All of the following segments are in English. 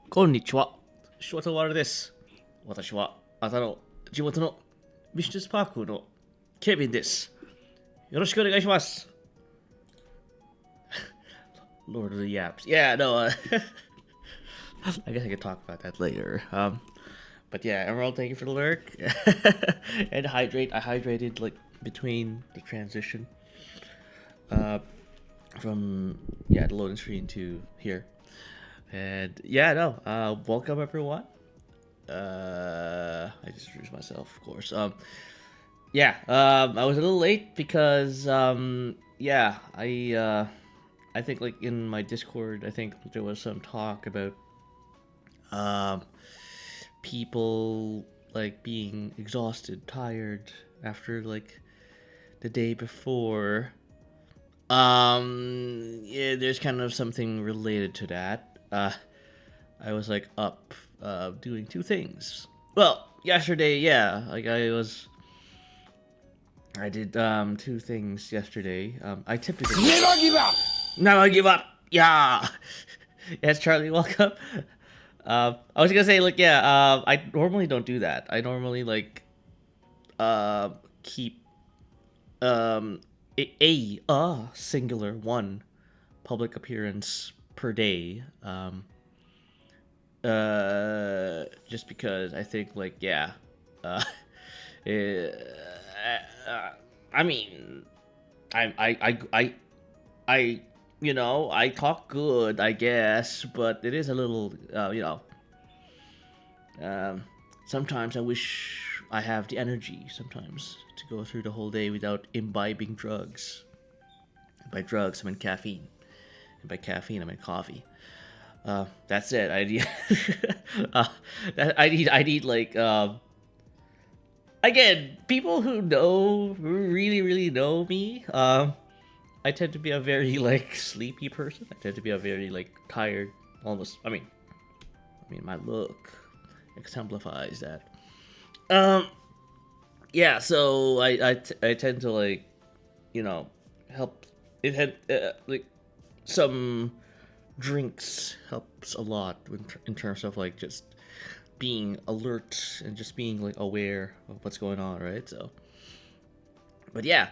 こんにちは。仕事終わりです。私は、あなたの地元のビジネスパークのケビンです。よろしくお願いします。Lord of the Yaps. Yeah, no, I guess I could talk about that later. But yeah, Emerald, thank you for the lurk. And hydrate. I hydrated like between the transition uh, from the loading screen to here. And yeah, no, welcome everyone. I just introduced myself, of course. I was a little late because I think like in my Discord, I think there was some talk about um people like being exhausted, tired after like the day before. Yeah, there's kind of something related to that. I was like up doing two things. Well, yesterday, yeah, like I did two things yesterday. I tipped it. Never give up! Never give up. Yeah. Yes, Charlie, welcome. I was gonna say like I normally don't do that. I normally like keep a singular one public appearance per day. Just because I think like uh, eh, I mean, I I talk good, I guess, but it is a little um, sometimes I wish I have the energy sometimes to go through the whole day without imbibing drugs. By drugs, I mean caffeine, and by caffeine, I mean coffee. That's it. Uh, I need like again people who really really know me. I tend to be a very like sleepy person. I tend to be a very like tired, almost. I mean my look exemplifies that. Um, yeah. So I tend to like help. It had like some drinks helps a lot in terms of like just being alert and just being like aware of what's going on, right? So, but yeah,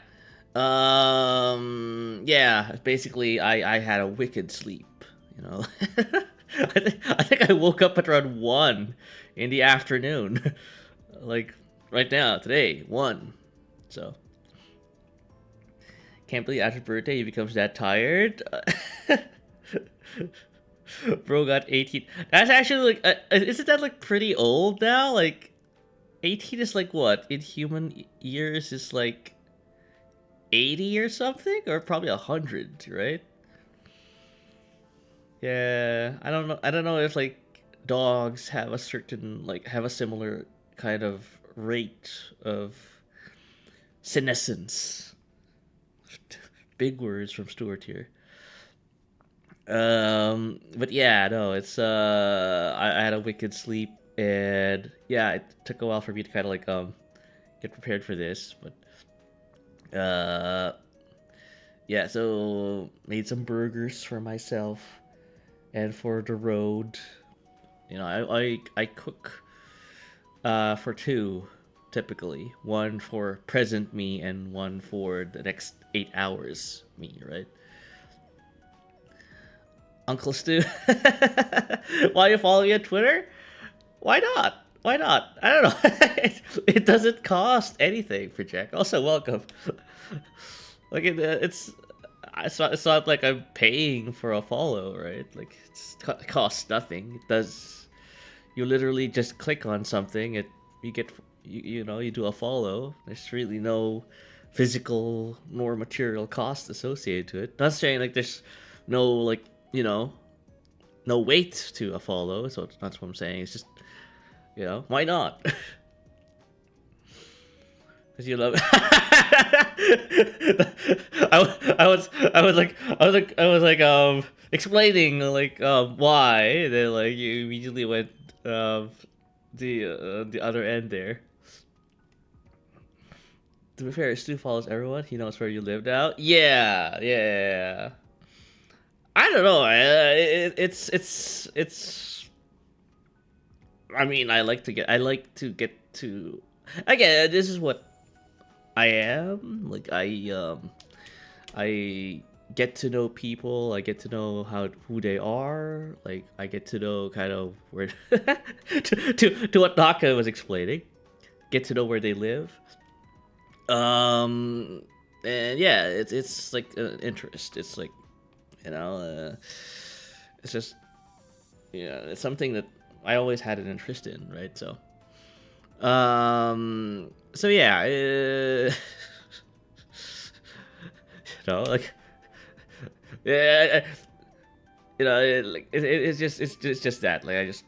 basically I had a wicked sleep, you know. I think I woke up at around 1 in the afternoon. Like right now, today, 1. So, can't believe after birthday he becomes that tired. Bro got 18. That's actually like, isn't that like pretty old now? Like, 18 is like what? In human years is like 80 or something? Or probably 100, right? Yeah, I don't know. I don't know if like dogs have a certain, like, have a similar kind of rate of senescence. Big words from Stuart here. But yeah, no, it's I had a wicked sleep, and yeah, it took a while for me to kind of like get prepared for this, but yeah, so made some burgers for myself and for the road. I cook for two typically, one for present me and one for the next 8 hours me, right? Uncle Stu. Why you follow me on Twitter? Why not? Why not? I don't know. It doesn't cost anything for Jack. Also, welcome. Like it's not like I'm paying for a follow, right? Like it costs nothing. It does. You literally just click on something. You get you do a follow. There's really no physical nor material cost associated to it. Not saying like there's no like you know no weight to a follow. So that's what I'm saying. It's just why not? Because you love. I was like explaining like why. And then like you immediately went um the other end there. To be fair, Stu follows everyone. He knows where you live now. Yeah, yeah. I don't know. It's I mean, I like to get to. Again, this is what I am. Like I get to know people. I get to know who they are. Like I get to know kind of where to what Naka was explaining. Get to know where they live. And yeah, it's like an interest. It's like, you know, it's just, yeah, it's something that I always had an interest in, right? So yeah, you know, like, yeah, you know, it's just that, like, I just,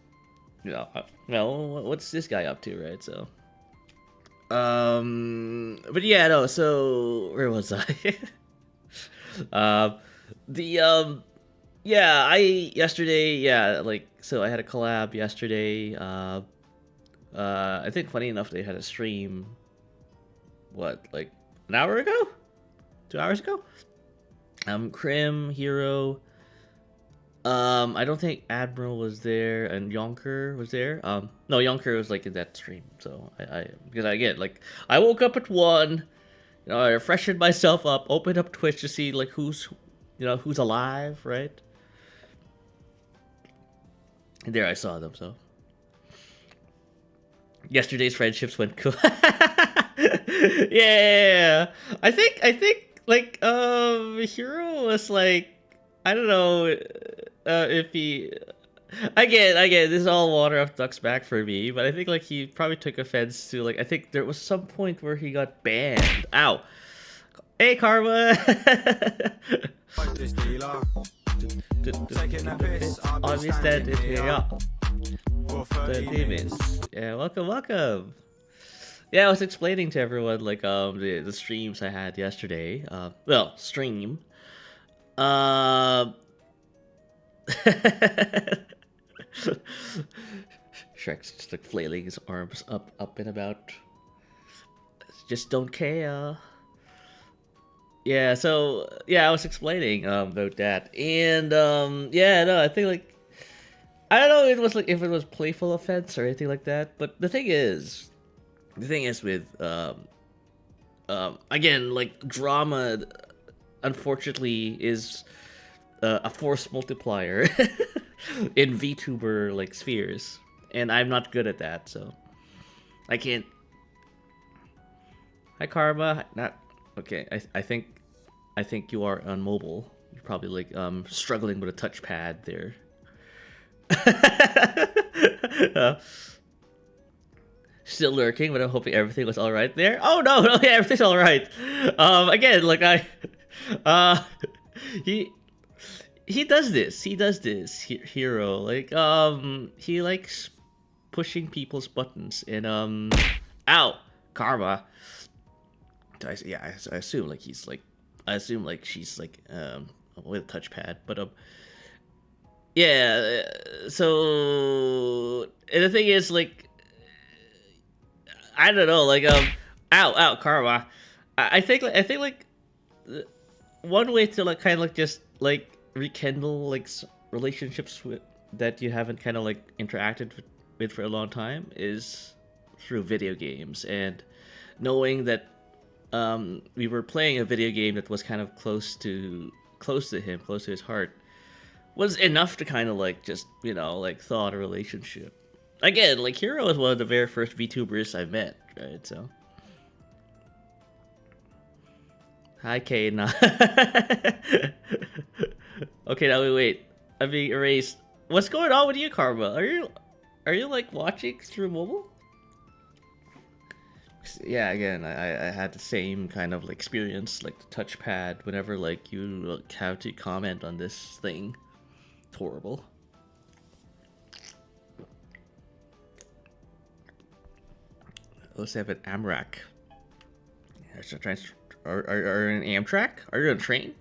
you know, what's this guy up to, right? So, but yeah, no. So where was I? um, the yeah, yesterday, yeah, like, so I had a collab yesterday. I think funny enough, they had a stream. What, like an hour ago, 2 hours ago? Krim, Hero. I don't think Admiral was there and Yonker was there. No, Yonker was like in that stream. So I because I get like I woke up at 1. You know, I freshened myself up, opened up Twitch to see like who's alive, right? And there I saw them. So yesterday's friendships went cool. Yeah, I think like Hero was like, I don't know if he again this is all water off duck's back for me, but I think like he probably took offense to, like, I think there was some point where he got banned. Ow. Hey Karma. Understand it here. The demons. Yeah, welcome. Yeah, I was explaining to everyone like the streams I had yesterday. Well, stream. Shrek's just like flailing his arms up and about. Just don't care. Yeah, so yeah, I was explaining about that, and yeah, no, I think like, I don't know, it was like if it was playful offense or anything like that, but the thing is with again, like, drama unfortunately is a force multiplier in VTuber like spheres, and I'm not good at that, so I can't. Hi Karma, not okay. I think you are on mobile. You're probably like struggling with a touchpad there. Still lurking, but I'm hoping everything was all right there. Oh no, yeah, everything's all right. Again, like uh, he does this. Hero, like, he likes pushing people's buttons, and ow, Karma. Yeah, I assume like he's like, I assume like she's like with a touchpad, but yeah. So, and the thing is, like, I don't know, like, ow, Karma. I think like one way to like kind of like just like rekindle like relationships with that you haven't kind of like interacted with for a long time is through video games, and knowing that we were playing a video game that was kind of close to him, close to his heart, was enough to kind of like just, you know, like thaw a relationship. Again, like, Hero is one of the very first VTubers I met, right? So, hi Kane. Okay, now wait. I'm being erased. What's going on with you, Karma? Are you like watching through mobile? Yeah, again, I had the same kind of like experience, like the touchpad. Whenever like you have to comment on this thing, it's horrible. Let's have an Amrak. Are you an Amtrak? Are you on a train?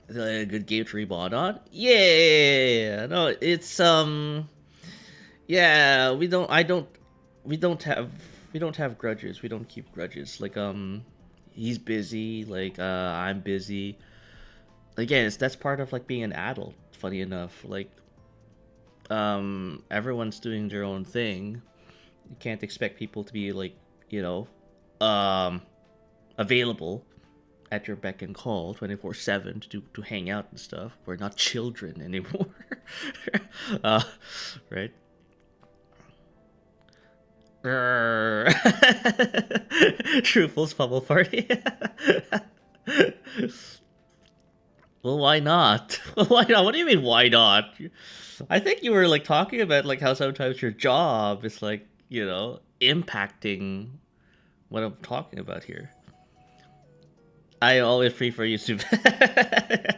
Is that a good game to rebond on? Yeah, no, it's yeah, we don't have grudges. We don't keep grudges. Like, he's busy, like, I'm busy. Again, that's part of like being an adult, funny enough. Like, everyone's doing their own thing. You can't expect people to be like, you know, um, available at your beck and call 24/7 to hang out and stuff. We're not children anymore. uh, right? Truffle's bubble party. Well, why not? Why not? What do you mean, why not? I think you were like talking about like how sometimes your job is like, you know, impacting what I'm talking about here. I always prefer you to.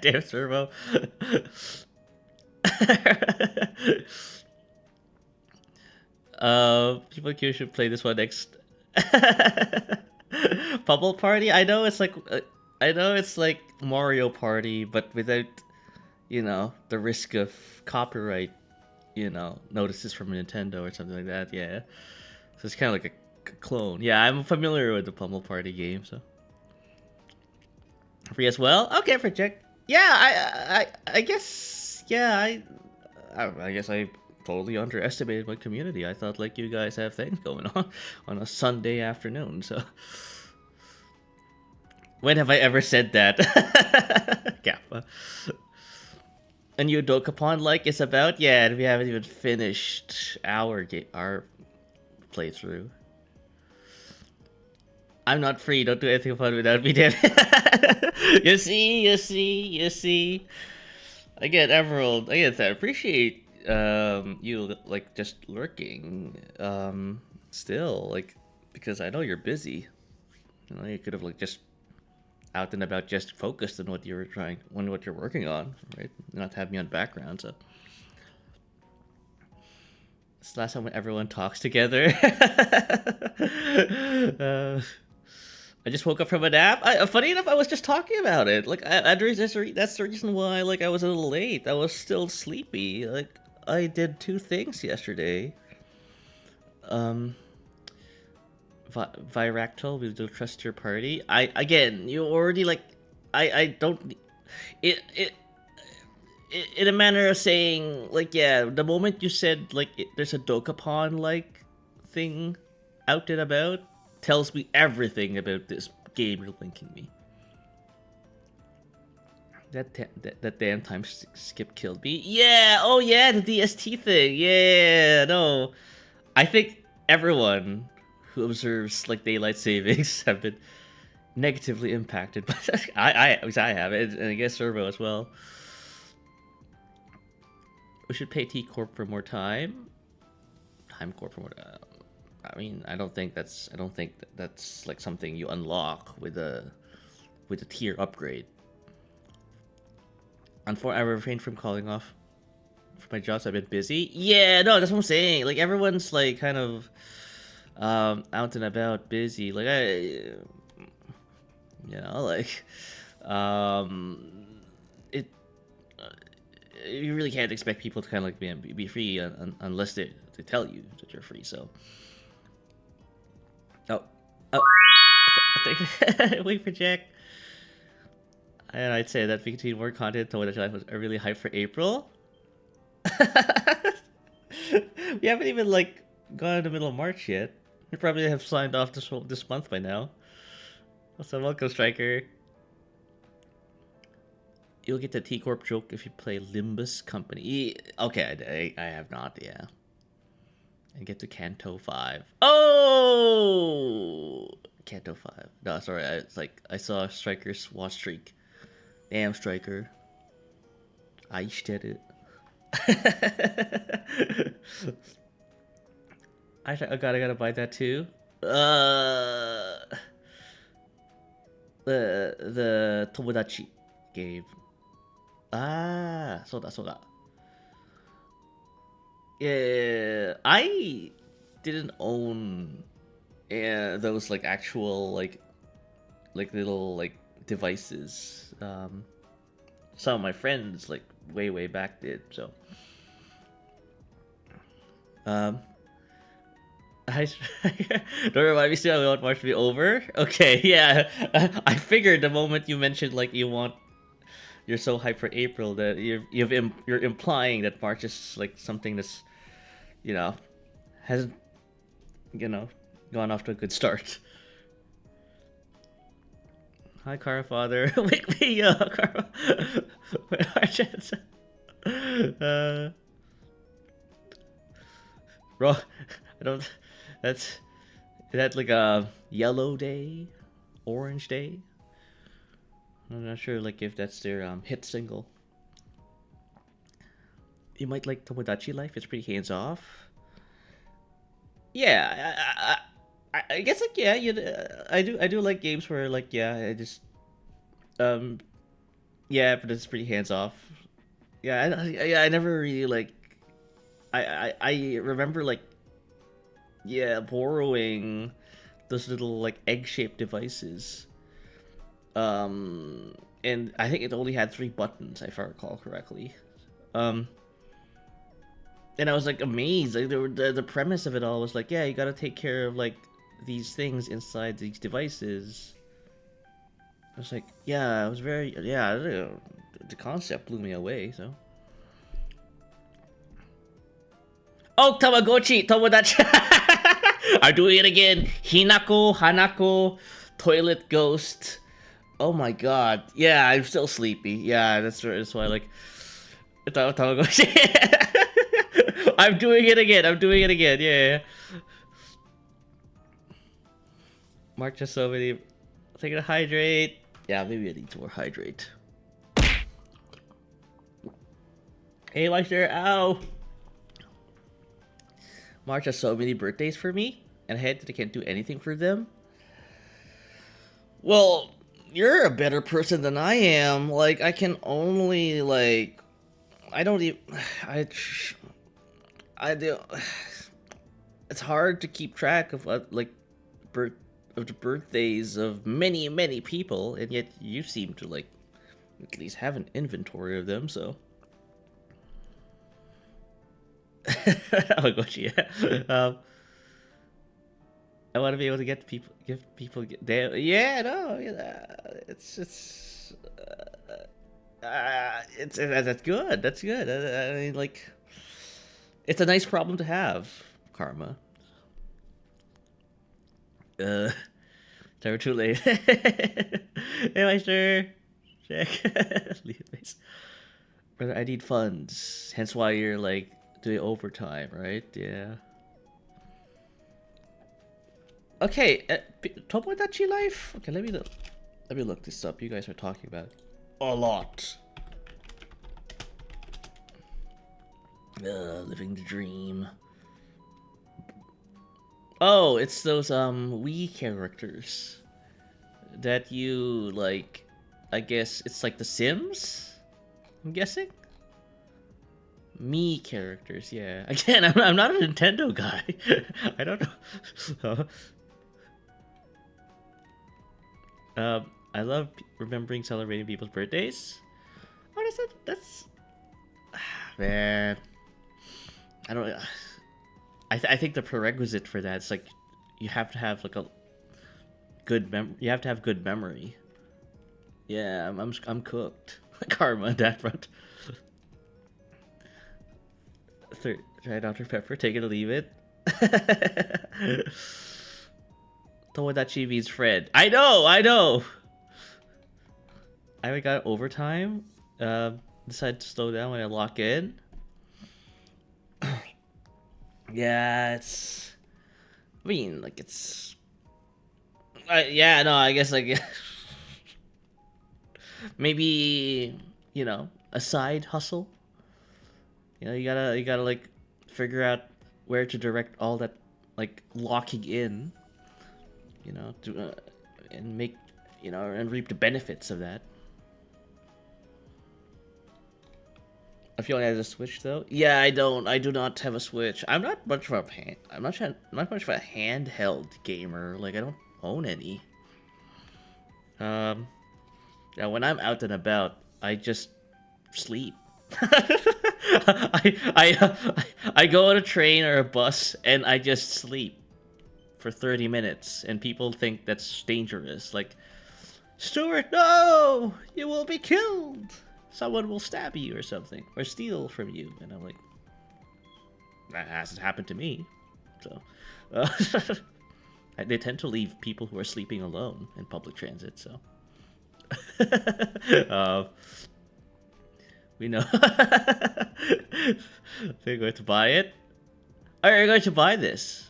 Damn servo. People here should play this one next. Bubble Party. I know it's like Mario Party, but without, you know, the risk of copyright, you know, notices from Nintendo or something like that. Yeah, so it's kind of like a clone. Yeah, I'm familiar with the Pummel Party game, so free as well. Okay, for check. Yeah, I guess yeah I guess I totally underestimated my community. I thought like you guys have things going on a Sunday afternoon. So when have I ever said that? Kappa. And you Dokapon like it's about? Yeah, we haven't even finished our playthrough. I'm not free. Don't do anything fun without me, damn it. You see. Again, Emerald, again, I appreciate you like just lurking. Still, like, because I know you're busy. You know, you could have like just out and about, just focused on what you're what you're working on, right? Not have me on background. So it's the last time when everyone talks together. I just woke up from a nap. Funny enough, I was just talking about it. Like, that's the reason why, like, I was a little late. I was still sleepy. Like, I did two things yesterday. Viractal, we do trust your party. Again, you already, like, I don't... It in a manner of saying, like, yeah, the moment you said, like, there's a Dokapon, like, thing out and about, tells me everything about this game you're linking me. That damn time skip killed me. Yeah, oh yeah, the DST thing. Yeah, no. I think everyone who observes, like, daylight savings have been negatively impacted by that. I have it, and I guess Servo as well. We should pay T Corp for more time. Time Corp for more. I mean, I don't think that's like something you unlock with a tier upgrade. Unfortunately, I refrained from calling off for my jobs. I've been busy. Yeah, no, that's what I'm saying. Like, everyone's like kind of out and about, busy. Like, like it. You really can't expect people to kind of like be free unless they tell you that you're free. So. Oh. Wait for Jack. And I'd say that we continue more content told that life was really hyped for April. We haven't even like gone in the middle of March yet. We probably have signed off this month by now. So welcome, Striker. You'll get the T Corp joke if you play Limbus Company. Okay, I have not, yeah. And get to Canto 5. Oh! Canto 5. No, sorry, it's like I saw Striker's watch streak. Damn, Striker. I did it. I gotta buy that too. The Tomodachi game. Ah, そうだそうだ. Yeah, I didn't own those like actual like little like devices. Some of my friends like way back did, so. Don't remind me still, I want March to be over. Okay, yeah. I figured the moment you mentioned like you're you're so hyped for April that you're implying that March is like something that's, you know, hasn't, you know, gone off to a good start. Hi, Cara Father. Wake me up, Cara. Wait, Archens. Bro, I don't. That's is that like a yellow day, orange day? I'm not sure, like if that's their hit single. You might like Tomodachi Life. It's pretty hands off. Yeah, I guess like yeah, I do like games where like yeah, I just um yeah, but it's pretty hands off. Yeah, I never really like. I remember like yeah borrowing those little like egg-shaped devices. Um, and I think it only had 3 buttons, if I recall correctly. Um, and I was like amazed. Like the premise of it all was like, yeah, you gotta take care of like these things inside these devices. I was like, yeah, I was very yeah. The concept blew me away. So. Oh, Tamagotchi, Tomodachi. I'm doing it again. Hinako, Hanako, Toilet Ghost. Oh my god. Yeah, I'm still sleepy. Yeah, that's why like Tamagotchi. I'm doing it again. I'm doing it again. Yeah. Mark just so many. Taking a hydrate. Yeah, maybe I need to more hydrate. Hey, Meister. Ow. March has so many birthdays for me, and I can't do anything for them. Well, you're a better person than I am. Like, I can only, like... I don't even... I do... It's hard to keep track of, like, of the birthdays of many, many people, and yet you seem to, like, at least have an inventory of them, so... Oh gosh, yeah. I want to be able to give people yeah, no, yeah, it's that's good. That's good. I mean, like, it's a nice problem to have, Karma. Never too late. Hey, Meister. Check. Leave face. Brother, I need funds. Hence why you're like doing overtime, right? Yeah. Okay, Tomodachi Life. Okay, let me look this up. You guys are talking about a lot. Living the dream. Oh, it's those Wii characters that you like. I guess it's like The Sims. I'm guessing. Me characters, yeah. Again, I'm not a Nintendo guy. I don't know. I love remembering celebrating people's birthdays. What is it? That's man. I don't. I think the prerequisite for that is like you have to have like a good You have to have good memory. Yeah, I'm cooked. Karma on that front. Try Dr. Pepper, take it or leave it. Tomodachi means friend. I know. I got overtime. Decided to slow down when I lock in. Yeah, it's. I mean, like it's. Yeah, no, I guess like. Maybe a side hustle. You gotta like figure out where to direct all that like locking in. To and make and reap the benefits of that. If you only have a Switch, though, yeah, I do not have a Switch. I'm not much of a handheld gamer. Like, I don't own any. Yeah, when I'm out and about, I just sleep. I go on a train or a bus and I just sleep for 30 minutes, and people think that's dangerous. Like, Stuart, no, you will be killed. someone will stab you or something, or steal from you. And I'm like, that hasn't happened to me. So, they tend to leave people who are sleeping alone in public transit. So, we know. They're going to buy it. Are you going to buy this?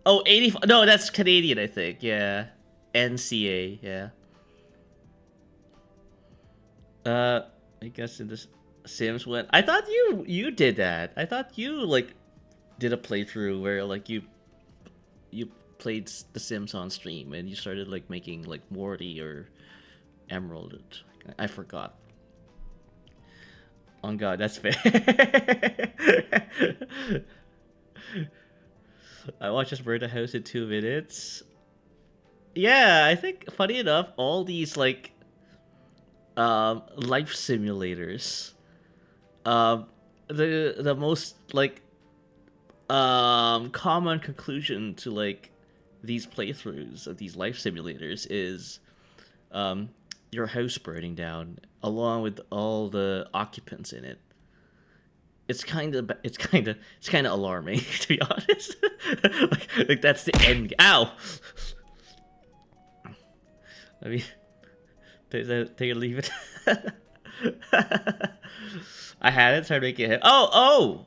Oh, 85. No, that's Canadian, I think. Yeah. NCA, yeah. I guess in this Sims one. I thought you did that. I thought you like did a playthrough where like you played The Sims on stream and you started like making like Morty or Emerald. I forgot. On God, that's fair. I watched this burn the house in 2 minutes. Yeah, I think funny enough, all these like life simulators, the most like common conclusion to like these playthroughs of these life simulators is your house burning down along with all the occupants in it. It's kind of alarming to be honest. like that's the end. Ow. I mean, take it, leave it. I had it, started making it. Oh.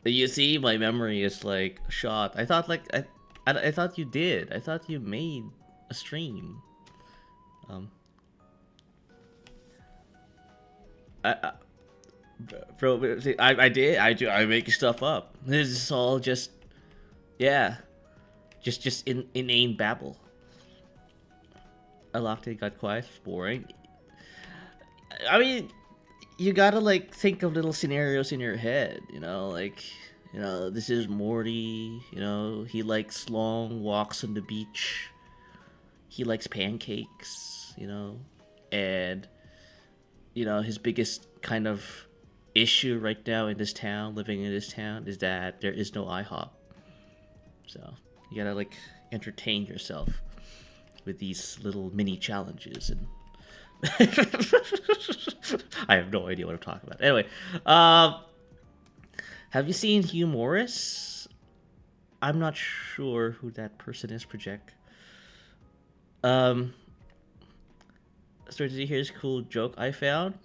You see, my memory is like shot. I thought like I thought you did. I thought you made a stream. Bro, I did. I make stuff up. This is all just, yeah, just inane babble. I locked it, got quiet, boring. I mean, you gotta like think of little scenarios in your head, you know, like, you know, this is Morty, you know, he likes long walks on the beach, he likes pancakes, you know, and, you know, his biggest kind of issue right now in this town, living in this town, is that there is no IHOP. So you gotta like entertain yourself with these little mini challenges. And I have no idea what I'm talking about. Anyway, have you seen Hugh Morris? I'm not sure who that person is, Project. So did you hear this cool joke I found?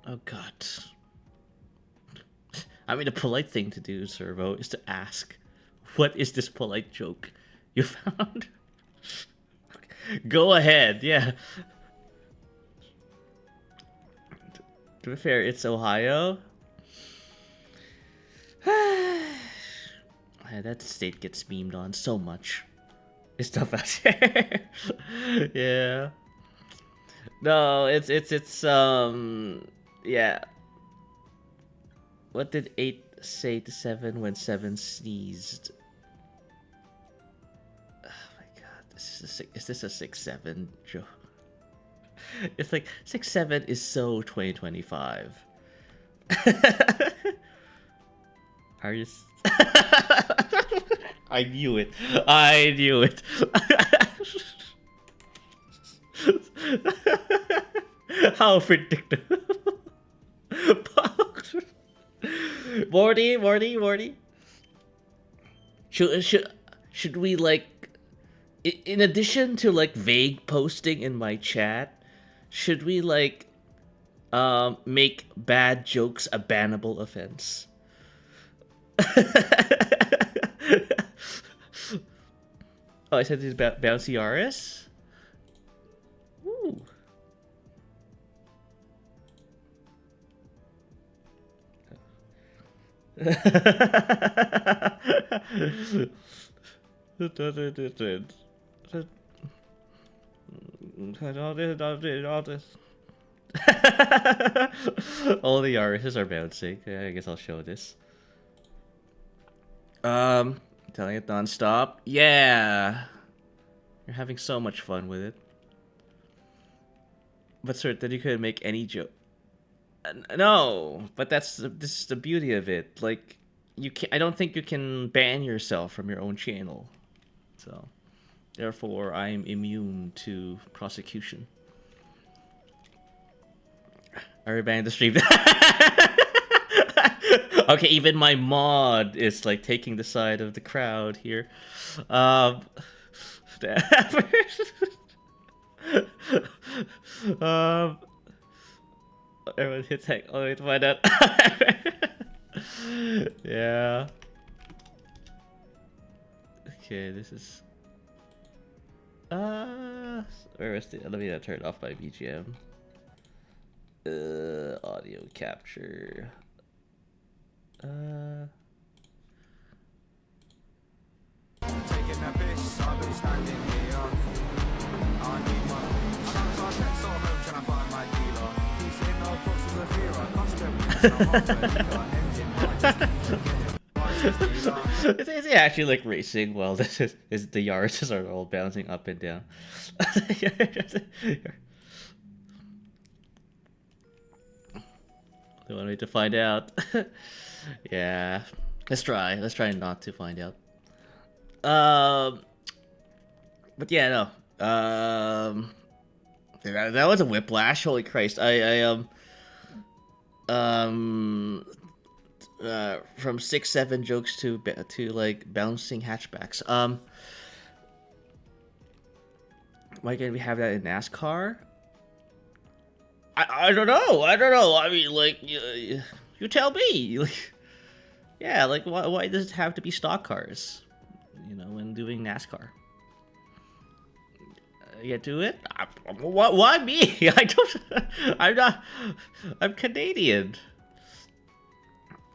Oh god. I mean, the polite thing to do, Servo, is to ask, what is this polite joke you found? Go ahead, yeah. To be fair, it's Ohio. That state gets memed on so much. It's tough out there. Yeah. No, it's yeah. What did 8 say to 7 when 7 sneezed? Oh my god, is this a 6-7 joke? It's like 6-7 is so 2025. Are you? I knew it. I knew it. How predictable. Morty. Should we like, in addition to like vague posting in my chat, should we like make bad jokes a bannable offense? Oh, I said this about bouncy RS. Ooh. All the RSs are bouncing. Yeah, I guess I'll show this. Telling it non-stop. Yeah. You're having so much fun with it. But sir, then you couldn't make any joke. No, but this is the beauty of it. Like, you can I don't think you can ban yourself from your own channel. So, therefore, I'm immune to prosecution. Are we banning the stream? Okay, even my mod is like taking the side of the crowd here. Um, um, everyone hits heck. Oh, wait, find out. Yeah. Okay, this is. Where is the? Let me turn off my BGM. Audio capture. Is it actually like racing? Well, this is the yards are all bouncing up and down. They want me to find out. Yeah, let's try. Let's try not to find out. But yeah, no. That was a whiplash. Holy Christ! From 6-7 jokes to like bouncing hatchbacks. Why can't we have that in NASCAR? I don't know. I don't know. I mean, like, you tell me. Like, yeah, like, why does it have to be stock cars? You know, when doing NASCAR. You do it? Why me? I don't. I'm not. I'm Canadian.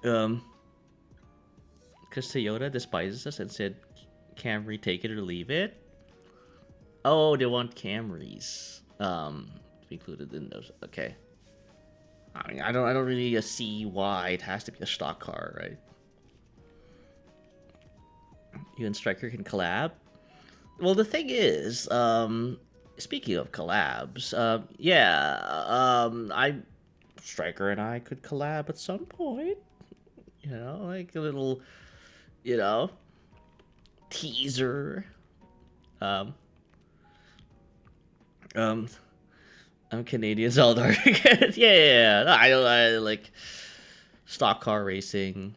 Because Toyota despises us and said, Camry, take it or leave it. Oh, they want Camrys. To be included in those. Okay. I mean, I don't really see why it has to be a stock car, right? You and Striker can collab. Well, the thing is, speaking of collabs, Striker and I could collab at some point. You know, like a little, teaser. I'm Canadian Zeldar. Yeah. No, I like stock car racing.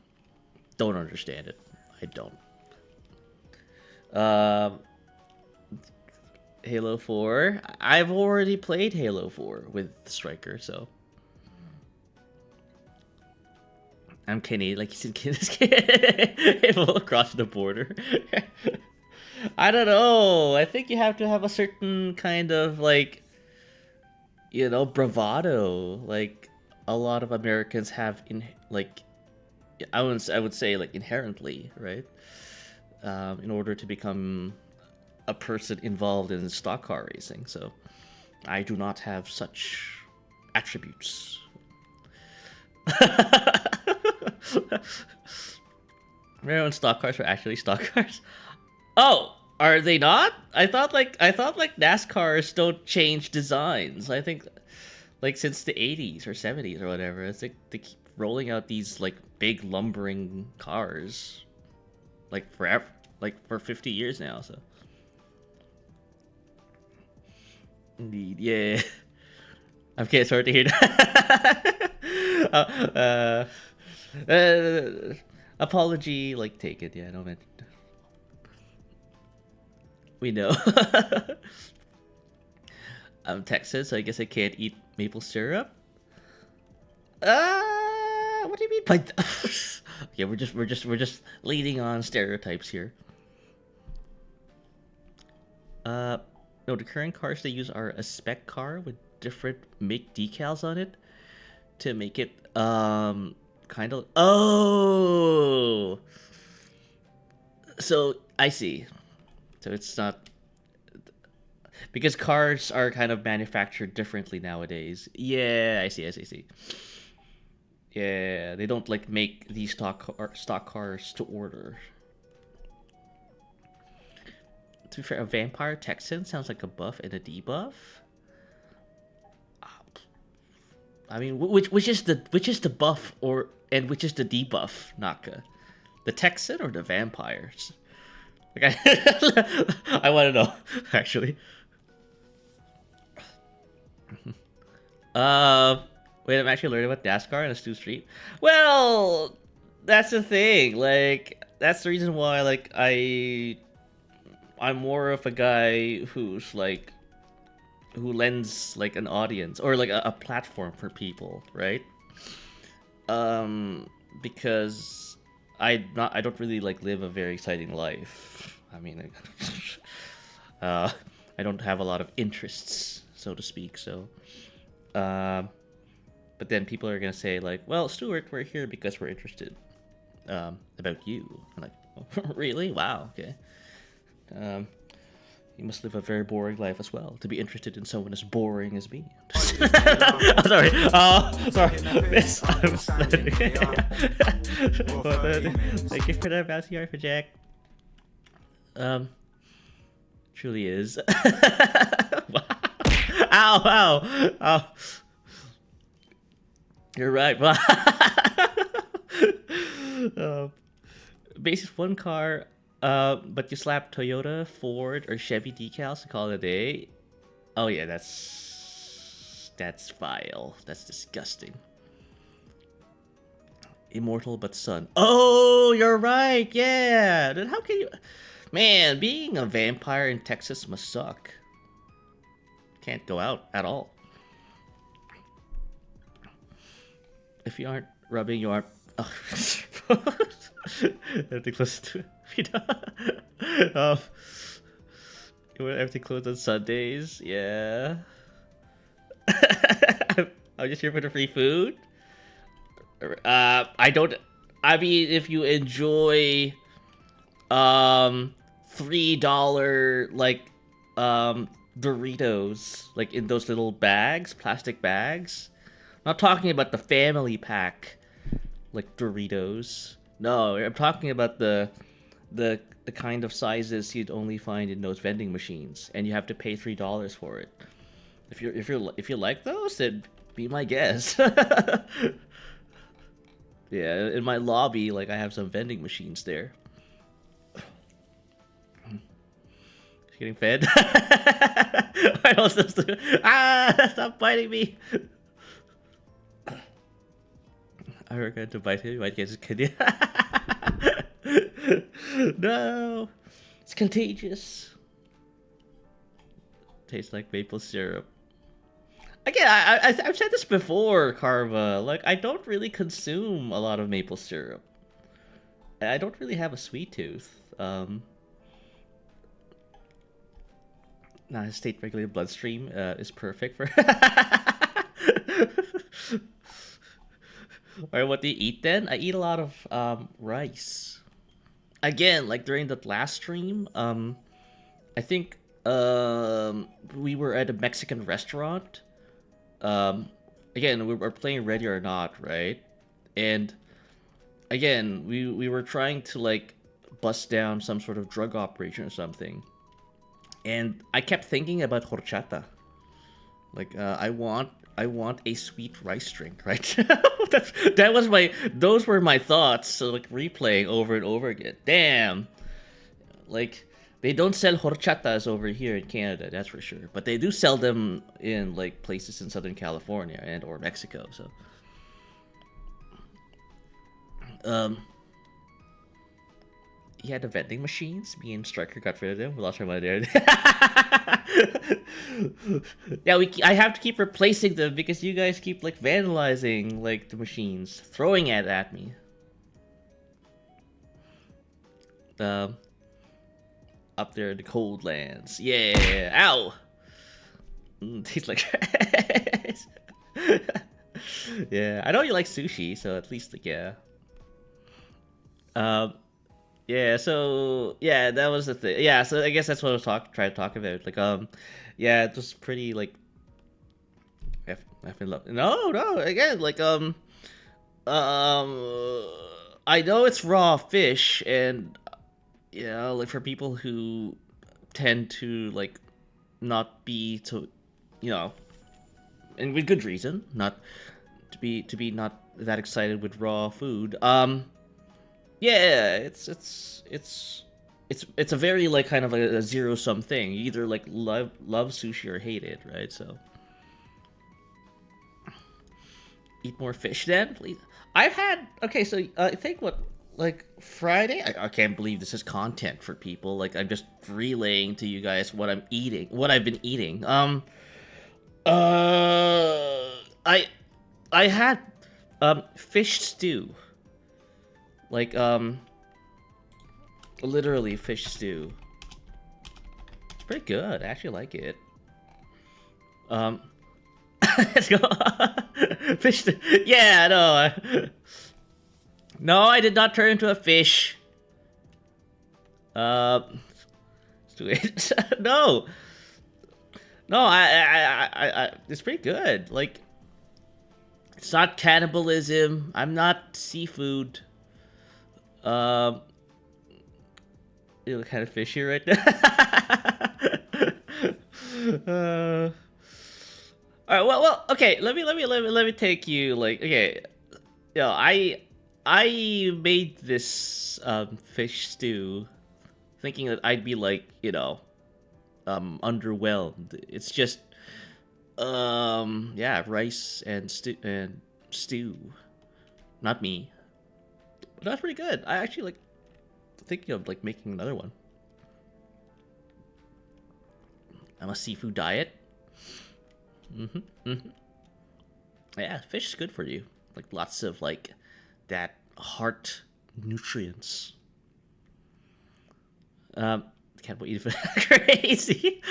Don't understand it. I don't. Halo 4. I've already played Halo 4 with Striker, so I'm Canadian, like you said, Halo across the border. I don't know. I think you have to have a certain kind of like, bravado. Like a lot of Americans have I would say like inherently, right? In order to become a person involved in stock car racing. So I do not have such attributes. Remember when stock cars were actually stock cars? Oh, are they not? I thought like NASCARs don't change designs. I think like since the 80s or 70s or whatever, it's like they keep rolling out these like big lumbering cars like forever, like for 50 years now, so indeed, yeah. I'm okay, sorry to hear that. Apology, like, take it. Yeah, no man. We know. I'm Texas, so I guess I can't eat maple syrup. What do you mean by? Okay, we're just leading on stereotypes here. No, the current cars they use are a spec car with different make decals on it to make it kind of. Oh, so I see. So it's not because cars are kind of manufactured differently nowadays. Yeah, I see. Yeah, they don't like make these stock cars to order. To be fair, a vampire Texan sounds like a buff and a debuff. I mean, which is the buff and which is the debuff, Naka? The Texan or the vampires? Like I want to know actually. Wait, I'm actually learning about NASCAR in a Stu Street. Well, that's the thing. Like, that's the reason why, like, I'm more of a guy who's like, who lends like an audience or like a platform for people, right? Um, because I don't really like live a very exciting life. I mean, uh, I don't have a lot of interests, so to speak. So, um, but then people are gonna say like, well, Stuart, we're here because we're interested about you. I'm like, oh, really? Wow, okay. Um, you must live a very boring life as well to be interested in someone as boring as me. Oh, sorry. Sorry. Miss. Thank you for that bouncy art for Jack. Truly is. Ow! Ow! Ow! You're right. Basic one car, but you slap Toyota, Ford, or Chevy decals to call it a day. Oh yeah, that's vile. That's disgusting. Immortal but son. Oh, you're right. Yeah. Then how can you? Man, being a vampire in Texas must suck. Can't go out at all. If you aren't rubbing your arm. Oh. Everything close to it. Everything closed on Sundays. Yeah. I'm just here for the free food. I don't. I mean, if you enjoy, $3 like, Doritos, like in those little bags, plastic bags. I'm not talking about the family pack, like Doritos. No, I'm talking about the kind of sizes you'd only find in those vending machines, and you have to pay $3 for it. If you like those, then be my guest. Yeah, in my lobby, like I have some vending machines there. Getting fed. I was supposed to. Stop biting me. I regret to bite him. You might get his kidney. No, it's contagious. Tastes like maple syrup. Again, I've said this before, Carva. Like, I don't really consume a lot of maple syrup. I don't really have a sweet tooth. Nah, his state regulated bloodstream is perfect for. Or what do you eat then? I eat a lot of rice. Again, like during that last stream, I think we were at a Mexican restaurant. Again, we were playing Ready or Not, right? And again, we were trying to like bust down some sort of drug operation or something. And I kept thinking about horchata. Like, I want a sweet rice drink, right? Those were my thoughts. So like replaying over and over again. Damn, like they don't sell horchatas over here in Canada, that's for sure. But they do sell them in like places in Southern California and or Mexico. So, he had the vending machines. Me and Striker got rid of them. We lost our money there. Yeah, I have to keep replacing them because you guys keep like vandalizing like the machines, throwing it at me. Up there in the cold lands. Yeah. Ow. Tastes like. Yeah, I know you like sushi, so at least like yeah. Yeah, so yeah, that was the thing. Yeah, so I guess that's what I was trying to talk about. Like, yeah, it was pretty like. I've been love. No, again, like, I know it's raw fish, and yeah, like for people who tend to like not be to, you know, and with good reason, not to be not that excited with raw food. Yeah, it's a very like kind of a zero sum thing. You either like love sushi or hate it, right? So Eat more fish then, please. I've had okay, so I think what like Friday. I can't believe this is content for people. Like I'm just relaying to you guys what I'm eating, what I've been eating. Uh, I I had fish stew, like literally fish stew. It's pretty good. I actually like it. Um, let's go. Fish stew. Yeah, no. No, I did not turn into a fish. Uh, no, no. It's pretty good. Like, it's not cannibalism. I'm not seafood. Um, you look kind of fishy right now. All right. Well. Okay. Let me take you. Like, okay. I made this fish stew, thinking that I'd be like, underwhelmed. It's just, yeah, rice and stew. Not me. But that's pretty good. I actually like thinking of like making another one. I'm a seafood diet. Yeah, fish is good for you. Like lots of like that heart nutrients. Can't eat it crazy.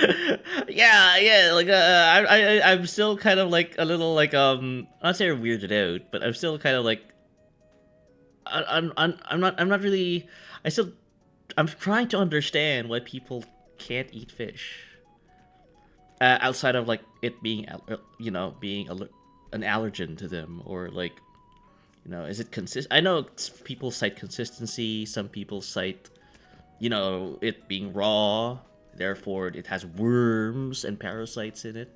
Yeah. Like I'm still kind of like a little like I'm not saying weirded out, but I'm still kind of like I'm not really. I'm trying to understand why people can't eat fish. Outside of like it being being an allergen to them, or like is it consist? I know people cite consistency. Some people cite it being raw, therefore it has worms and parasites in it.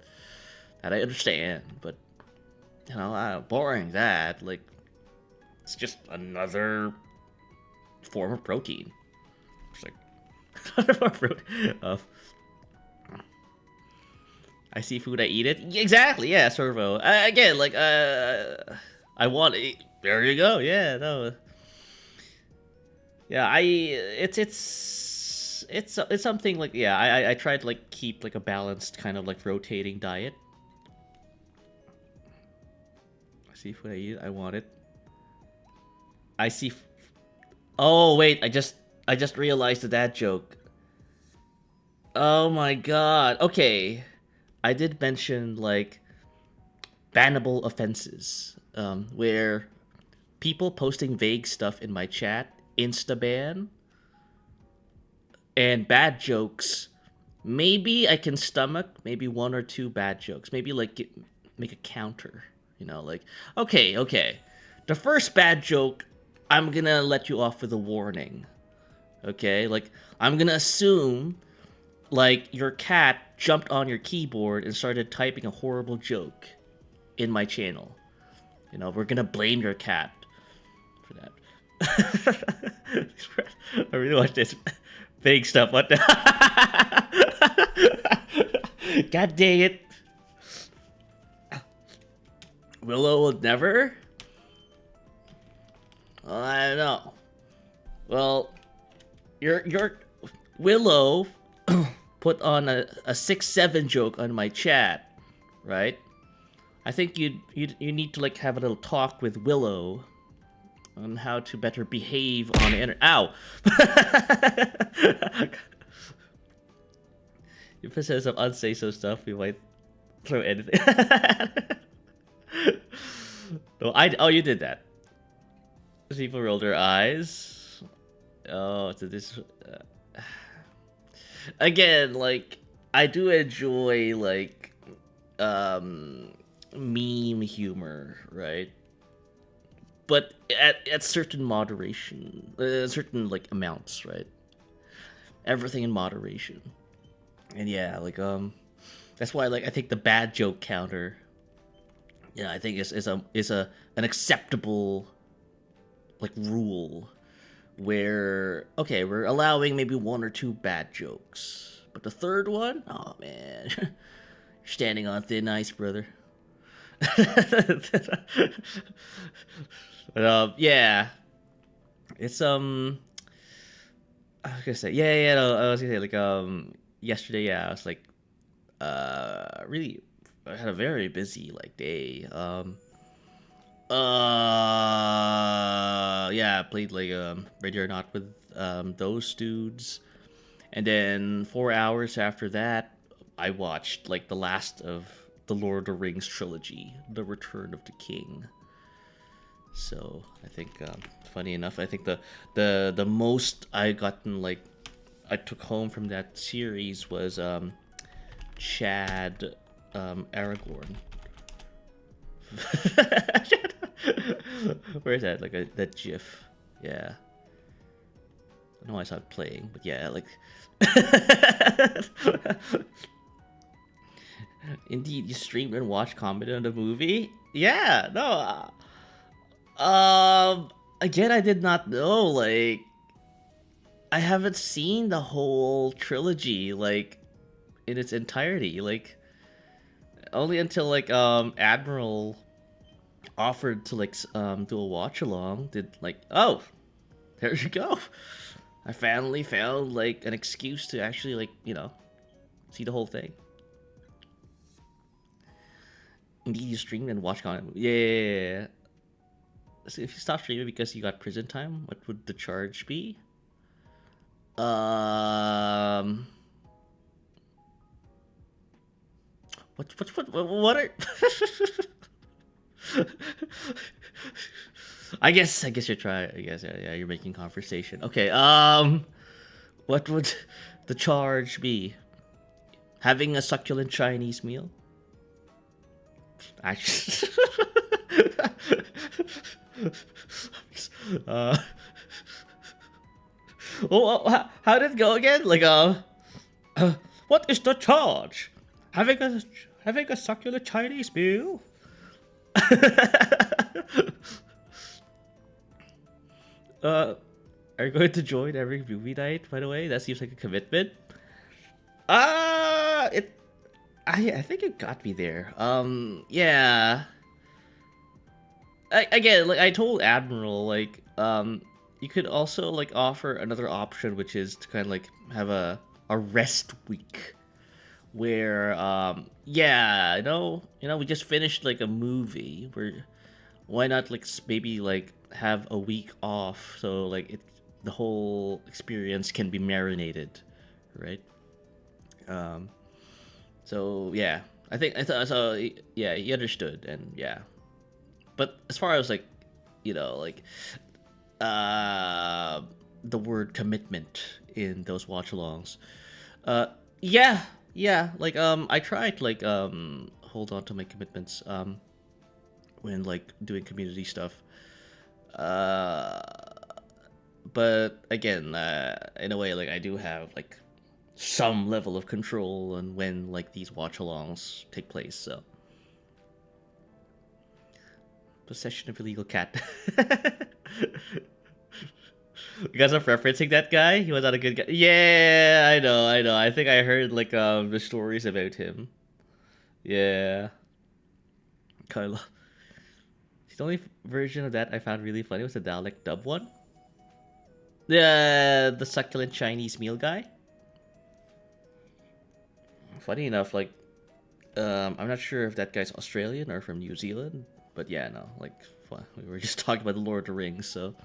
That I understand, but boring that. Like, it's just another form of protein. It's like another form of protein. I see food, I eat it. Exactly, yeah, servo. Again, like, I want it. There you go. Yeah, no. Yeah, it's something like, yeah, I try to like keep like a balanced kind of like rotating diet. I see food, I eat it. I want it. I see. Oh wait, I just realized that joke. Oh my god. Okay, I did mention like bannable offenses, where people posting vague stuff in my chat insta ban, and bad jokes. Maybe I can stomach maybe one or two bad jokes. Maybe like make a counter. Like, okay. The first bad joke, I'm gonna let you off with a warning. Okay, like I'm gonna assume like your cat jumped on your keyboard and started typing a horrible joke in my channel. We're gonna blame your cat for that. I really watch this big stuff. What the? God dang it. Willow will never? Well, I don't know. Well, your Willow put on a 6-7 joke on my chat, right? I think you need to like have a little talk with Willow on how to better behave on the internet. Ow! If it says some unsay so stuff, we might throw anything. No, oh, you did that. People rolled their eyes. Oh, so this. Again, like I do enjoy like meme humor, right? But at certain moderation, certain like amounts, right? Everything in moderation. And yeah, like that's why like I think the bad joke counter, yeah, I think is an acceptable like rule, where okay, we're allowing maybe one or two bad jokes, but the third one, oh man, you're standing on thin ice, brother. But yeah, it's I was gonna say yeah, no, I was gonna say like yesterday, yeah, I was like really, I had a very busy like day. Yeah, I played like Ready or Not with those dudes, and then 4 hours after that, I watched like the last of the Lord of the Rings trilogy, The Return of the King. So I think, funny enough, I think the most I gotten like I took home from that series was Chad Aragorn. Where is that? Like that GIF? Yeah, I know I saw it playing, but yeah, like. Indeed, you streamed and watched comedy on the movie. Yeah, no. Again, I did not know. Like, I haven't seen the whole trilogy like in its entirety. Like, only until like Admiral offered to like do a watch along did like, oh, there you go. I finally found like an excuse to actually like see the whole thing. Indeed, you streamed and watched content. Yeah. So if you stop streaming because you got prison time, what would the charge be? Um, what are? I guess you're trying. I guess yeah, you're making conversation. Okay. What would the charge be? Having a succulent Chinese meal? Actually, uh, how did it go again? Like, what is the charge? Having a succulent Chinese meal? Are you going to join every movie night? By the way, that seems like a commitment. It. I think it got me there. Yeah. Again, like I told Admiral, like, you could also like offer another option, which is to kind of like have a rest week, where yeah, we just finished like a movie, where why not like maybe like have a week off, so like the whole experience can be marinated, right? Um, so yeah, I thought so. Yeah, he understood, and yeah. But as far as like, like uh, the word commitment in those watch-alongs, uh, yeah, yeah. Like I tried like hold on to my commitments when like doing community stuff. Uh, but again, in a way, like I do have like some level of control on when like these watch-alongs take place. So possession of illegal cat. You guys are referencing that guy? He was not a good guy. Yeah, I know. I think I heard like the stories about him. Yeah, Kyla. The only version of that I found really funny was the Dalek dub one. The succulent Chinese meal guy. Funny enough, like I'm not sure if that guy's Australian or from New Zealand, but yeah, no, like we were just talking about the Lord of the Rings, so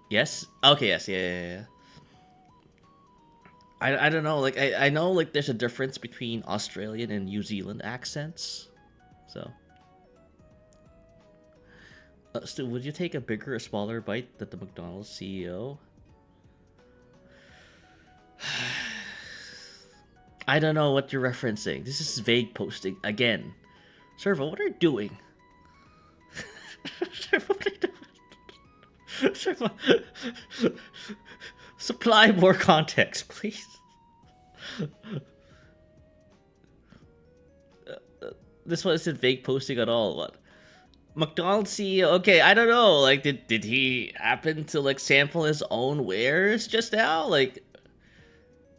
yes, okay, yes, yeah. I don't know, like I know like there's a difference between Australian and New Zealand accents, so. Stu, would you take a bigger or smaller bite than the McDonald's CEO? I don't know what you're referencing. This is vague posting again. Servo, what are you doing? Servo, what are you doing? Servo, supply more context, please. This one isn't vague posting at all. What? McDonald's CEO. Okay, I don't know. Like, did he happen to like sample his own wares just now? Like,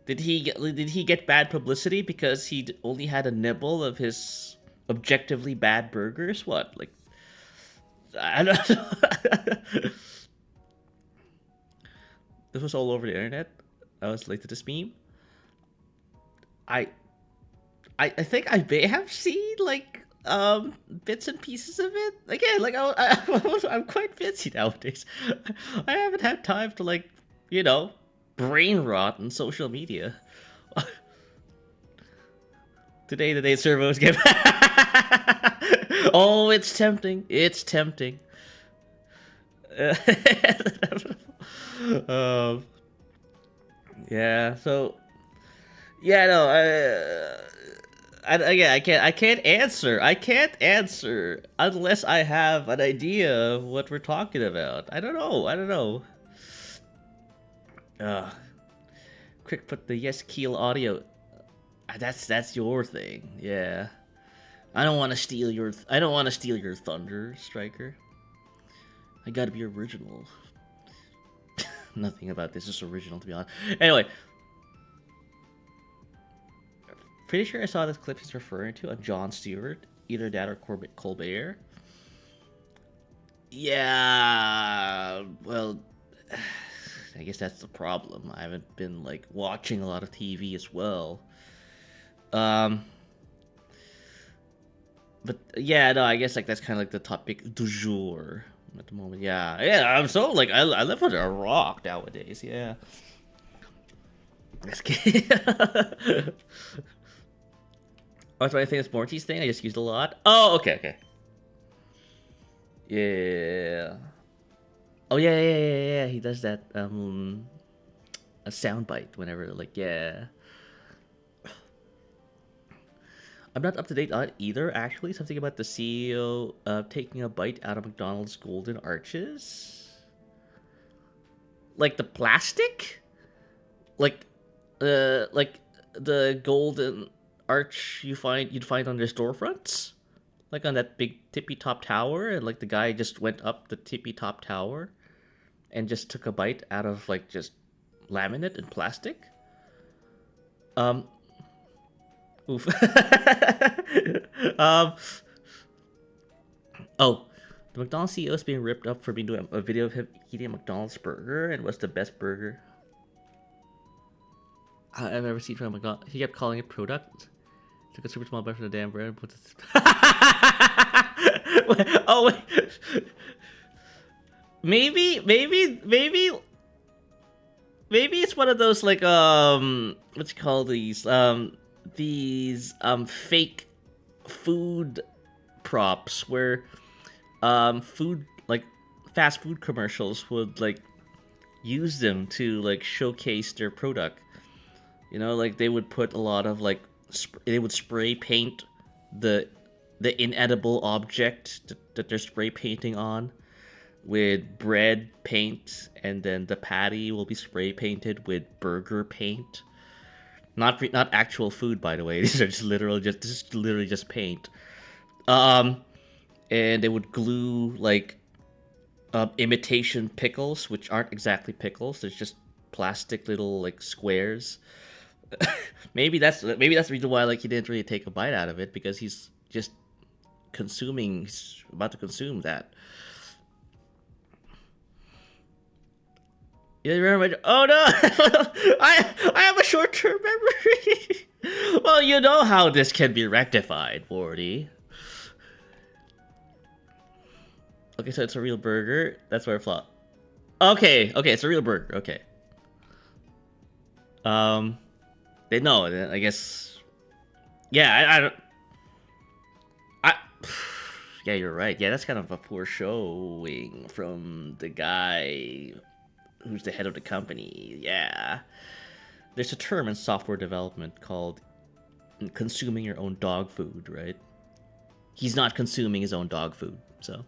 did he get bad publicity because he only had a nibble of his objectively bad burgers? What, like, I don't know. This was all over the internet. I was late to this meme. I I think I may have seen like bits and pieces of it. Again, like I'm quite busy nowadays. I haven't had time to like, you know, brain rot on social media. Today, the day servos game. Oh, it's tempting. It's tempting. um, yeah. So, yeah. No. I can't answer. I can't answer unless I have an idea of what we're talking about. I don't know. I don't know. Quick, put the yes keel audio. That's your thing. Yeah. I don't want to steal your. I don't want to steal your thunder, Striker. I gotta be original. Nothing about this is original, to be honest. Anyway, pretty sure I saw this clip he's referring to on Jon Stewart, either that or Colbert. Yeah, well, I guess that's the problem. I haven't been like watching a lot of TV as well. But yeah, no, I guess like that's kind of like the topic du jour at the moment. Yeah, yeah. I'm so like I live under a rock nowadays. Yeah. Just kidding. Oh, so I think it's Morty's thing. I just used a lot. Oh, okay, okay. Yeah. Oh yeah. He does that a soundbite whenever like yeah. I'm not up to date on it either, actually. Something about the CEO taking a bite out of McDonald's golden arches. Like the plastic? Like the golden arch you'd find on their storefronts? Like on that big tippy top tower, and like the guy just went up the tippy top tower and just took a bite out of like just laminate and plastic. Oof. um. Oh, the McDonald's CEO is being ripped up for being doing a video of him eating a McDonald's burger and what's the best burger I've ever seen from McDonald's. He kept calling it product. Took a super small bite from the damn bread. Oh wait. Maybe it's one of those like what's it called, these fake food props where food like fast food commercials would like use them to like showcase their product. You know, like they would put a lot of like they would spray paint the inedible object that they're spray painting on with bread paint, and then the patty will be spray painted with burger paint. Not actual food, by the way. These are just literally just paint. And they would glue like imitation pickles, which aren't exactly pickles. There's just plastic little like squares. Maybe that's the reason why like he didn't really take a bite out of it, because he's just he's about to consume that. You remember? Oh no! I have a short-term memory. Well, you know how this can be rectified, Morty. Okay, so it's a real burger. That's where I thought. Okay, it's a real burger. Okay. They know. I guess. Yeah, I don't. Yeah, you're right. Yeah, that's kind of a poor showing from the guy who's the head of the company. Yeah. There's a term in software development called consuming your own dog food, right? He's not consuming his own dog food, so.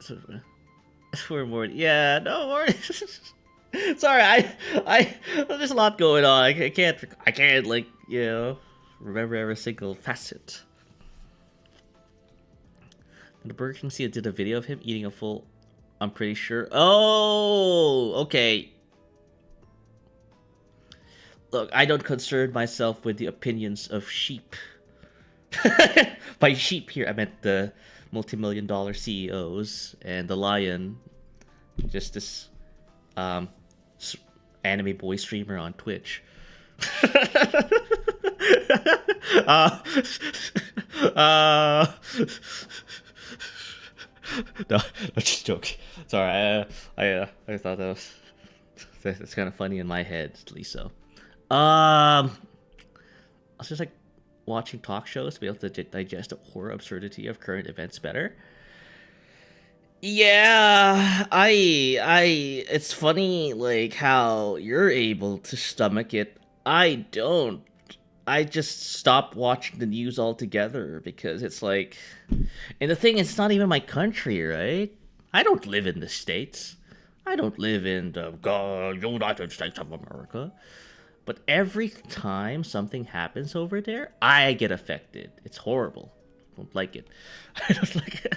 So, for more, yeah, no more. Sorry, there's a lot going on. I can't like, you know, remember every single facet. And the Burger King CEO did a video of him eating a full. I'm pretty sure. Oh, okay. Look, I don't concern myself with the opinions of sheep. By sheep here, I meant the multi-million-dollar CEOs, and the lion, just this anime boy streamer on Twitch. uh, uh, no, I'm just joking. Sorry, I thought that's kind of funny in my head, at least so. I was just like watching talk shows to be able to digest the horror absurdity of current events better. Yeah, it's funny like how you're able to stomach it. I don't. I just stopped watching the news altogether because it's like, and the thing is, it's not even my country, right? I don't live in the States. I don't live in the United States of America. But every time something happens over there, I get affected. It's horrible. I don't like it. I don't like it.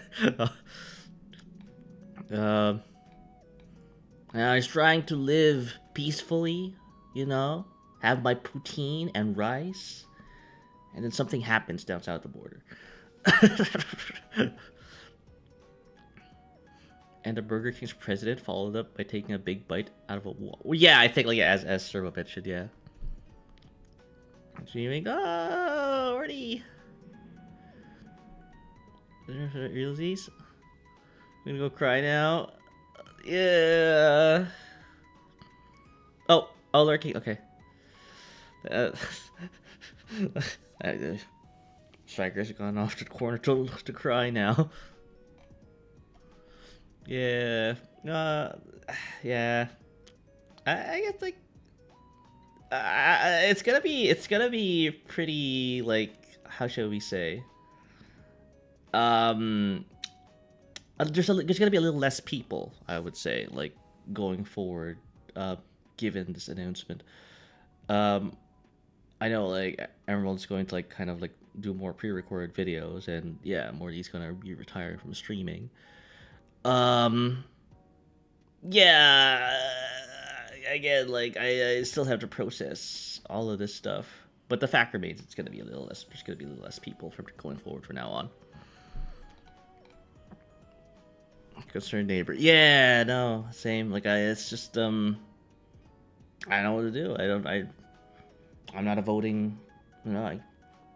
I was trying to live peacefully, you know, have my poutine and rice, and then something happens down south of the border. And the Burger King's president followed up by taking a big bite out of a wall. Well, yeah, I think like as Servo mentioned, yeah. Streaming, oh, already. Realsies. I'm gonna go cry now. Yeah. Oh, lurking. Okay. Strikers have gone off to the corner to cry now. Yeah. Yeah. I guess like it's gonna be pretty like, how shall we say? There's gonna be a little less people, I would say, like going forward, given this announcement. I know like Emerald's going to like kind of like do more pre-recorded videos, and yeah, Morty's gonna be retired from streaming. Yeah, again, like I still have to process all of this stuff, but the fact remains, it's gonna be a little less. There's gonna be a little less people from going forward from now on. Concerned neighbor. Yeah, no, same. Like it's just I don't know what to do. I'm not a voting. You know, I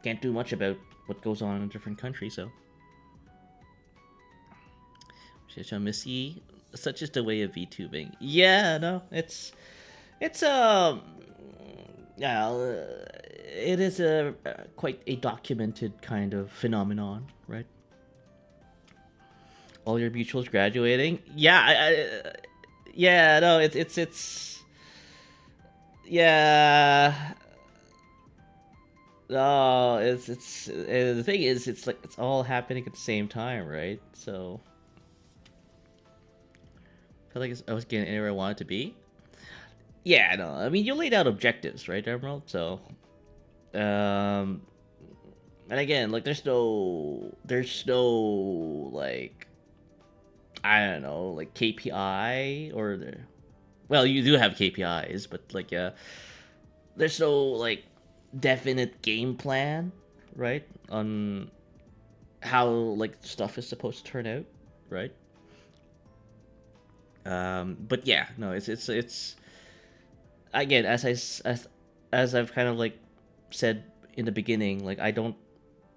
can't do much about what goes on in a different country. So, Missy, such is the way of VTubing. Yeah, no, it's yeah, it is a quite a documented kind of phenomenon, right? All your mutuals graduating. Yeah, yeah, no, it's yeah. No, it's the thing is, it's like it's all happening at the same time, right? So I feel like I was getting anywhere I wanted to be. Yeah, no, I mean you laid out objectives, right, Emerald? So, and again, like there's no like, I don't know, like KPI or well, you do have KPIs, but like there's no like definite game plan, right, on how like stuff is supposed to turn out, right? But yeah, no, it's again, as I've kind of like said in the beginning, like I don't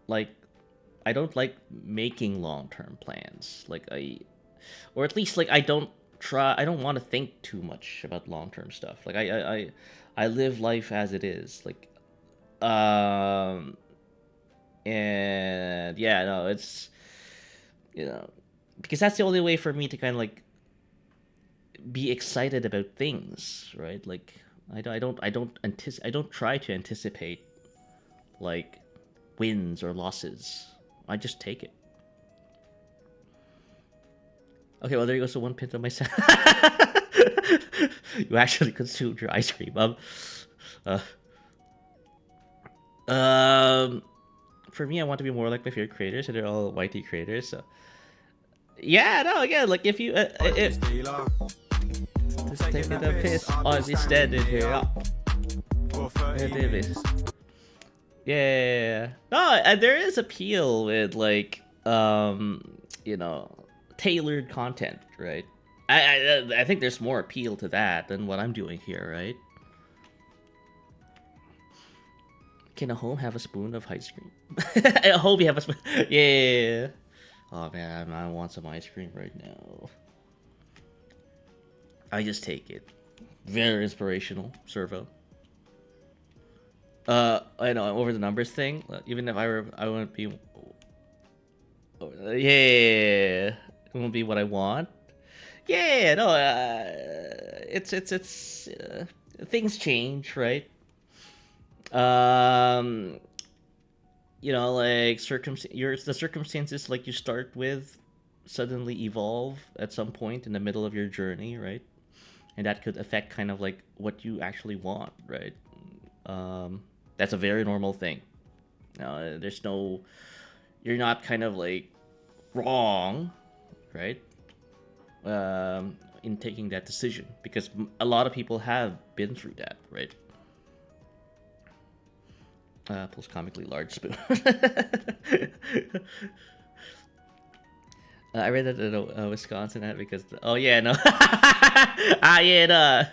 like making long-term plans, like or at least like I don't want to think too much about long-term stuff. Like I live life as it is, like and yeah, no, it's, you know, because that's the only way for me to kind of like be excited about things, right? Like I don't try to anticipate like wins or losses. I just take it. Okay, well there goes the one pin on my set. You actually consumed your ice cream. For me, I want to be more like my favorite creators, and they're all YT creators. So yeah, no, again, like if you just taking a piss on the stand in here. Yeah, database. Yeah. No, there is appeal with like you know, tailored content, right? I think there's more appeal to that than what I'm doing here, right? Can a home have a spoon of ice cream? I hope you have a spoon. Yeah. Oh man, I want some ice cream right now. I just take it. Very inspirational, Servo. I know over the numbers thing. Even if I wouldn't be. Yeah, it won't be what I want. Yeah, no. It's things change, right? Um, you know, like the circumstances like you start with suddenly evolve at some point in the middle of your journey, right? And that could affect kind of like what you actually want, right? That's a very normal thing. There's no, you're not kind of like wrong, right? In taking that decision because a lot of people have been through that, right? Pulls comically large spoon. I read that in Wisconsin ad because oh yeah no yeah no.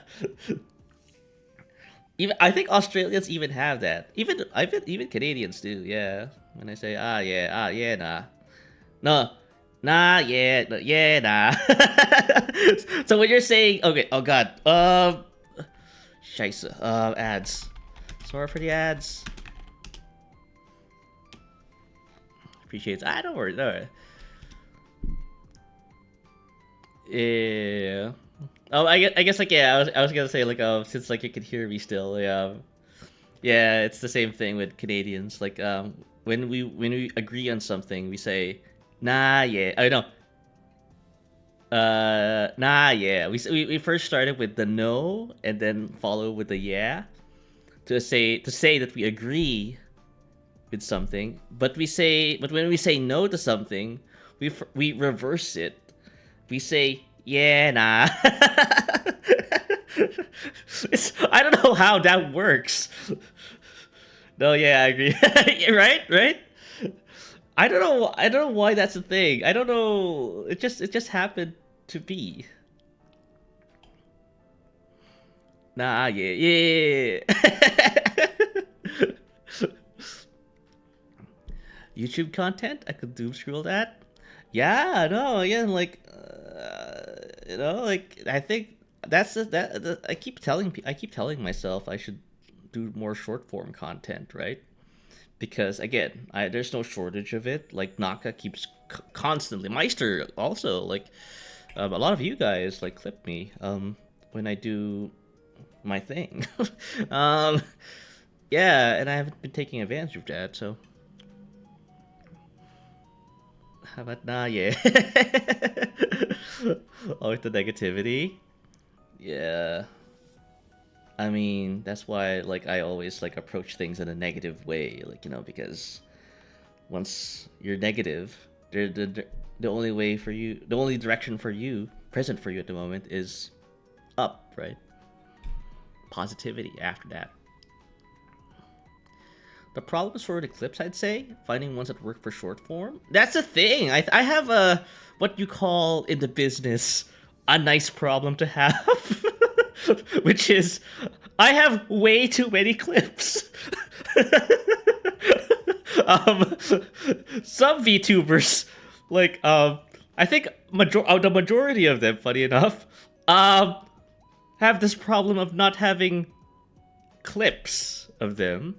Even I think Australians even have that. Even Canadians do. Yeah. When I say yeah nah nah yeah no, yeah nah. So when you're saying okay oh god scheisse ads. Sorry for the ads. Appreciates. Don't worry. Don't worry. Yeah. Oh, I guess like yeah. I was gonna say like since like you can hear me still. Yeah. Yeah, it's the same thing with Canadians. Like when we agree on something, we say nah yeah. I know. Nah yeah. We first started with the no and then follow with the yeah to say that we agree with something. But when we say no to something, we reverse it. We say yeah nah. I don't know how that works. No, yeah, I agree. Right. I don't know why that's a thing. I don't know. It just happened to be. Nah, yeah. YouTube content? I could doom scroll that. Yeah, no, again, like, you know, like I think I keep telling myself I should do more short form content, right? Because again, there's no shortage of it. Like Naka keeps constantly Meister also like a lot of you guys like clip me when I do my thing. um, yeah, and I haven't been taking advantage of that. So how about nah? Yeah. Always the negativity. Yeah. I mean, that's why like I always like approach things in a negative way, like you know, because once you're negative, the only way for you, the only direction for you, present for you at the moment is up, right? Positivity after that. The problem is for the clips, I'd say, finding ones that work for short form. That's the thing. I have a what you call in the business a nice problem to have, which is I have way too many clips. um, some VTubers, like I think the majority of them, funny enough, have this problem of not having clips of them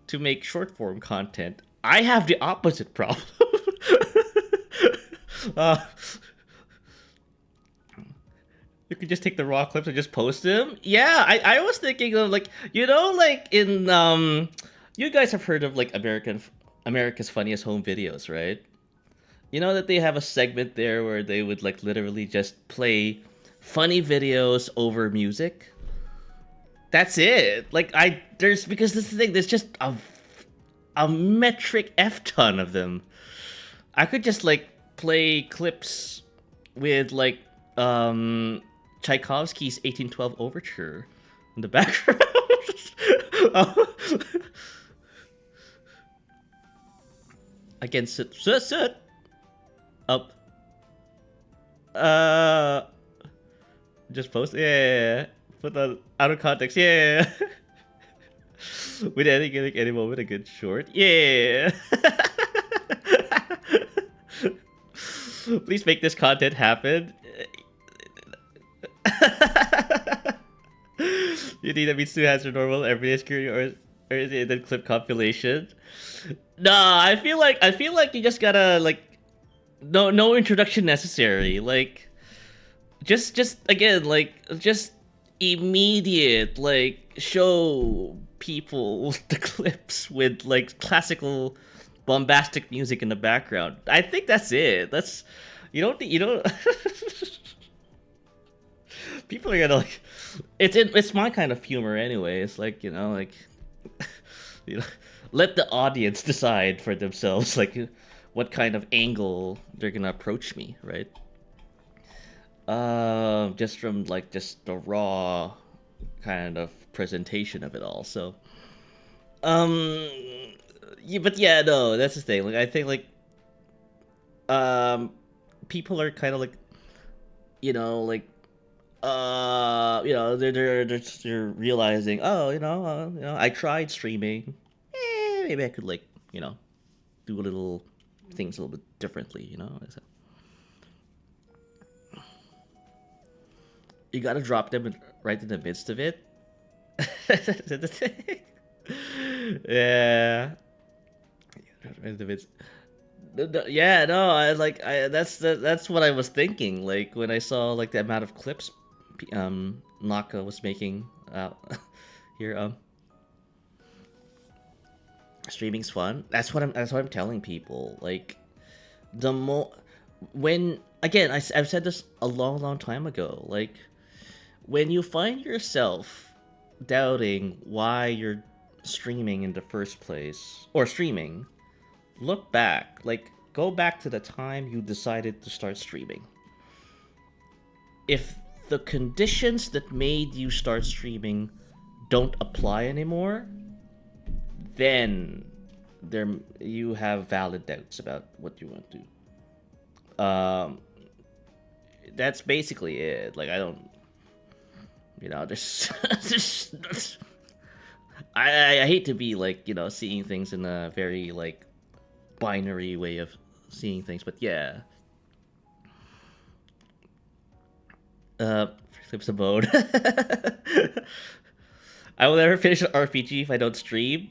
to make short form content. I have the opposite problem. uh, you could just take the raw clips and just post them. Yeah, I was thinking of like you know like in you guys have heard of like America's Funniest Home Videos, right? You know that they have a segment there where they would like literally just play funny videos over music. That's it. Like because this is the thing, there's just a metric F ton of them. I could just like play clips with like Tchaikovsky's 1812 Overture in the background. Oh. Again, sit up. Uh, just post. Yeah. Put that out of context. Yeah. With any moment, a good short. Yeah. Please make this content happen. You need a Mitsu has your normal everyday screen or is it the clip compilation? Nah, I feel like you just gotta like no introduction necessary. Like just again like just immediate like show people the clips with like classical bombastic music in the background. I think that's it. That's you don't people are gonna like it's my kind of humor anyway. It's like, like you know, let the audience decide for themselves like what kind of angle they're gonna approach me, right? Just from like just the raw kind of presentation of it all. So, um, yeah, but yeah, no, that's the thing. Like, I think like, um, people are kind of like, like, they're realizing, oh, I tried streaming. Maybe I could like, do a little things a little bit differently, So, you gotta drop them right in the midst of it. Yeah. Right in the midst. Yeah, no, that's what I was thinking. Like when I saw like the amount of clips, Naka was making here. Streaming's fun. That's what I'm telling people. Like the more when again I've said this a long time ago. Like when you find yourself doubting why you're streaming in the first place or streaming, look back. Like go back to the time you decided to start streaming. If the conditions that made you start streaming don't apply anymore, then there you have valid doubts about what you want to do. That's basically it. Like I don't, there's I hate to be like seeing things in a very like binary way of seeing things, but yeah. Flips a mode. I will never finish an RPG if I don't stream.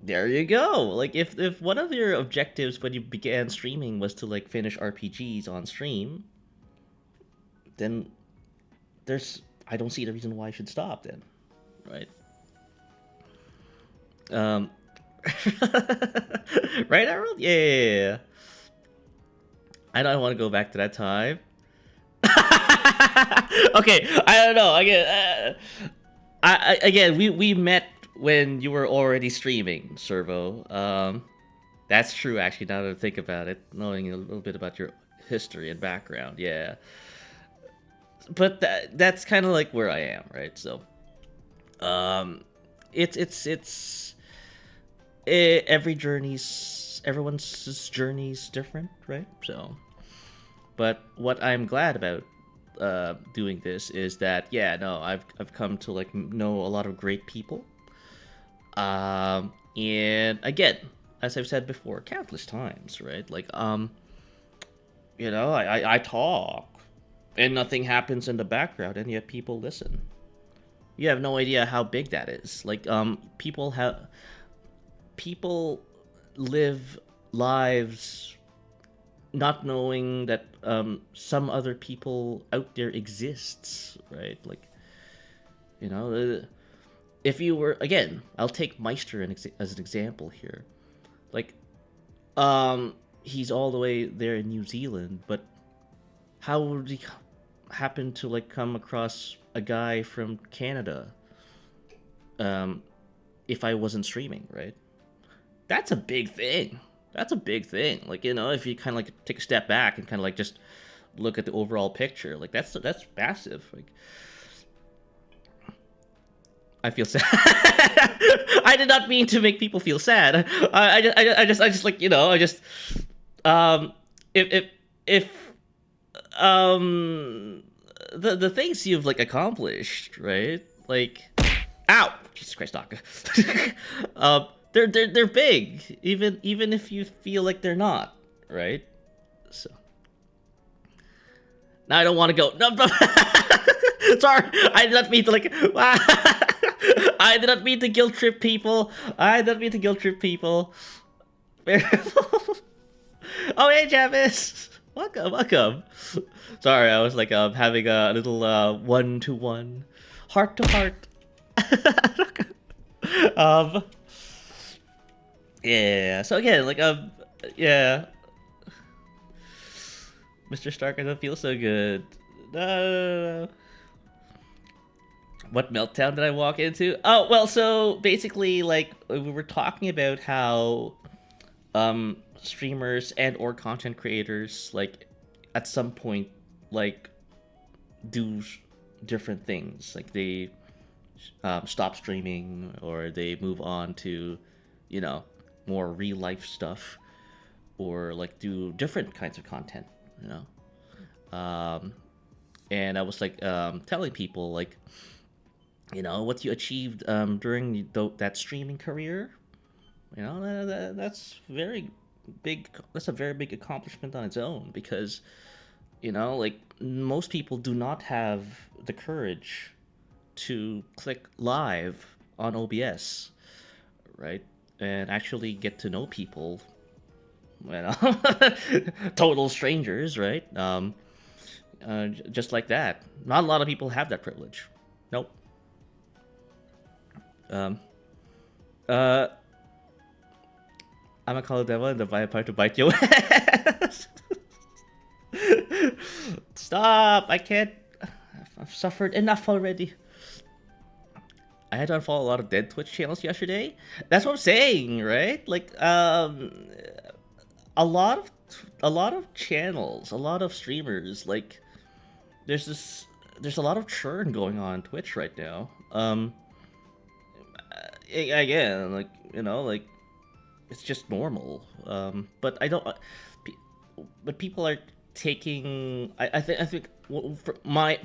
There you go. Like if one of your objectives when you began streaming was to like finish RPGs on stream, then I don't see the reason why I should stop then, right? Right, Emerald? Yeah. I don't want to go back to that time. Okay, I don't know. Again, we met when you were already streaming, Servo. That's true, actually. Now that I think about it, knowing a little bit about your history and background, yeah. But that's kind of like where I am, right? So, everyone's journey's different, right? So, but what I'm glad about doing this is that I've come to like know a lot of great people, and again, as I've said before countless times, right? Like I talk and nothing happens in the background, and yet people listen. You have no idea how big that is. Like people live lives not knowing that some other people out there exists, right? Like if you were again, I'll take Meister as an example here. Like he's all the way there in New Zealand, but how would he happen to like come across a guy from Canada if I wasn't streaming, right? That's a big thing. That's a big thing. Like, if you kind of like take a step back and kind of like just look at the overall picture, like that's massive. Like I feel sad. I did not mean to make people feel sad. I just like, I just, um, if the things you've like accomplished, right? Like, ow, Jesus Christ, Doc. They're big, even if you feel like they're not, right? So now I don't want to go. No, no. Sorry, I did not mean to like. I did not mean to guilt trip people. I did not mean to guilt trip people. Oh, hey, Javis. Welcome, welcome. Sorry, I was like having a little one-to-one, heart-to-heart. um, yeah. So again, like yeah. Mr. Stark, I don't feel so good. No. What meltdown did I walk into? Oh, well, so basically, like, we were talking about how streamers and or content creators, like, at some point, like, do different things. Like, they stop streaming, or they move on to, more real life stuff, or, like, do different kinds of content, and I was, like, telling people, like, what you achieved during that streaming career, that's very big. That's a very big accomplishment on its own, because like, most people do not have the courage to click live on OBS, right, and actually get to know people, total strangers, right, just like that. Not a lot of people have that privilege. Nope. Um, uh, I'm gonna call the devil and the vampire to bite your ass. Stop! I can't. I've suffered enough already. I had to unfollow a lot of dead Twitch channels yesterday. That's what I'm saying, right? Like, a lot of channels, a lot of streamers. Like, there's a lot of churn going on Twitch right now. Again, like, like, it's just normal. But I don't. But people are taking. I think for my.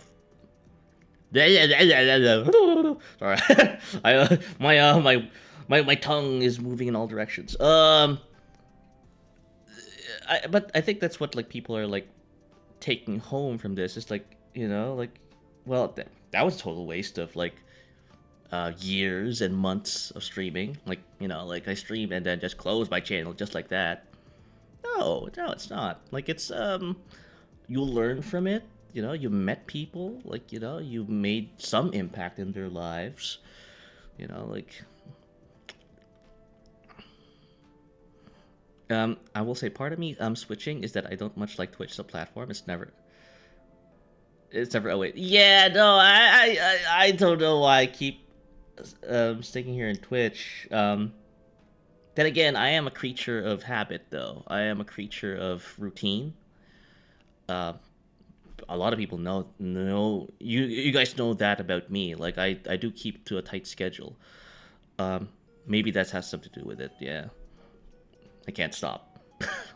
Sorry, my tongue is moving in all directions. But I think that's what, like, people are, like, taking home from this. Is like, like, well, that was a total waste of, like, years and months of streaming. Like, like, I stream and then just close my channel just like that. No, it's not. Like, it's you learn from it. You met people. Like, you made some impact in their lives. Like, I will say, part of me switching is that I don't much like Twitch as a platform. It's never. Oh wait, yeah, no, I don't know why I keep sticking here in Twitch. Then again, I am a creature of habit, though. I am a creature of routine. Uh, a lot of people know you guys know that about me. Like, I do keep to a tight schedule. Maybe that has something to do with it. Yeah, I can't stop.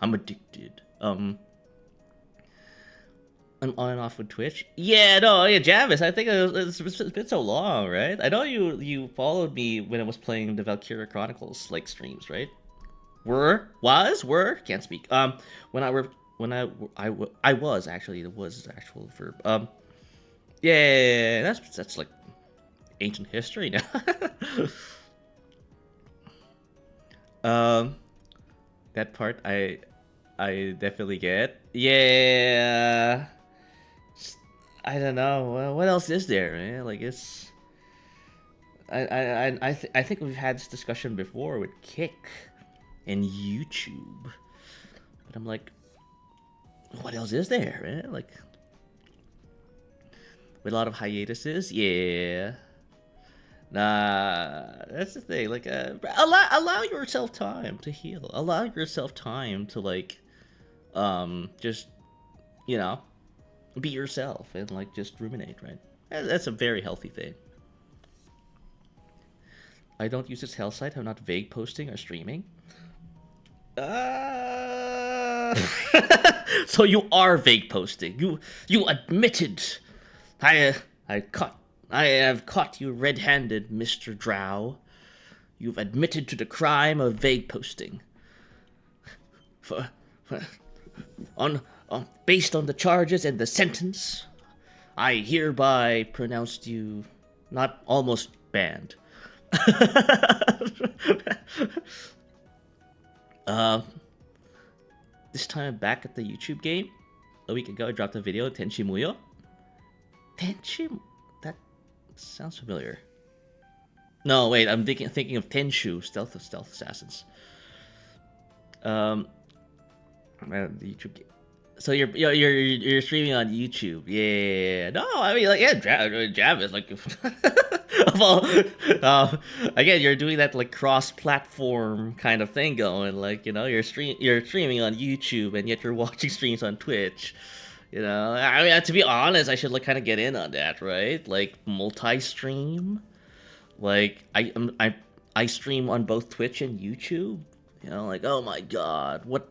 I'm addicted. I'm on and off with Twitch. Yeah, no, yeah, Javis. I think it's been so long, right? I know you followed me when I was playing the Valkyria Chronicles, like, streams, right? Were can't speak. I was actually, it was actual verb. Yeah, that's like ancient history now. That part I definitely get. Yeah. I don't know. Well, what else is there, man? Like, it's. I think we've had this discussion before with Kick and YouTube, but I'm like, what else is there, man? Like, with a lot of hiatuses, yeah. Nah, that's the thing. Like, allow yourself time to heal. Allow yourself time to, like, just, be yourself and, like, just ruminate, right? That's a very healthy thing. I don't use this hell site. I'm not vague posting or streaming. So you are vague posting. You admitted. I I have caught you red-handed, Mr. Drow. You've admitted to the crime of vague posting. For, for based on the charges and the sentence, I hereby pronounced you not almost banned. This time back at the YouTube game. A week ago, I dropped a video, Tenshi Muyo. Tenshi? That sounds familiar. No, wait, I'm thinking of Tenshu, Stealth Assassins. The YouTube game. So you're streaming on YouTube, yeah. No, I mean, like, yeah, Jab is like, of all, again, you're doing that like cross-platform kind of thing going, like, you know, you're streaming on YouTube and yet you're watching streams on Twitch. You know, I mean, to be honest, I should like kind of get in on that, right? Like multi-stream, like I stream on both Twitch and YouTube. You know, like, oh my god, what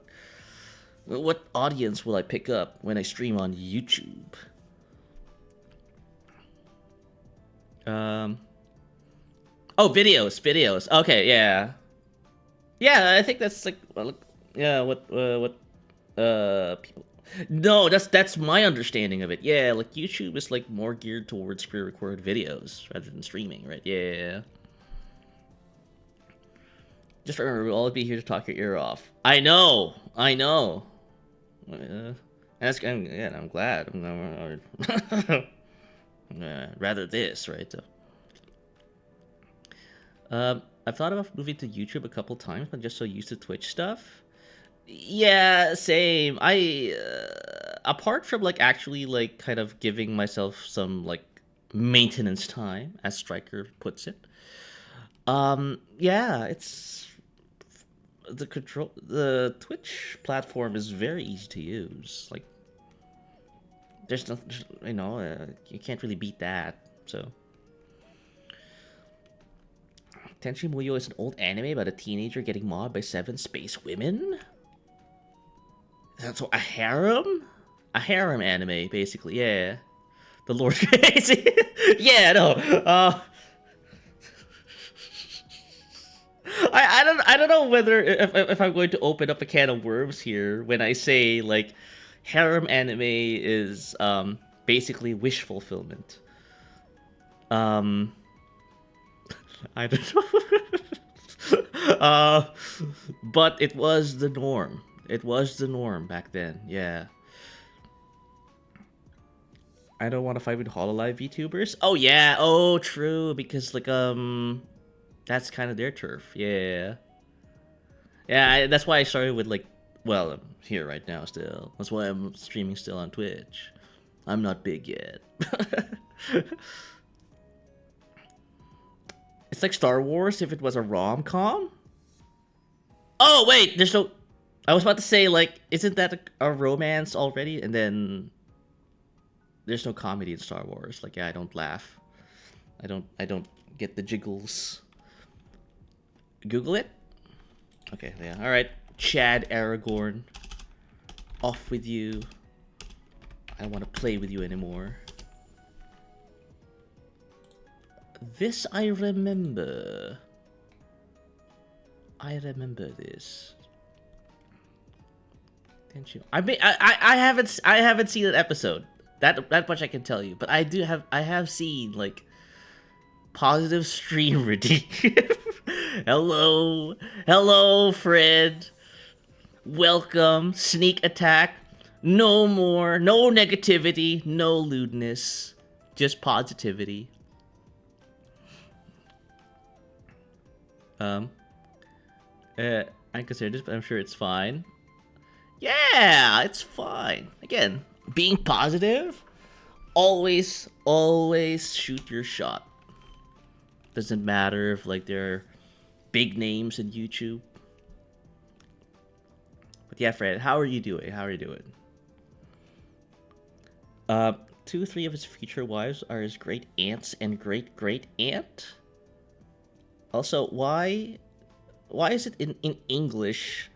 audience will I pick up when I stream on YouTube? Oh, videos. Okay, yeah. Yeah, I think that's like, yeah, what people. No, that's my understanding of it. Yeah, like YouTube is like more geared towards pre-recorded videos rather than streaming, right? Yeah. Just remember, we'll all be here to talk your ear off. I know. I'm glad. Rather this, right? I've thought about moving to YouTube a couple times, but just so used to Twitch stuff. Yeah, same. Apart from like actually like kind of giving myself some like maintenance time, as Stryker puts it. Yeah, it's the Twitch platform is very easy to use. Like, there's nothing, you know, you can't really beat that. So, Tenshi Muyo is an old anime about a teenager getting mobbed by 7 space women. That's a harem? A harem anime, basically. Yeah, the Lord Crazy. Yeah, no. I don't know whether if I'm going to open up a can of worms here when I say like harem anime is basically wish fulfillment. I don't know. But it was the norm. It was the norm back then. Yeah. I don't want to fight with Hololive VTubers. Oh yeah. Oh true. Because like that's kind of their turf. Yeah. Yeah, that's why I started with like, well, I'm here right now still. That's why I'm streaming still on Twitch. I'm not big yet. It's like Star Wars if it was a rom-com. Oh wait, there's no. I was about to say like, isn't that a romance already? And then there's no comedy in Star Wars. Like, yeah, I don't laugh. I don't get the jiggles. Google it. Okay, yeah. All right, Chad Aragorn. Off with you. I don't want to play with you anymore. This I remember. I remember this. Didn't you? I haven't seen an episode. That much I can tell you. But I have seen like positive stream routine. Hello, Fred. Welcome. Sneak attack. No more. No negativity. No lewdness. Just positivity. I consider this, but I'm sure it's fine. Yeah, it's fine. Again, being positive. Always shoot your shot. Doesn't matter if like they're big names in YouTube. But yeah, Fred, how are you doing? 2 or 3 of his future wives are his great aunts and great aunt. Also, why is it in English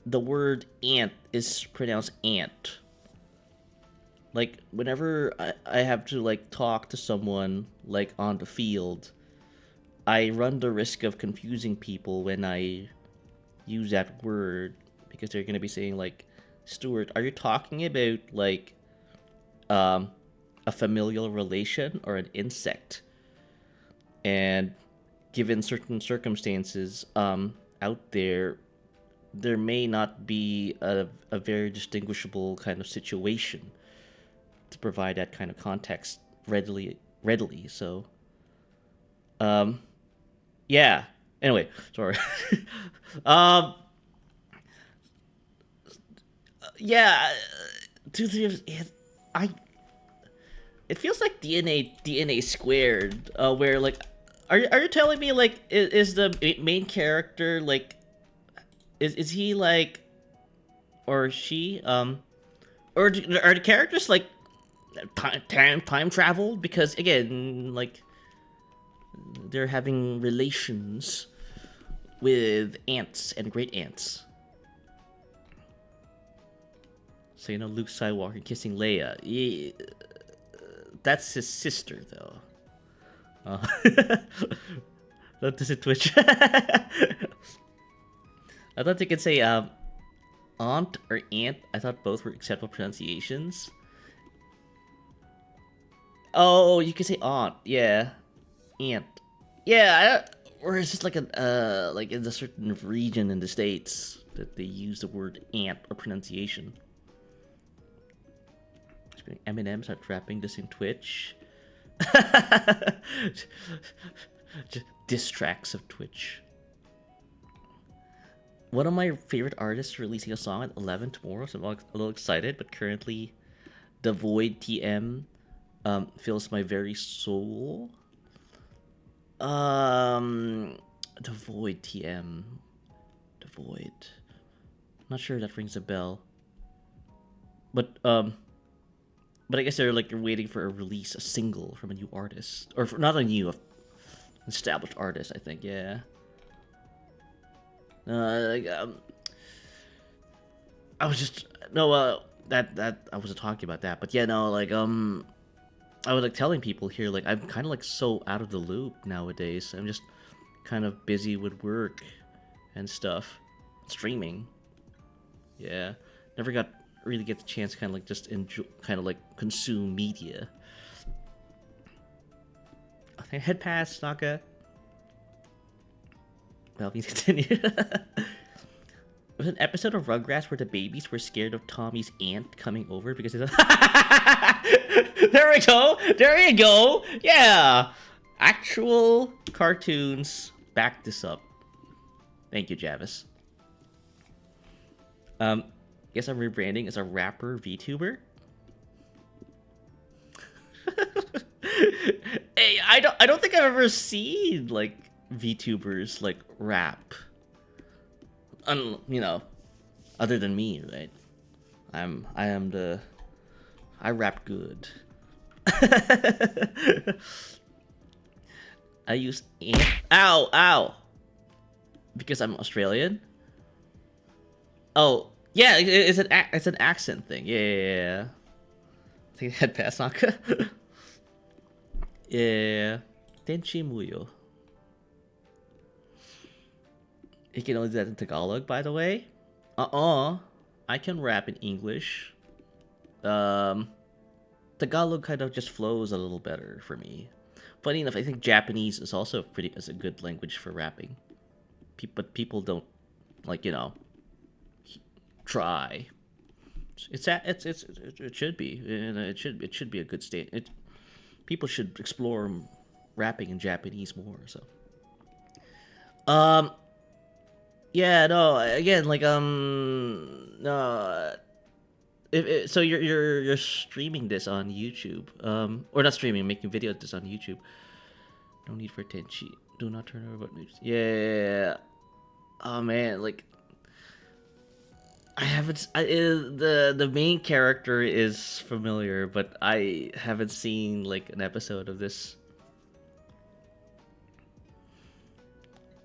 the word ant is pronounced ant? Like whenever I have to like talk to someone like on the field, I run the risk of confusing people when I use that word because they're gonna be saying like, Stuart, are you talking about like um a familial relation or an insect? And given certain circumstances out there, there may not be a very distinguishable kind of situation to provide that kind of context readily. So um yeah, anyway, sorry. um yeah, two three I it feels like DNA squared, where like, are you telling me like, is the main character like, is he like, or she or are the characters like time traveled? Because again, like, they're having relations with ants and great ants. So you know, Luke Skywalker kissing Leia. Yeah, that's his sister, though. That doesn't Twitch. I thought they could say aunt or aunt. I thought both were acceptable pronunciations. Oh, you could say aunt. Yeah, aunt. Yeah, or it's just like a like in a certain region in the States that they use the word aunt or pronunciation. Eminem start rapping this in Twitch. Just diss tracks of Twitch. One of my favorite artists releasing a song at 11 tomorrow, so I'm a little excited. But currently, the Void TM fills my very soul. The Void TM, the Void. Not sure if that rings a bell. But I guess they're like waiting for a release, a single from a new artist, or not a new, established artist. I think, yeah. Like, I was just no that I wasn't talking about that, but yeah, no, like I was like telling people here, like I'm kind of like so out of the loop nowadays. I'm just kind of busy with work and stuff, streaming. Yeah, never got really get the chance to kind of like just enjoy, kind of like consume media. Okay, head pass, Naka. Well, we continue. Was an episode of Rugrats where the babies were scared of Tommy's aunt coming over because it's there we go. There you go. Yeah. Actual cartoons back this up. Thank you, Javis. Guess I'm rebranding as a rapper VTuber. Hey, I don't think I've ever seen like VTubers like rap. You know, other than me, right? I rap good. I use ow because I'm Australian. Oh yeah, it's an accent thing. Yeah. I think I had pass Naka. Yeah, Tenchi Muyo. You can only do that in Tagalog, by the way. I can rap in English. Tagalog kind of just flows a little better for me. Funny enough, I think Japanese is also a good language for rapping. But people don't, like, you know, try. It should be. It should be a good state. People should explore rapping in Japanese more. So. Yeah, no. Again, like no. So you're streaming this on YouTube, or not streaming, making videos this on YouTube. No need for Tenchi. Do not turn over button. Yeah. Oh man, like I haven't. The main character is familiar, but I haven't seen like an episode of this.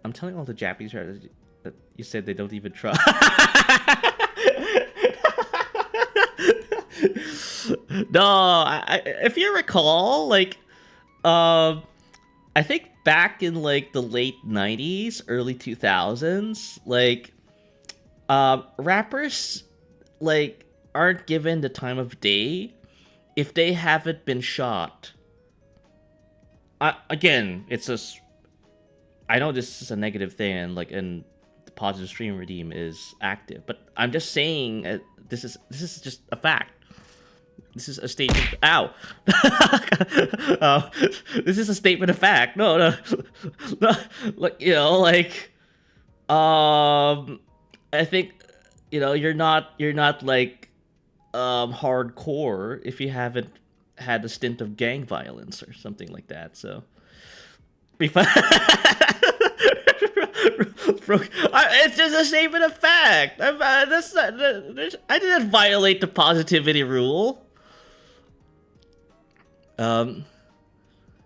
I'm telling all the Japanese writers that you said they don't even try. No, if you recall, like, I think back in like the late '90s, early 2000s, like, rappers like aren't given the time of day if they haven't been shot. Again, it's just I know this is a negative thing, and like, and the positive stream redeem is active, but I'm just saying this is just a fact. This is a statement. Ow! uh, this is a statement of fact. No, no, no. Like, you know, like, I think, you know, you're not like hardcore if you haven't had a stint of gang violence or something like that. So, be fun. It's just a statement of fact. I didn't violate the positivity rule.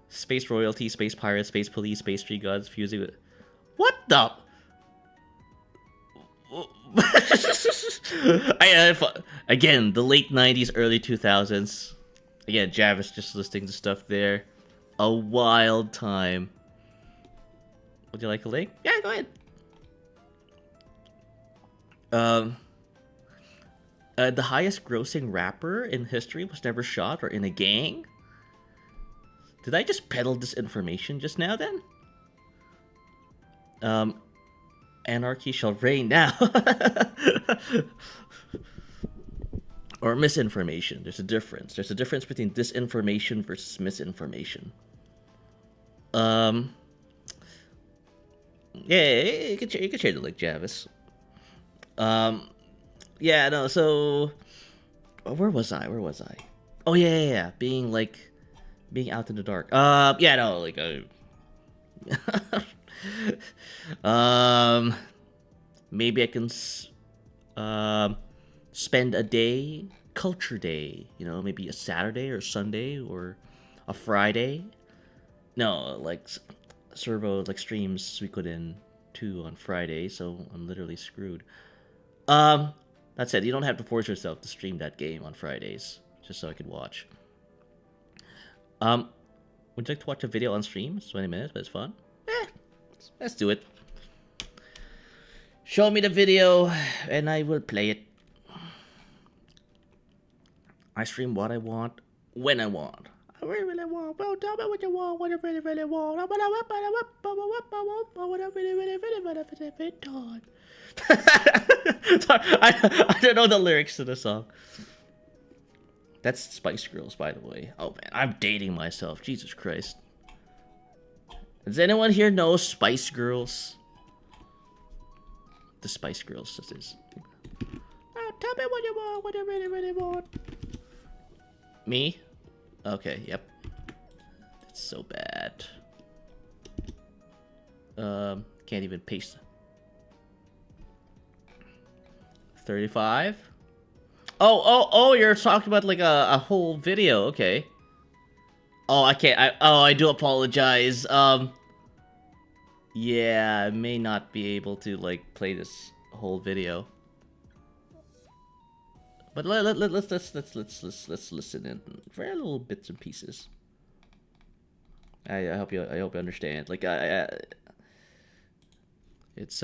Space royalty, space pirates, space police, space tree gods, fusing with... What the... Again, the late 90s, early 2000s. Again, Javis just listing the stuff there. A wild time. Would you like a link? Yeah, go ahead. The highest grossing rapper in history was never shot or in a gang? Did I just peddle this information just now then? Anarchy shall reign now. Or misinformation. There's a difference. There's a difference between disinformation versus misinformation. Yeah, you can share the link, Javis. Yeah, no, so where was I? Oh yeah. Being out in the dark. Yeah, no, like maybe I can spend a day, culture day, you know, maybe a Saturday or Sunday or a Friday. No, like servo like streams Suikoden 2 on Friday, so I'm literally screwed. That said, you don't have to force yourself to stream that game on Fridays just so I could watch. Would you like to watch a video on stream? It's 20 minutes, but it's fun. Let's do it. Show me the video, and I will play it. I stream what I want, when I want. I really want. Well, tell me what you want, what you really want. What I really want. Sorry, I don't know the lyrics to the song. That's Spice Girls, by the way. Oh man, I'm dating myself. Jesus Christ. Does anyone here know Spice Girls? The Spice Girls, this is. Oh, tell me what you want, what you really want. Me? Okay, yep. That's so bad. Can't even paste. 35? Oh, you're talking about like a whole video, okay. Oh, I can't, I do apologize. Yeah, I may not be able to like play this whole video. But let's listen in for a little bits and pieces. I hope you understand. Like it's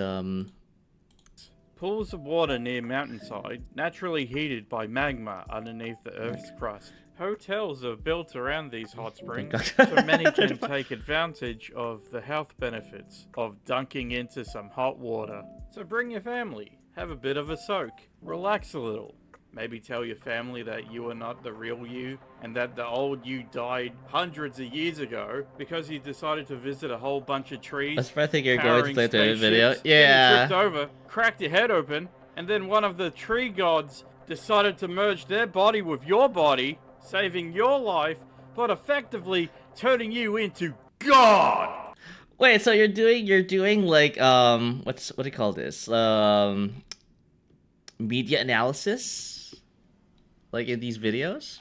Pools of water near mountainside, naturally heated by magma underneath the Earth's crust. Hotels are built around these hot springs, so many can take advantage of the health benefits of dunking into some hot water. So bring your family, have a bit of a soak, relax a little. Maybe tell your family that you are not the real you, and that the old you died hundreds of years ago because you decided to visit a whole bunch of trees. I think you're going to play the video. Yeah. Then you tripped Yeah. over, cracked your head open, and then one of the tree gods decided to merge their body with your body, saving your life, but effectively turning you into God. Wait, so you're doing like what do you call this? Media analysis? Like in these videos?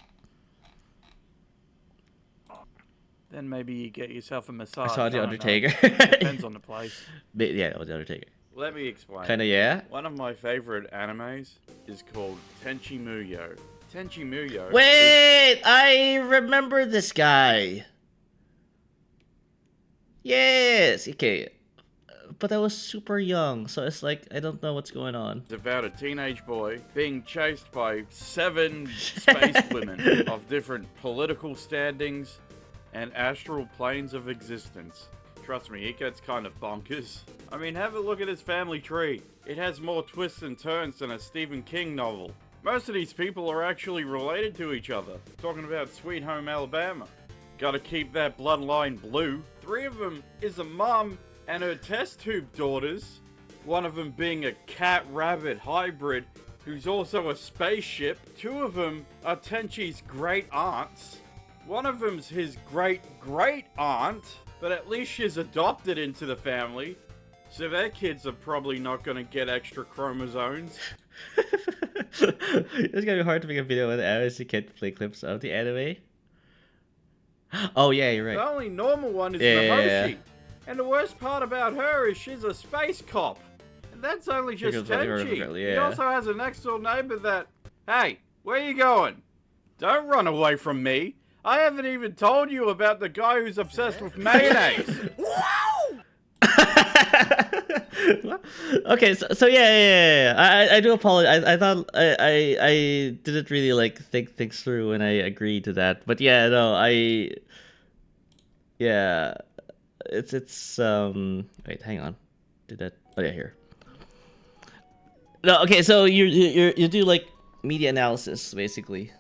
Then maybe you get yourself a I massage. saw the don't know. Undertaker. Depends on the place. Yeah, it was the Undertaker. Let me explain. Kinda, yeah. One of my favorite animes is called Tenchi Muyo. Tenchi Muyo. Wait, I remember this guy. Yes, okay. But I was super young, so it's like I don't know what's going on. It's about a teenage boy being chased by 7 space women of different political standings and astral planes of existence. Trust me, it gets kind of bonkers. I mean, have a look at his family tree. It has more twists and turns than a Stephen King novel. Most of these people are actually related to each other. Talking about Sweet Home Alabama. Gotta keep that bloodline blue. 3 of them is a mom and her test tube daughters. One of them being a cat-rabbit hybrid who's also a spaceship. 2 of them are Tenchi's great aunts. One of them's his great-great aunt, but at least she's adopted into the family. So their kids are probably not gonna get extra chromosomes. It's gonna be hard to make a video with as you can't play clips of the anime. Oh yeah, you're right. The only normal one is Mahoshi. And the worst part about her is she's a space cop. And that's only just Tenchi. He also has a next door neighbor that... Hey, where you going? Don't run away from me. I haven't even told you about the guy who's obsessed with mayonnaise. Okay, so yeah. I do apologize. I thought I didn't really like think things through and I agreed to that. But yeah, no, it's wait, hang on. Did that? Oh yeah, here. No, okay, so you do like media analysis basically.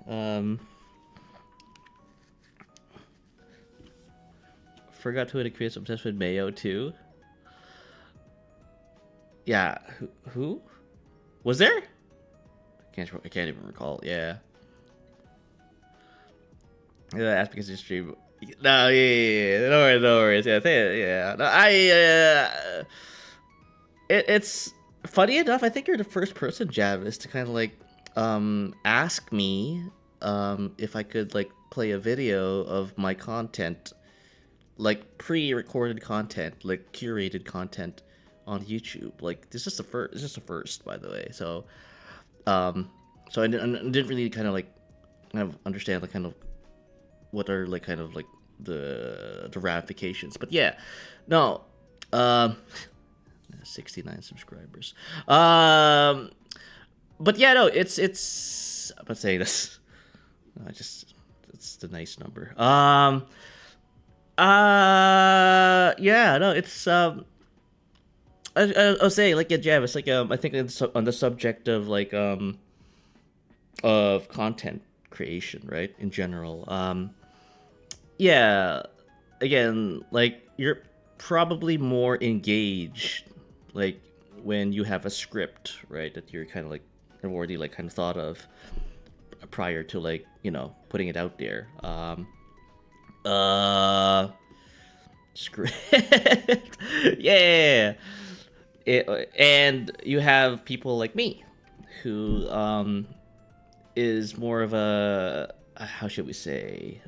Forgot who it creates obsessed with mayo too. Yeah, who? Was there? I can't even recall. Yeah. Yeah, that's because it's stream. No, yeah. No worries. Yeah. No, it's funny enough. I think you're the first person, Javis, to kind of like ask me if I could like play a video of my content, like pre-recorded content, like curated content on YouTube. Like this is the first. This is the first, by the way. So, so I didn't really kind of like kind of understand like kind of what are like kind of like the ramifications. But yeah, no, 69 subscribers. But yeah, no, it's. I'm not saying this. It's the nice number. Yeah, no, it's I was saying, like, yeah, Javis, like, I think it's on the subject of, like, of content creation, right, in general, yeah, again, like, you're probably more engaged, like, when you have a script, right, that you're kind of, like, have already, like, kind of thought of prior to, like, you know, putting it out there, script, yeah. And you have people like me who is more of a how should we say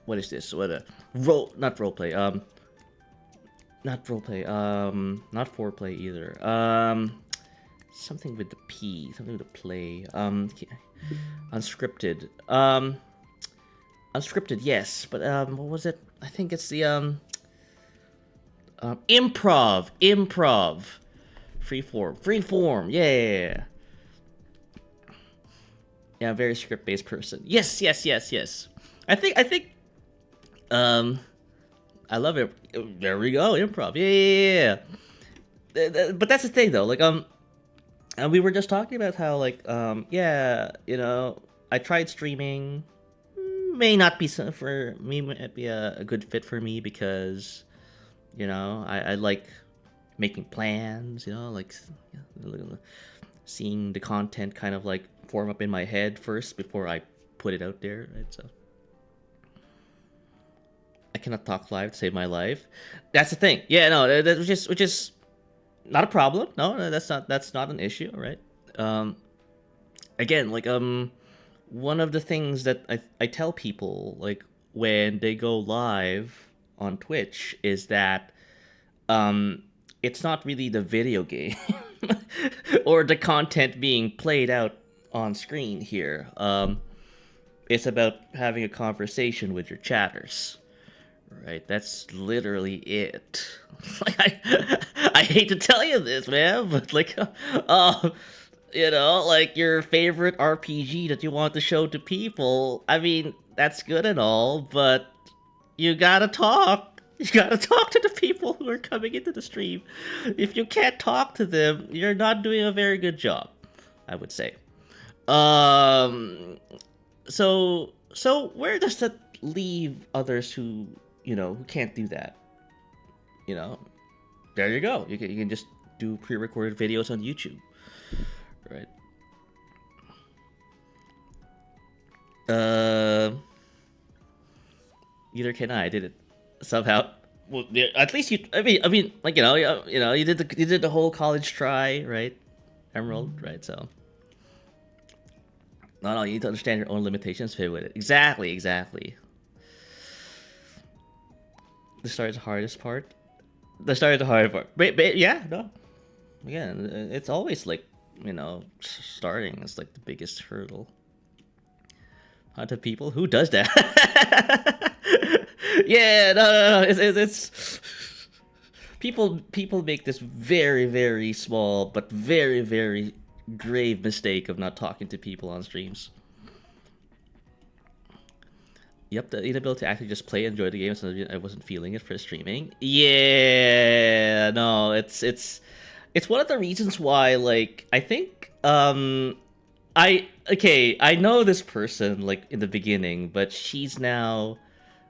what is this, what a not foreplay either, something with the P, something with the play, unscripted, unscripted, yes, but what was it? I think it's the improv, freeform, yeah, very script-based person. Yes. I think, I love it. There we go, improv, yeah. But that's the thing, though. Like, and we were just talking about how, like, yeah, you know, I tried streaming. May not be for me. Might be a good fit for me because, you know, I like making plans, you know, like seeing the content kind of like form up in my head first before I put it out there, right? So I cannot talk live to save my life. That's the thing. Yeah, no, which is not a problem. No, that's not an issue, right? Again, like one of the things that I tell people, like, when they go live on Twitch, is that um, it's not really the video game or the content being played out on screen here. It's about having a conversation with your chatters, right? That's literally it. Like, I hate to tell you this, man, but like, like your favorite RPG that you want to show to people. I mean, that's good and all, but you gotta talk. You gotta talk to the people who are coming into the stream. If you can't talk to them, you're not doing a very good job, I would say. Um, so where does that leave others who, who can't do that? You know, there you go. You can just do pre-recorded videos on YouTube, right? Uh, Neither can I. I did it somehow. Well, yeah, at least you. I mean, like, you did the whole college try, right? Emerald, right? So, no, you need to understand your own limitations. Fit with it. Exactly. The start is the hardest part. The start is the hardest part. Yeah, no. Again, it's always like, starting is like the biggest hurdle. Onto people who does that? Yeah, no. It's people make this very, very small but very, very grave mistake of not talking to people on streams. Yep, the inability to actually just play and enjoy the game, so I wasn't feeling it for streaming. Yeah, no, it's one of the reasons why, like, I think I know this person, like, in the beginning, but she's now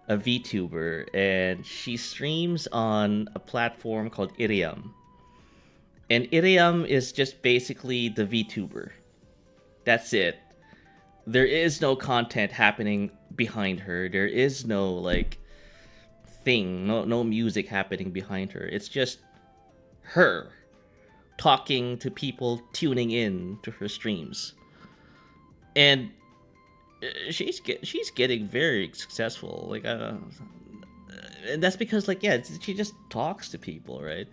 a VTuber, and she streams on a platform called Irium. And Irium is just basically the VTuber. That's it. There is no content happening behind her. There is no, like, thing, no music happening behind her. It's just her talking to people tuning in to her streams. And she's getting very successful, like, and that's because, like, yeah, she just talks to people, right?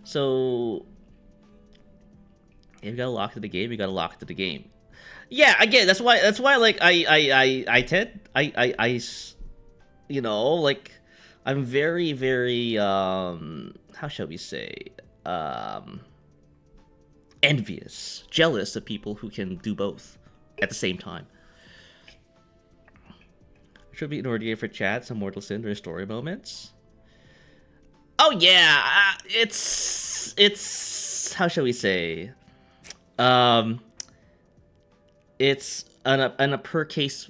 So if you gotta lock to the game, you gotta lock to the game. Yeah, again, that's why like like, I'm very, very how shall we say, envious, jealous of people who can do both at the same time. Should be in order for chat, some mortal sin during story moments. Oh yeah, it's how shall we say, it's on a per case.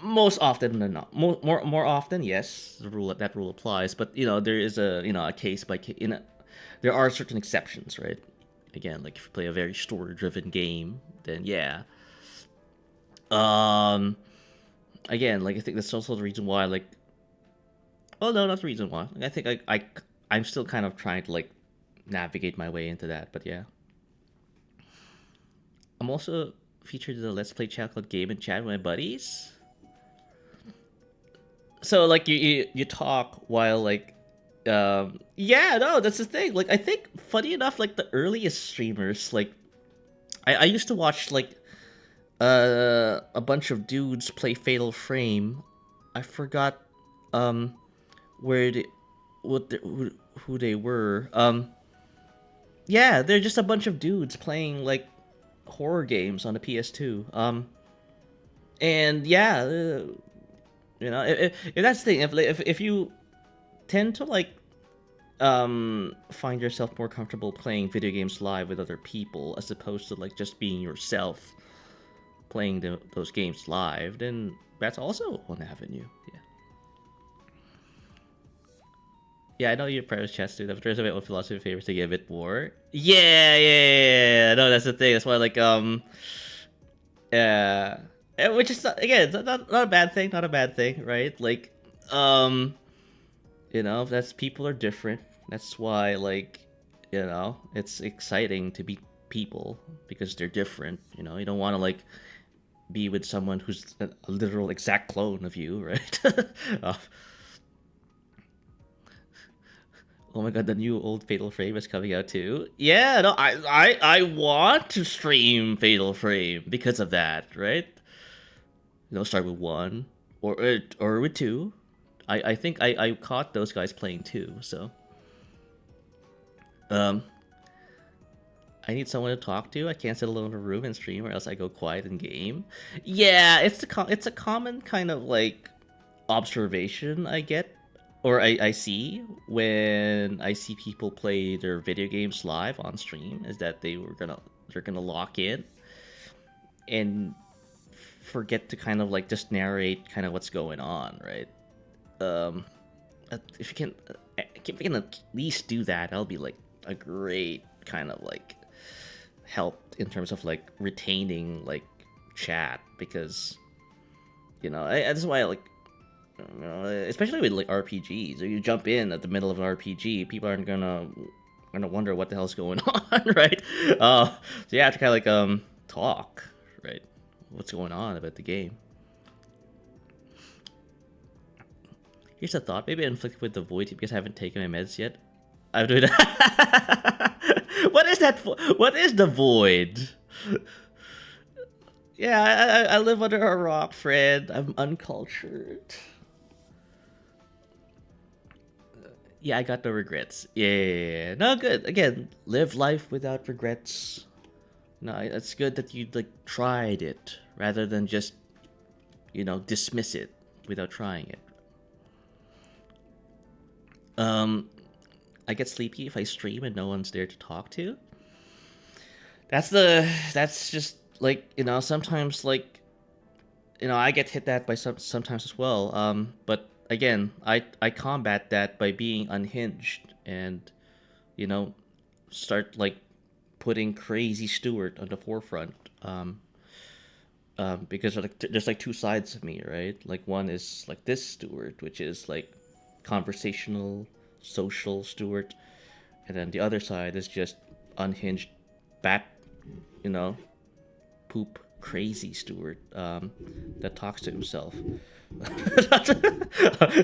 Most often than not, more often, yes, that rule applies. But there is a case by case. There are certain exceptions, right? Again, like, if you play a very story-driven game, then yeah. Again, like, I think that's also the reason why, like, oh no, not the reason why. I think I'm still kind of trying to, like, navigate my way into that, but yeah. I'm also featured in the Let's Play chat called Game and Chat with my buddies. So, like, you talk while, like, yeah, no, that's the thing. Like, I think, funny enough, like, the earliest streamers, like, I used to watch, like, a bunch of dudes play Fatal Frame. I forgot where they, who they were. Yeah, they're just a bunch of dudes playing, like, horror games on the PS2. And yeah, if that's the thing, if you tend to, like, find yourself more comfortable playing video games live with other people as opposed to, like, just being yourself playing those games live, then that's also one avenue. Yeah, I know your private chats do that, but there's a bit of philosophy favors to give it more. Yeah. No, that's the thing. That's why, like, which is again, it's not a bad thing. Not a bad thing, right? Like, that's, people are different. That's why, like, it's exciting to be people because they're different. You know, you don't want to like be with someone who's a literal exact clone of you, right? uh, oh my god, the new old Fatal Frame is coming out too. Yeah, no, I want to stream Fatal Frame because of that, right? You know, start with 1 or with 2. I think I caught those guys playing 2, so um I need someone to talk to. I can't sit alone in a room and stream, or else I go quiet in game. Yeah, it's a common kind of like observation I get, or I see when I see people play their video games live on stream, is that they're gonna lock in and forget to kind of like just narrate kind of what's going on, right? Um, if you can, if you can at least do that, that'll be like a great kind of like help in terms of like retaining like chat, because you know that's why I like, you know, especially with like RPGs, if you jump in at the middle of an RPG, people aren't gonna wonder what the hell's going on, right? So you have to kind of like talk, right? What's going on about the game. Here's a thought: maybe I inflicted with the void because I haven't taken my meds yet. I'm doing that. What is that? What is the void? Yeah, I live under a rock, Fred. I'm uncultured. Yeah, I got no regrets. Yeah, no, good. Again, live life without regrets. No, it's good that you like tried it rather than just, you know, dismiss it without trying it. I get sleepy if I stream and no one's there to talk to. That's just like, you know, sometimes like, you know, I get hit that by sometimes as well. But again, I combat that by being unhinged and, you know, start like putting crazy Stuart on the forefront. Because like there's like two sides of me, right? Like one is like this Stuart, which is like conversational, social Stuart, and then the other side is just unhinged, bat, you know, poop crazy Stuart that talks to himself.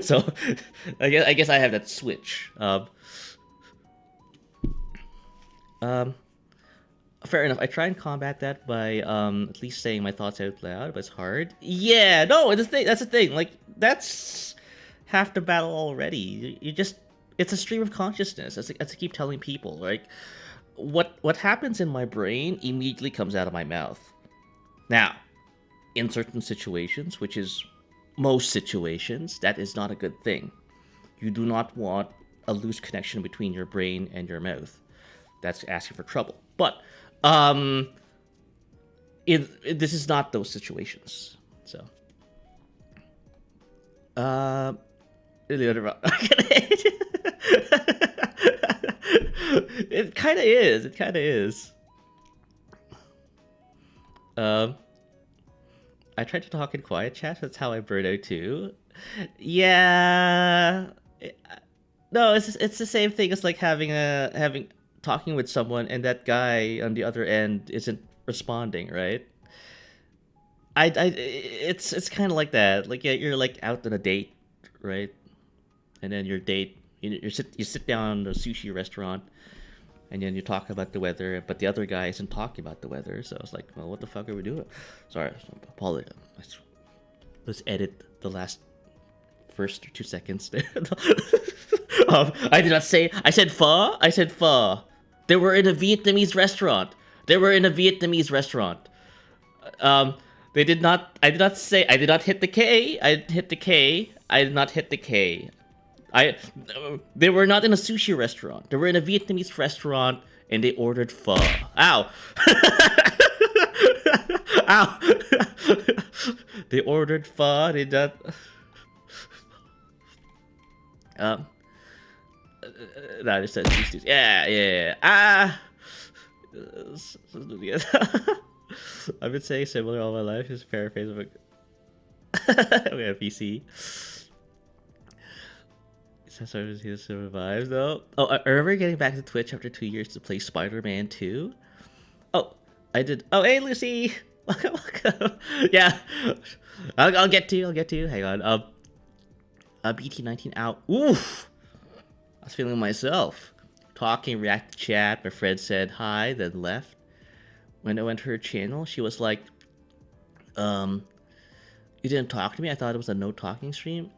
So I guess I have that switch. Fair enough. I try and combat that by at least saying my thoughts out loud, but it's hard. Yeah, no, that's the thing. Like that's half the battle already. You just, it's a stream of consciousness. As I keep telling people, like what happens in my brain immediately comes out of my mouth. Now, in certain situations, which is most situations, that is not a good thing. You do not want a loose connection between your brain and your mouth. That's asking for trouble. But this is not those situations. So, it kind of is. It kind of is. I tried to talk in quiet chat. That's how I burn out too. Yeah. No, it's the same thing as like having talking with someone and that guy on the other end isn't responding, right? It's kind of like that. Like, yeah, you're like out on a date, right? And then your date, you sit down in a sushi restaurant, and then you talk about the weather, but the other guy isn't talking about the weather. So I was like, well, what the fuck are we doing? Sorry, apologize. Let's edit the last first 2 seconds there. I did not say. I said pho. I said pho. They were in a Vietnamese restaurant. They were in a Vietnamese restaurant. They did not. I did not say. I did not hit the K. I hit the K. I did not hit the K. They were not in a sushi restaurant. They were in a Vietnamese restaurant, and they ordered pho. Ow. Ow. They ordered pho. They did. No, just said these. Yeah. I've been saying similar all my life. Just paraphrase of a PC. Sometimes he survives though. Oh, I remember getting back to Twitch after 2 years to play Spider-Man 2. I did. Oh, hey, Lucy. Welcome, welcome. Yeah, I'll get to you. I'll get to you. Hang on. BT19 out. Oof. I was feeling myself. Talking, react to chat. My friend said hi, then left. When I went to her channel, she was like, you didn't talk to me? I thought it was a no talking stream.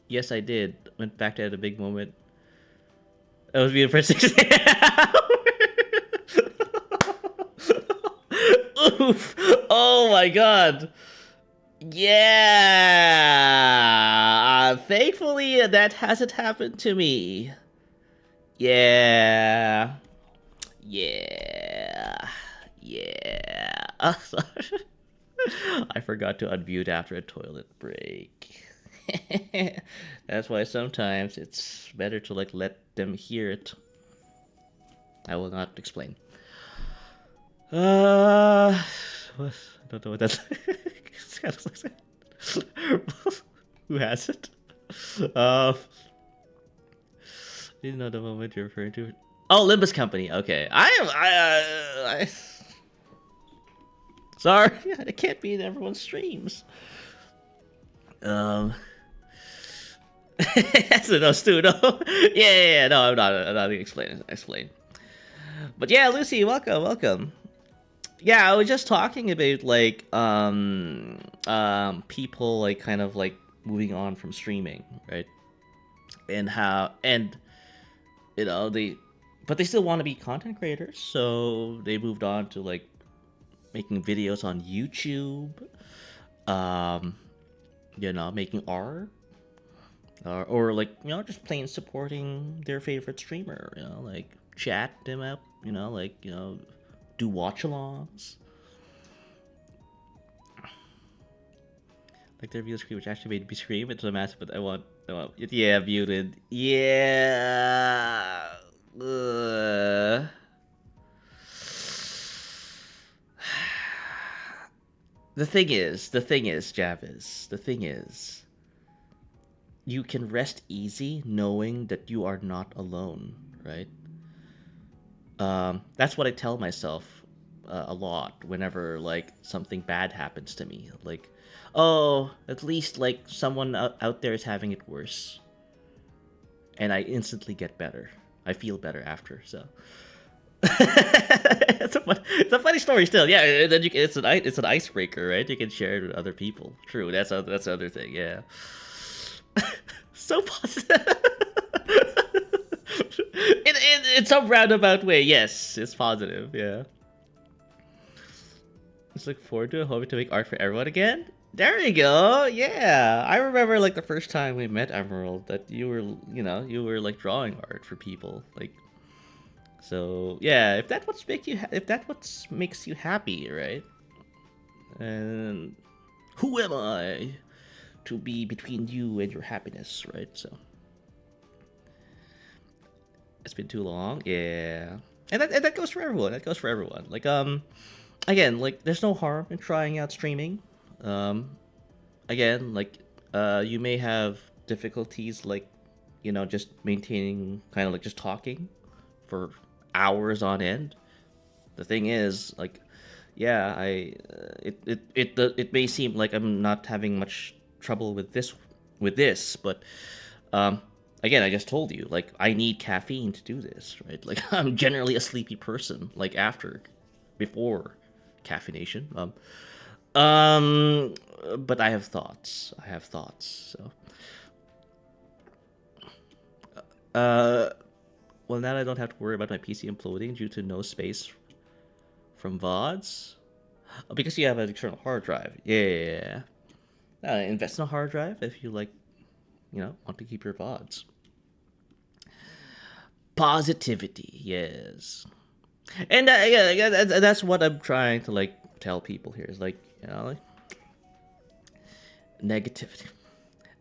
Yes, I did. Went back to have a big moment. That was being for 6 Oof. Oh my god. Yeah. Thankfully, that hasn't happened to me. Yeah. Yeah. Yeah. I forgot to unmute after a toilet break. That's why sometimes it's better to like let them hear it. I will not explain. I don't know what that's. Who has it? Didn't know the moment you're referring to. Oh, Limbus Company. Okay, I sorry, I can't be in everyone's streams. So no, Stu, no. Yeah, no, I'm not gonna explain. But yeah, Lucy, welcome. Yeah, I was just talking about like people like kind of like moving on from streaming, right? And how they but they still want to be content creators, so they moved on to like making videos on YouTube, making art, or like just plain supporting their favorite streamer, like chat them up, do watch-alongs. Like their video screen, which actually made me scream. It's a massive, but I want yeah, muted. Yeah. Ugh. The thing is, Javis, you can rest easy knowing that you are not alone, right? That's what I tell myself a lot whenever like something bad happens to me. Like, oh, at least like someone out there is having it worse, and I instantly get better. I feel better after. So it's a funny story still. Yeah, and then it's an icebreaker, right? You can share it with other people. True. That's the other thing. Yeah. So positive. In some roundabout way, yes, it's positive. Yeah. Just look forward to it. Hoping to make art for everyone again. There you go. Yeah, I remember like the first time we met, Emerald, that you were like drawing art for people, like. So yeah, if that's what makes you happy, right? And who am I to be between you and your happiness, right? So it's been too long, yeah. And that goes for everyone. That goes for everyone. Like again, like there's no harm in trying out streaming. Again, like you may have difficulties like just maintaining kind of like just talking for hours on end. The thing is, like, yeah, it may seem like I'm not having much trouble with this, but again, I just told you, like, I need caffeine to do this, right? Like, I'm generally a sleepy person, like before caffeination. But I have thoughts. So, well, now I don't have to worry about my PC imploding due to no space from VODs. Oh, because you have an external hard drive. Yeah. Invest in a hard drive if you like, want to keep your VODs. Positivity, yes. And yeah, that's what I'm trying to like tell people here. Is like, like negativity.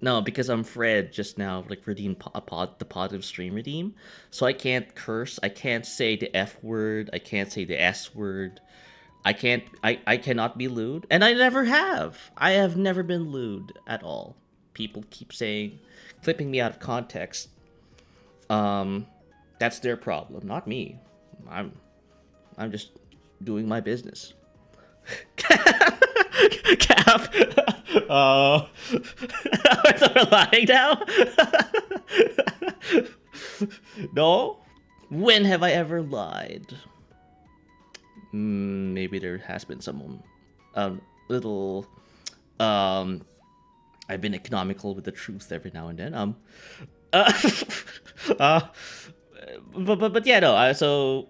No, because I'm Fred just now like redeemed the positive stream redeem, so I can't curse. I can't say the F word. I can't say the S word. I cannot be lewd, and I never have. I have never been lewd at all. People keep clipping me out of context. That's their problem, not me. I'm just doing my business. Cap. Oh, we're lying now. No. When have I ever lied? Maybe there has been some little. I've been economical with the truth every now and then. But yeah, no. So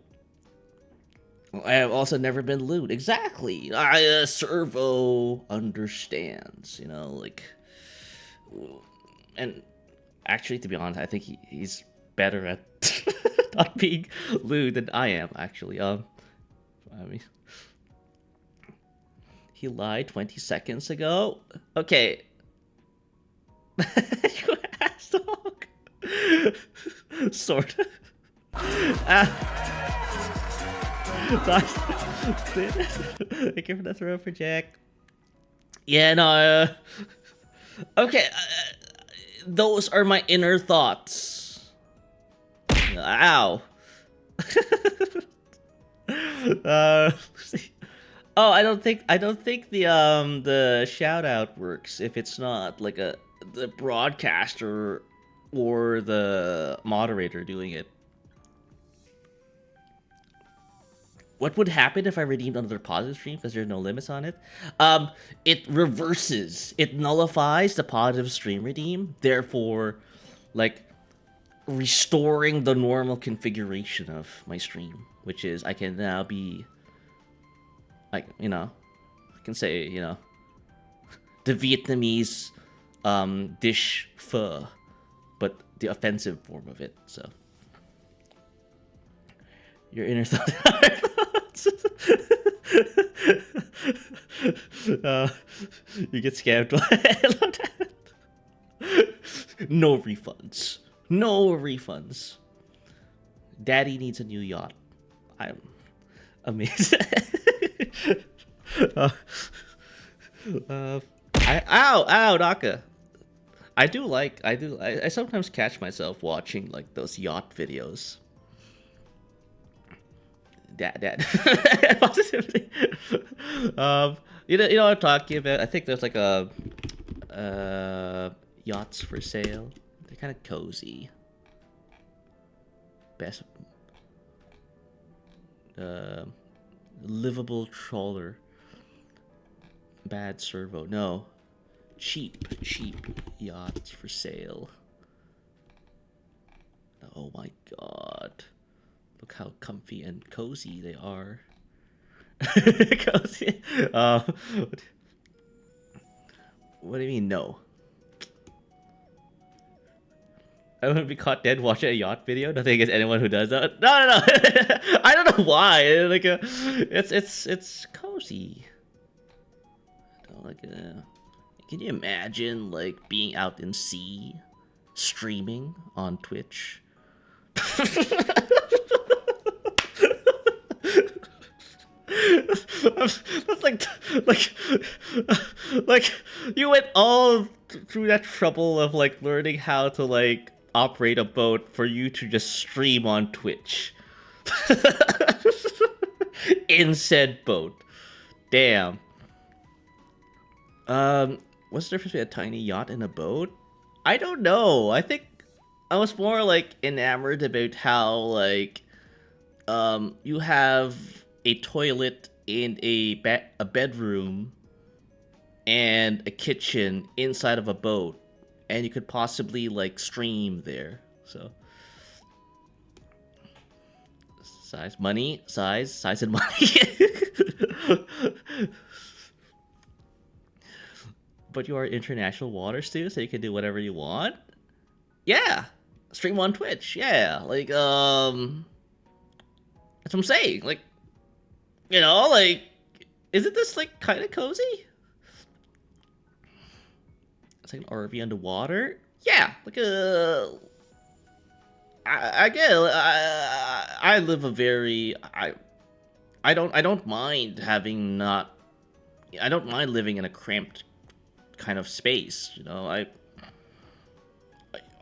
I have also never been lewd. Exactly. Servo understands. You know, like, and actually, to be honest, I think he's better at not being lewd than I am. Actually, I mean, he lied 20 seconds ago. Okay. You asshole. Sort of. Thank you for the throw for Jack. Yeah, no. Okay. Those are my inner thoughts. Ow. Oh, I don't think the shout out works if it's not like the broadcaster or the moderator doing it. What would happen if I redeemed another positive stream because there's no limits on it? It reverses. It nullifies the positive stream redeem, therefore, like, restoring the normal configuration of my stream, which is I can now be, like, you know, I can say, you know, the Vietnamese dish pho, but the offensive form of it, so. Your inner thoughts. You get scammed. I love that. No refunds. No refunds. Daddy needs a new yacht. I'm amazed. Ow, Naka. I sometimes catch myself watching like those yacht videos. Dad. Positivity. You know what I'm talking about? I think there's like a yachts for sale. They're kind of cozy. Best livable trawler. Bad servo. No. Cheap yachts for sale. Oh my god. Look how comfy and cozy they are. Cozy. What do you mean, no? I wouldn't be caught dead watching a yacht video. Nothing against anyone who does that. No. I don't know why. Like, it's cozy. I don't like. Can you imagine like being out in sea, streaming on Twitch? That's like you went all through that trouble of like learning how to like operate a boat for you to just stream on Twitch in said boat. Damn. What's the difference between a tiny yacht and a boat? I don't know. I think I was more like enamored about how like you have a toilet in a bedroom and a kitchen inside of a boat, and you could possibly like stream there. So size and money. But you are international waters too, so you can do whatever you want. Yeah, stream on Twitch. Yeah, like that's what I'm saying. Like, you know, like, isn't this like kind of cozy? It's like an RV underwater. Yeah, like a. I live a very I don't mind having not. I don't mind living in a cramped kind of space. You know,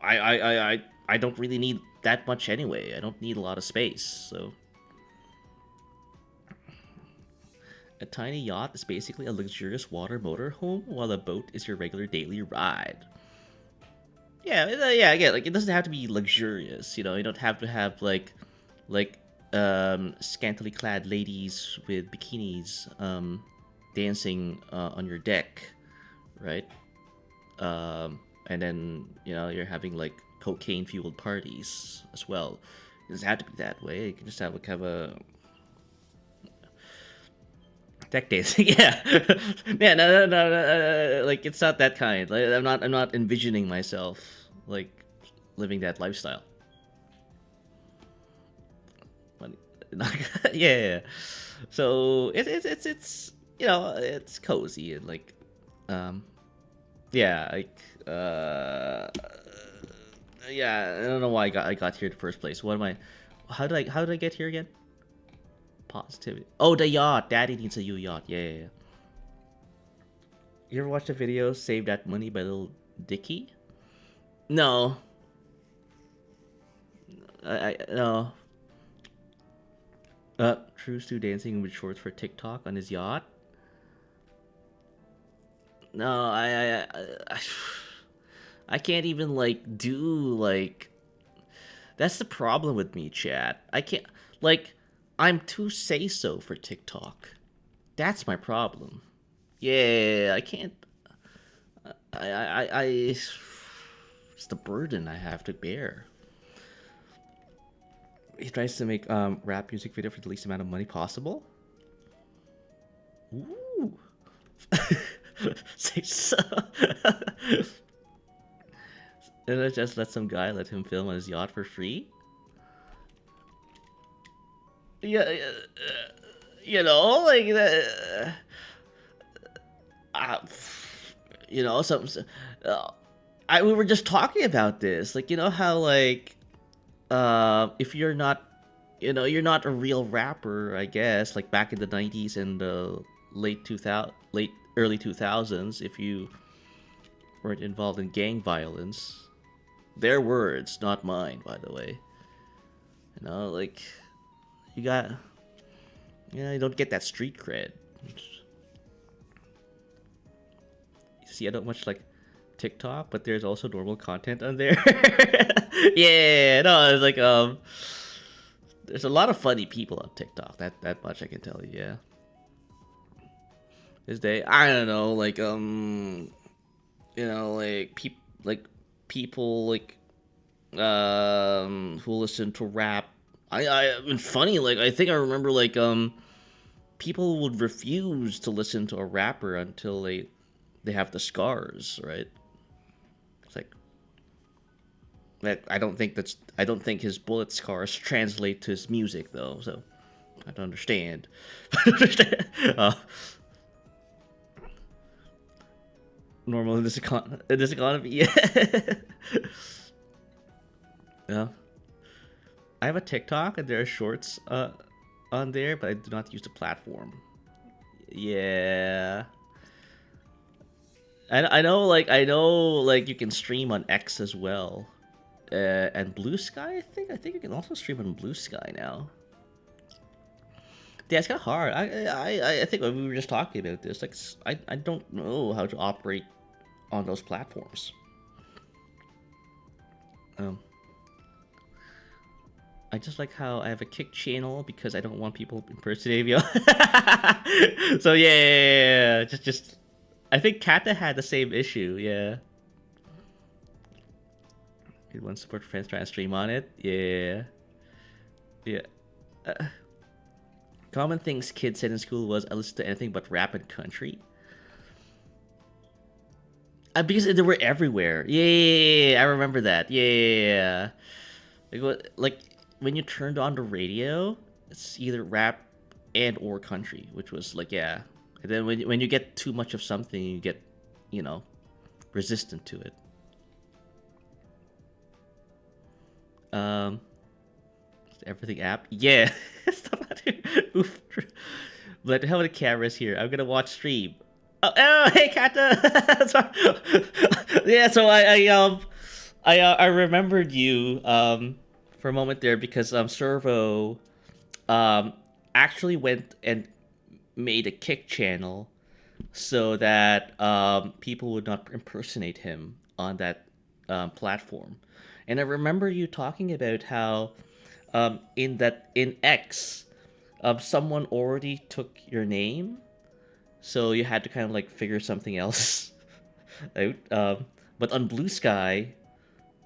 I don't really need that much anyway. I don't need a lot of space, so. A tiny yacht is basically a luxurious water motorhome, while a boat is your regular daily ride. Yeah, again, like it doesn't have to be luxurious, you know. You don't have to have like scantily clad ladies with bikinis dancing on your deck, right? And then you're having like cocaine fueled parties as well. It doesn't have to be that way. You can just have a deck dancing. Yeah. Yeah, no, like it's not that kind. Like I'm not envisioning myself like living that lifestyle. But, yeah. So it's it's cozy and like um yeah, like yeah, I don't know why I got here in the first place. What am I? How did I get here again? Positivity. Oh, the yacht. Daddy needs a new yacht. Yeah. You ever watch the video "Save That Money" by Little Dicky? No. I no. True Stu dancing with shorts for TikTok on his yacht. No, I can't even like do like. That's the problem with me, chat. I can't like. I'm too say so for TikTok. That's my problem. Yeah, I can't. I it's the burden I have to bear. He tries to make rap music video for the least amount of money possible. Ooh. Say so. And I just let some guy let him film on his yacht for free. Yeah, like that. Some. We were just talking about this, like how like, if you're not, you're not a real rapper, I guess, like back in the '90s and the early 2000s, if you weren't involved in gang violence, their words, not mine, by the way. Like you got, you don't get that street cred. See, I don't much like TikTok, but there's also normal content on there. Yeah, no, it's like there's a lot of funny people on TikTok. That much I can tell you. Yeah. I don't know, like people like who listen to rap. And funny, like I think I remember like people would refuse to listen to a rapper until they have the scars, right? It's like that. I don't think his bullet scars translate to his music though, so I don't understand. Normal in this economy, yeah. Yeah. I have a TikTok and there are shorts on there, but I do not use the platform. Yeah. I know like you can stream on X as well, and Blue Sky. I think you can also stream on Blue Sky now. Yeah, it's kind of hard. I think we were just talking about this. Like I don't know how to operate on those platforms. I just like how I have a Kick channel because I don't want people impersonating me. So yeah. Just I think Kata had the same issue, yeah. You want to support friends trying to stream on it? Yeah. Yeah. Common things kids said in school was, I listen to anything but rap and country. Because they were everywhere. Yeah, I remember that. Yeah. Like when you turned on the radio, it's either rap and or country, which was like, yeah. And then when you get too much of something, you get, resistant to it. Everything app? Yeah. Oof. But how many cameras here? I'm gonna watch stream. Oh, hey, Kata. Sorry. Yeah, so I remembered you for a moment there because Servo actually went and made a kick channel so that people would not impersonate him on that platform. And I remember you talking about how in X, someone already took your name, so you had to kind of like figure something else out. But on Blue Sky,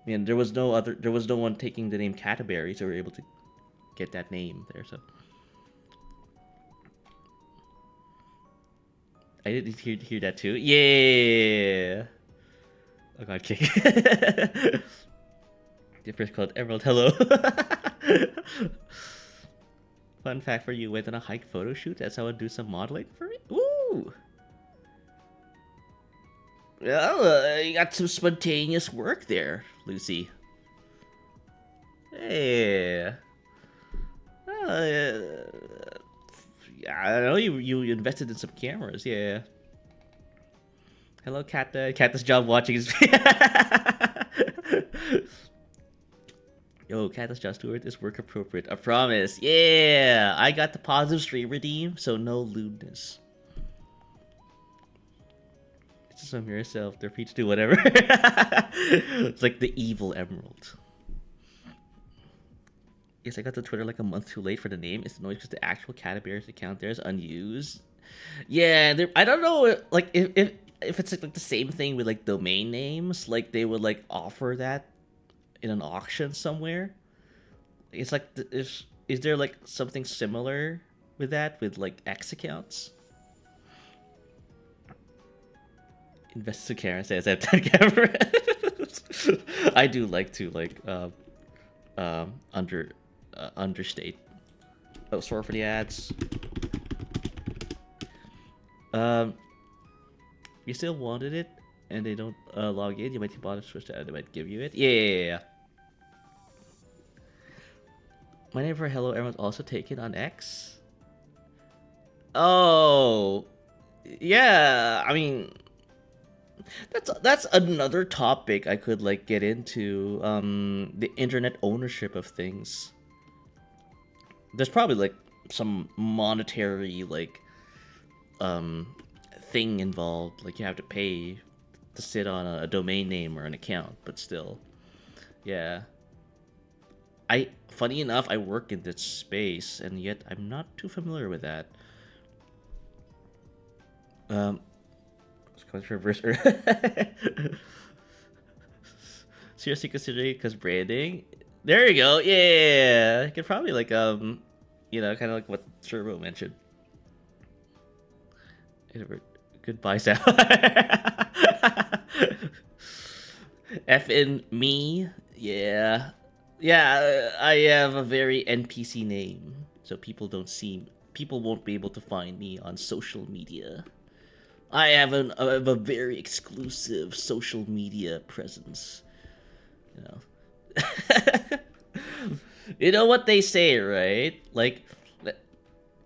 there was no one taking the name Canterbury, so we were able to get that name there. So I didn't hear that too. Yeah. Oh god, kick. The first called Emerald. Hello. Fun fact for you: went on a hike photo shoot. That's how I would do some modeling for it. Ooh. Well, you got some spontaneous work there, Lucy. Hey. Yeah, I know you invested in some cameras. Yeah. Hello, Cat. Cat, job watching his. Yo, Cat, job steward is work appropriate. I promise. Yeah, I got the positive stream redeem, so no lewdness. Just from yourself. They're free to do whatever. It's like the evil emerald. Yes, I got to Twitter like a month too late for the name. It's annoying because the actual Canterbury's account there is unused. Yeah, I don't know, like if it's like the same thing with like domain names, like they would like offer that in an auction somewhere. It's like is there like something similar with that with like X accounts? Investor Karen says I've done cameras. I do like to like understate. Oh, sorry for the ads. You still wanted it, and they don't log in. You might bother to switch to they might give you it. Yeah. My name for Hello Everyone's also taken on X. Oh, yeah. I mean, that's another topic I could like get into. The internet ownership of things. There's probably like some monetary like thing involved, like you have to pay to sit on a domain name or an account, but still, yeah. Funny enough, I work in this space, and yet I'm not too familiar with that. Controversial. Seriously considering because branding. There you go. Yeah, you could probably like kind of like what Turbo mentioned. Goodbye, Sam. F in me. Yeah. I have a very NPC name, so people won't be able to find me on social media. I have a very exclusive social media presence. You know. You know what they say, right? Like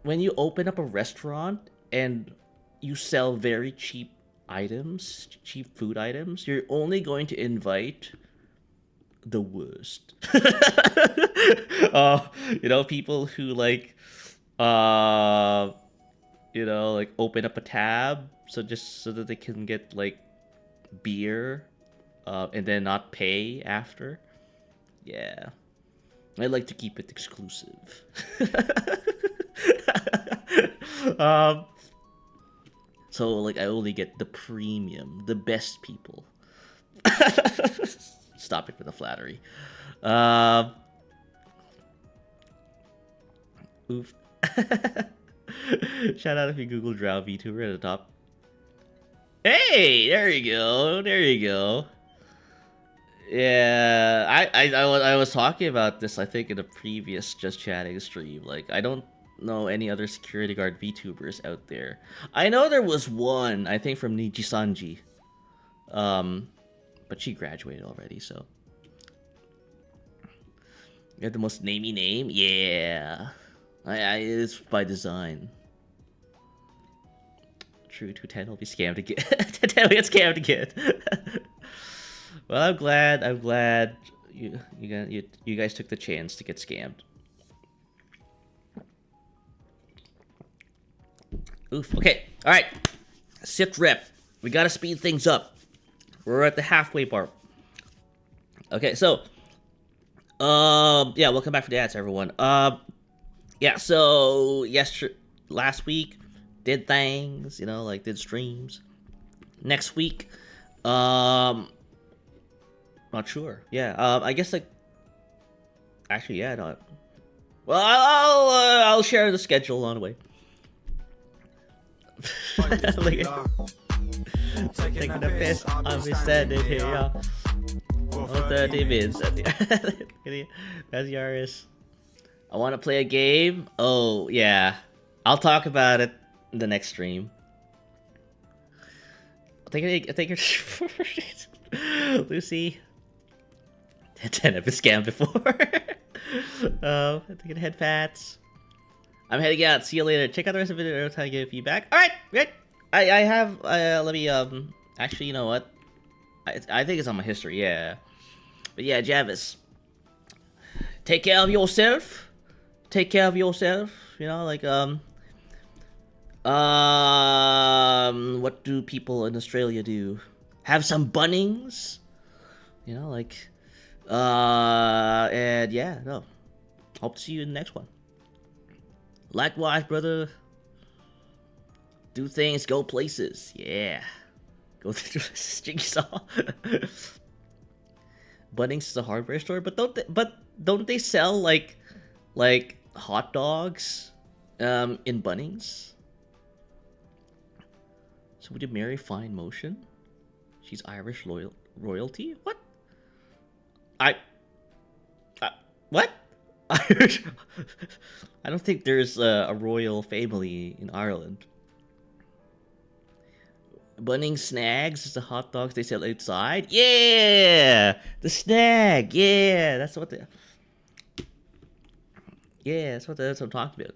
when you open up a restaurant and you sell very cheap food items, you're only going to invite the worst. People who like like open up a tab so that they can get like beer and then not pay after. Yeah, I like to keep it exclusive. So like I only get the premium, the best people. Stop it with the flattery. Oof. Shout out if you Google Drow VTuber at the top. Hey, there you go. Yeah, I was talking about this I think in a previous Just Chatting stream. Like I don't know any other security guard VTubers out there. I know there was one, I think from Nijisanji. But she graduated already, so. You have the most namey name? Yeah. It's by design. True, 210 will be scammed again. 210 will get scammed again. Well, I'm glad you guys took the chance to get scammed. Oof. Okay. All right. Sit rep. We gotta speed things up. We're at the halfway part. Okay, so yeah, welcome back for the ads, everyone. Yeah, so last week did things, like did streams. Next week, not sure. Yeah, I guess like actually, yeah, not. Well, I'll share the schedule on the way. Like, taking a piss, I'll be standing here. 30 minutes. That's Yaris. I want to play a game. Oh yeah, I'll talk about it in the next stream. I think Lucy. I've been scammed before. I'm taking head pats. I'm heading out. See you later. Check out the rest of the video. I'll tell you give feedback. All right, good. I have. Let me. Actually, you know what? I think it's on my history. Yeah. But yeah, Javis. Take care of yourself. Take care of yourself. Like what do people in Australia do? Have some Bunnings. Like and yeah, no. Hope to see you in the next one. Likewise, brother. Do things, go places. Yeah. Go through this jigsaw. Bunnings is a hardware store, but don't they sell like hot dogs in Bunnings? So would you marry Fine Motion? She's Irish royalty? What? What? Irish? I don't think there's a royal family in Ireland. Bunnings Snags is the hot dogs they sell outside. Yeah, the snag. Yeah, that's what I'm talking about.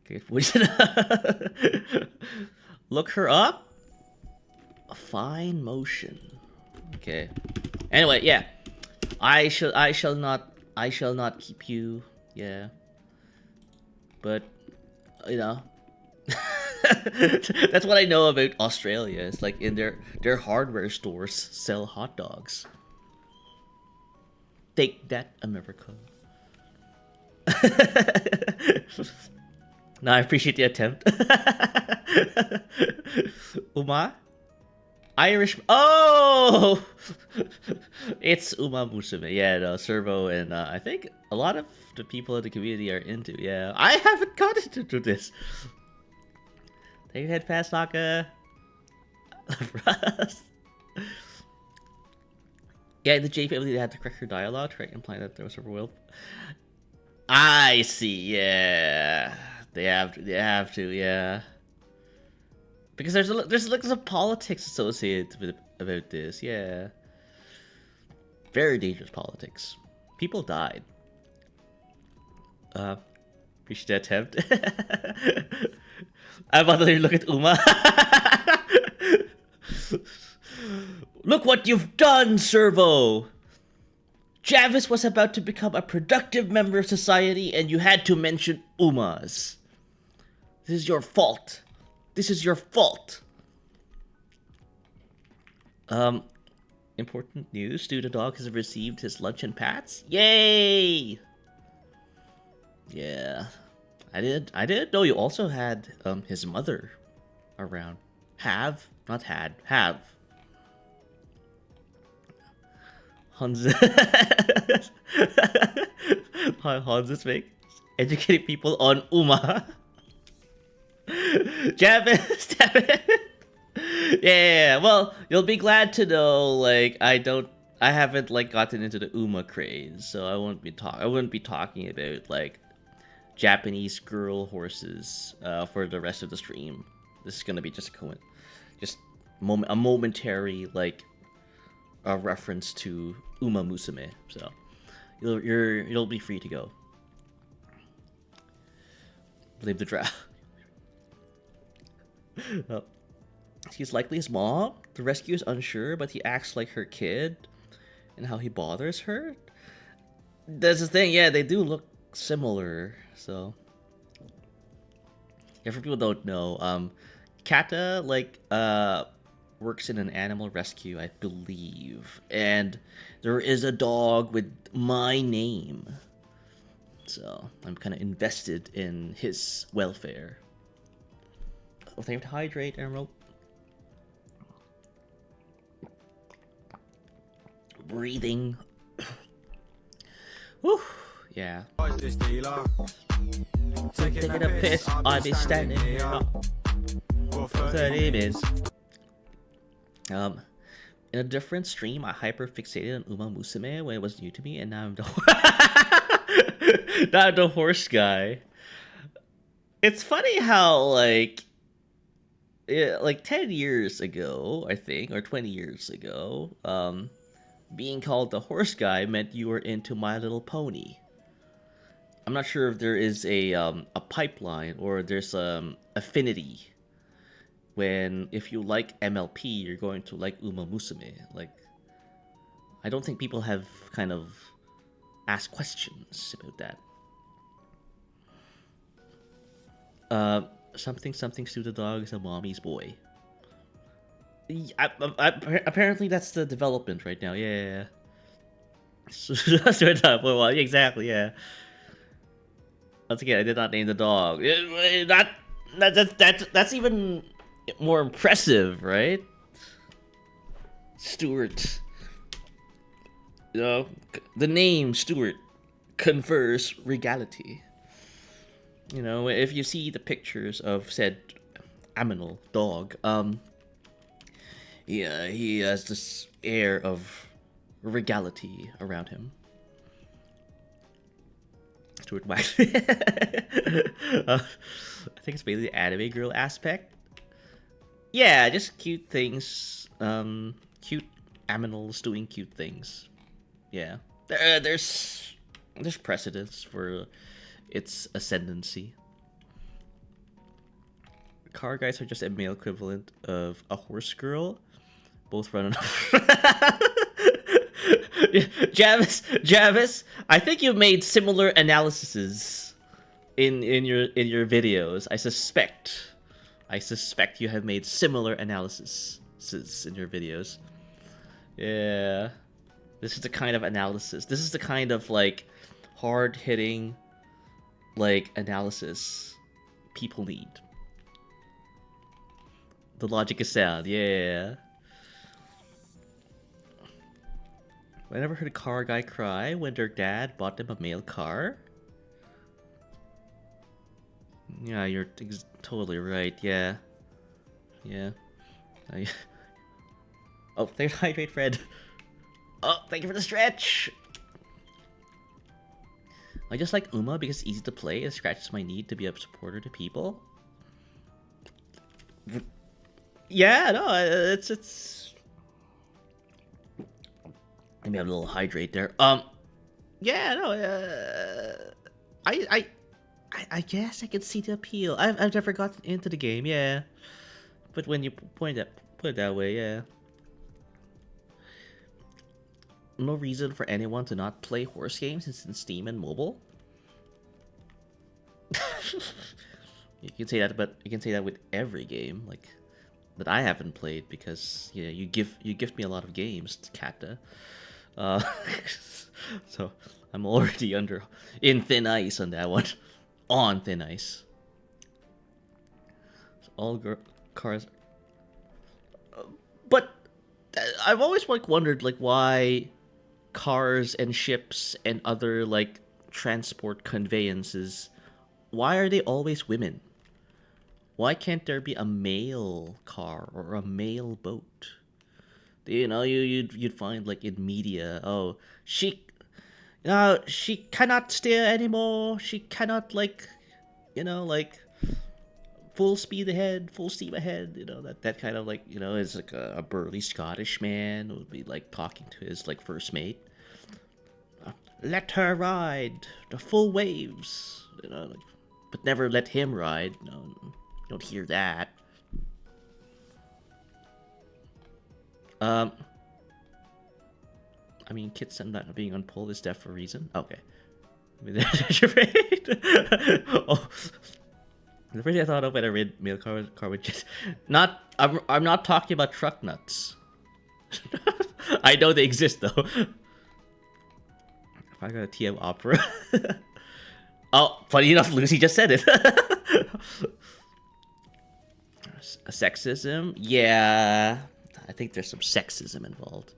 Okay, look her up. Fine Motion. Okay. Anyway, yeah. I shall not keep you. Yeah. But that's what I know about Australia. It's like in their hardware stores sell hot dogs. Take that, America. No, I appreciate the attempt. Uma? Irish. Oh! It's Uma Musume. Yeah, no, Servo, and I think a lot of the people in the community are into. Yeah, I haven't gotten into this. Take your head fast, Naka. Yeah, the J family, they had to correct her dialogue to imply that there was a royal. I see. Yeah, they have to. Yeah, because there's like some politics associated with about this. Yeah, very dangerous politics. People died. Appreciate the attempt. I'm about to look at Uma. Look what you've done, Servo! Javis was about to become a productive member of society and you had to mention Umas. This is your fault. This is your fault. Important news. Stu the dog has received his lunch and pats. Yay! Yeah. I didn't know you also had his mother around. Have, not had, have. Hans is fake. Educating people on Uma. Javis, yeah, well, you'll be glad to know, like, I haven't, like, gotten into the Uma craze, so I wouldn't be talking about, like, Japanese girl horses for the rest of the stream. This is gonna be just a momentary, like, a reference to Uma Musume. So you'll be free to go. Blame the draft. Oh. He's likely his mom. The rescue is unsure, but he acts like her kid, and how he bothers her. That's the thing. Yeah, they do look similar. So If people don't know, Kata works in an animal rescue, I believe, and there is a dog with my name, so I'm kind of invested in his welfare. Oh, thank you to hydrate, Emerald. Breathing. Whew. Yeah. Taking a piss, I'll be standing here for 30 minutes. In a different stream, I hyper fixated on Uma Musume when it was new to me, and now I'm the now I'm the horse guy. It's funny how like 10 years ago, I think, or 20 years ago, being called the horse guy meant you were into My Little Pony. I'm not sure if there is a pipeline or there's affinity when if you like MLP, you're going to like Uma Musume. Like, I don't think people have kind of asked questions about that. Something to the dog is a mommy's boy. Apparently that's the development right now. Yeah. Well, exactly. Yeah. Once again, I did not name the dog. That's even more impressive, right? Stuart. You know, the name Stuart confers regality. You know, if you see the pictures of said aminal dog, yeah, he has this air of regality around him. Stuart Wax. I think it's mainly the anime girl aspect. Yeah, just cute things. Cute aminals doing cute things. Yeah, there's precedence for its ascendancy. Car guys are just a male equivalent of a horse girl. Both run enough. Javis, I think you made similar analyses in your videos. I suspect you have made similar analyses in your videos. Yeah, this is the kind of analysis. This is the kind of like hard hitting like analysis people need. The logic is sound. Yeah. I never heard a car guy cry when their dad bought them a male car. Yeah, you're totally right. Yeah. Oh, thanks, hydrate, Fred. Oh, thank you for the stretch. I just like Uma because it's easy to play and scratches my need to be a supporter to people. Yeah, no, it's. Maybe have a little hydrate there. Yeah, no, I guess I can see the appeal. I've never gotten into the game, yeah. But when you put it that way, yeah. No reason for anyone to not play horse games since in Steam and mobile. You can say that, but you can say that with every game, like that I haven't played because you gift me a lot of games, Kata. So I'm already in thin ice on that one. On thin ice. So all cars. But I've always wondered why cars and ships and other transport conveyances, why are they always women? Why can't there be a male car or a male boat? You'd find in media, oh, she cannot steer anymore. She cannot full speed ahead, full steam ahead. That kind of is a burly Scottish man would be talking to his first mate. Let her ride the full waves, but never let him ride. No, you don't hear that. I mean, Kitsen not being on pole is deaf for a reason. Okay. I mean, oh. The first thing I thought of when I read mail car was just not. I'm not talking about truck nuts. I know they exist though. If I got a TM opera. Oh, funny enough, Lucy just said it. Sexism? Yeah. I think there's some sexism involved.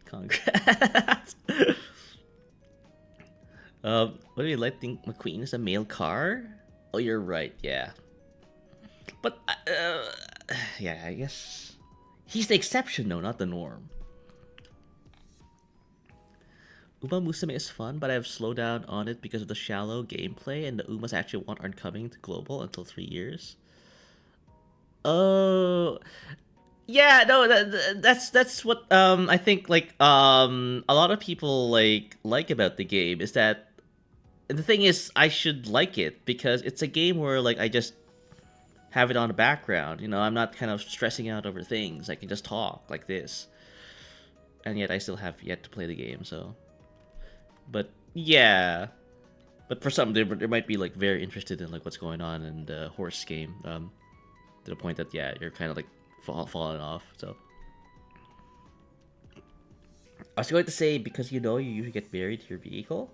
Congrats. What do you like? Think McQueen is a male car? Oh, you're right. Yeah. But yeah, I guess he's the exception, though, not the norm. Uma Musume is fun, but I've slowed down on it because of the shallow gameplay, and the Umas I actually want aren't coming to global until 3 years. Oh, yeah, no, that's what I think like a lot of people like about the game is that the thing is I should like it because it's a game where like I just have it on the background, you know, I'm not kind of stressing out over things. I can just talk like this. And yet I still have yet to play the game, so. But yeah. But for some, they might be like very interested in like what's going on in the horse game. To the point that yeah, you're kind of like falling off. So I was going to say because you know you usually get married to your vehicle.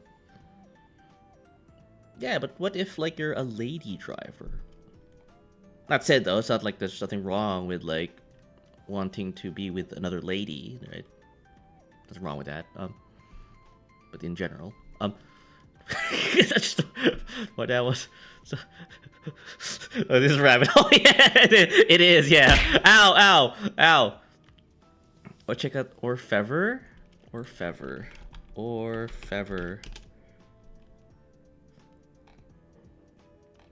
Yeah, but what if like you're a lady driver? That said though, it's not like there's nothing wrong with like wanting to be with another lady, right? Nothing wrong with that. But in general, that's just what that was. So, oh, this is a rabbit hole. Yeah, it is. Yeah. Ow! Ow! Ow! Oh, check out Orfever.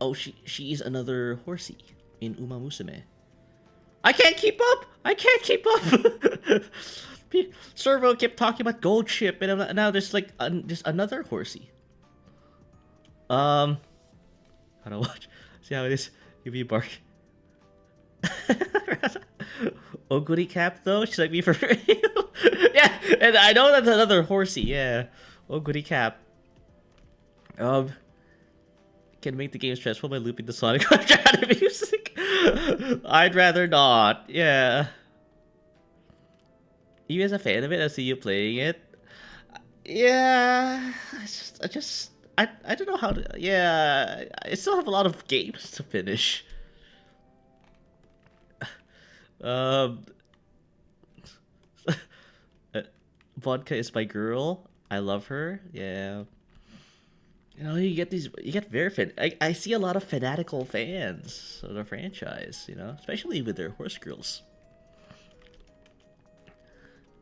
Oh, she's another horsey in Uma Musume. I can't keep up. Servo kept talking about gold ship, and now there's like just another horsey. How to watch? See how it is? Give me a bark. Oguri cap though, she's like me for real. Yeah, and I know that's another horsey. Yeah, Oguri cap. Can make the game stressful by looping the Sonic music. I'd rather not. Yeah. You as a fan of it, I see you playing it. Yeah, I don't know how to. Yeah, I still have a lot of games to finish. Vodka is my girl. I love her. Yeah. You know, you get very fan. I see a lot of fanatical fans of the franchise. You know, especially with their horse girls.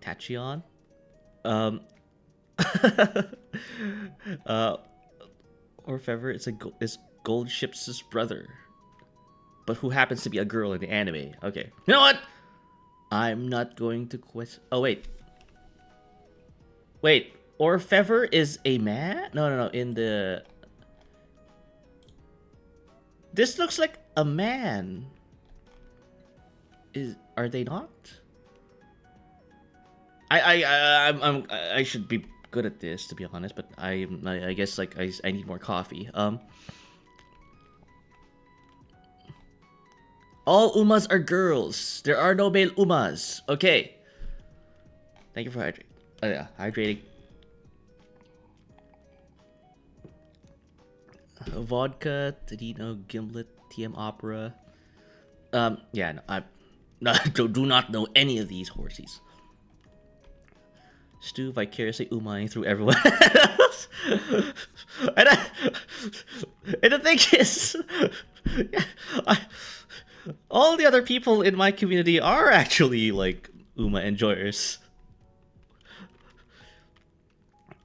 Tachion. Orfever is Gold Ship's brother, but who happens to be a girl in the anime. Okay, you know what? I'm not going to quit. Oh wait. Orfever is a man? No. In the this looks like a man. Are they not? I should be good at this to be honest, but I guess like I need more coffee. All Umas are girls. There are no male Umas. Okay. Thank you for hydrating. Oh yeah, hydrating. Vodka, Tadino, Gimlet, TM Opera. Yeah, no, I do not know any of these horses. Stu vicariously umaing through everyone else. And the thing is, all the other people in my community are actually like Uma enjoyers.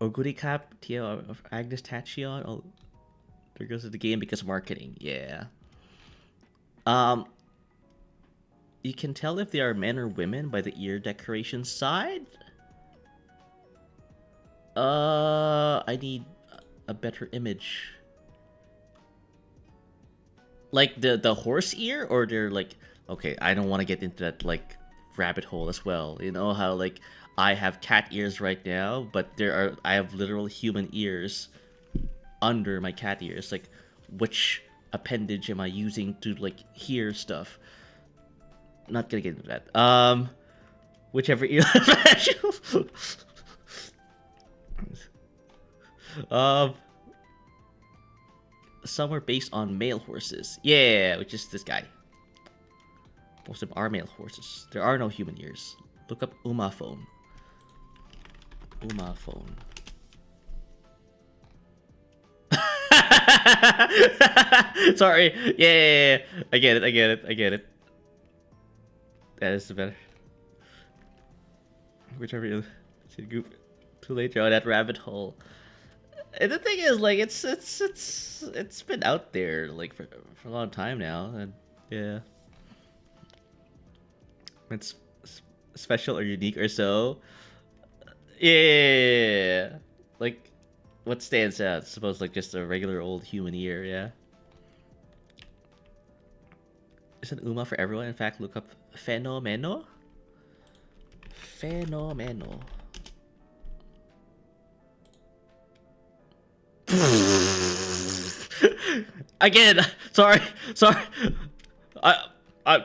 Oguri Cap, Tio, Agnes Tachion. Oh, there goes to the game because of marketing. Yeah. You can tell if they are men or women by the ear decoration side. I need a better image. Like the horse ear, or they're like, okay, I don't want to get into that like rabbit hole as well. You know how like I have cat ears right now, but I have literal human ears under my cat ears. Like which appendage am I using to like hear stuff? Not gonna get into that. Whichever ear. um, some are based on male horses. Yeah, which is this guy. Most of them are male horses. There are no human ears. Look up Umaphone. Umaphone. Sorry. Yeah. I get it. That is the better. Whichever you goop. Too late to go that rabbit hole. And the thing is, like, it's been out there like for a long time now, and yeah, it's special or unique or so. Yeah, like what stands out? I suppose like just a regular old human ear. Yeah. Isn't Uma for everyone? In fact, look up Fenomeno. Fenomeno. Again, sorry.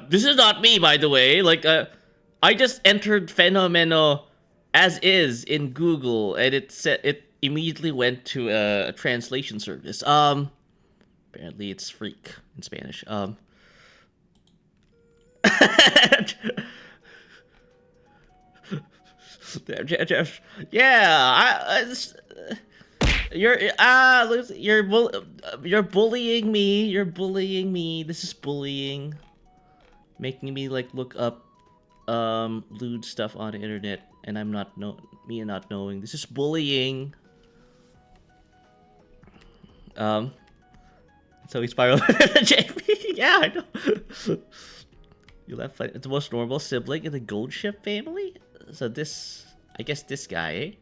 This is not me, by the way. Like, I just entered Fenomeno as is in Google, and it immediately went to a translation service. Apparently it's freak in Spanish. Yeah, you're bullying me. You're bullying me. This is bullying, making me like look up lewd stuff on the internet, and I'm not not knowing. This is bullying. So we spiraled the JP. Yeah, I know. You left like the most normal sibling in the gold ship family. So this, I guess, this guy.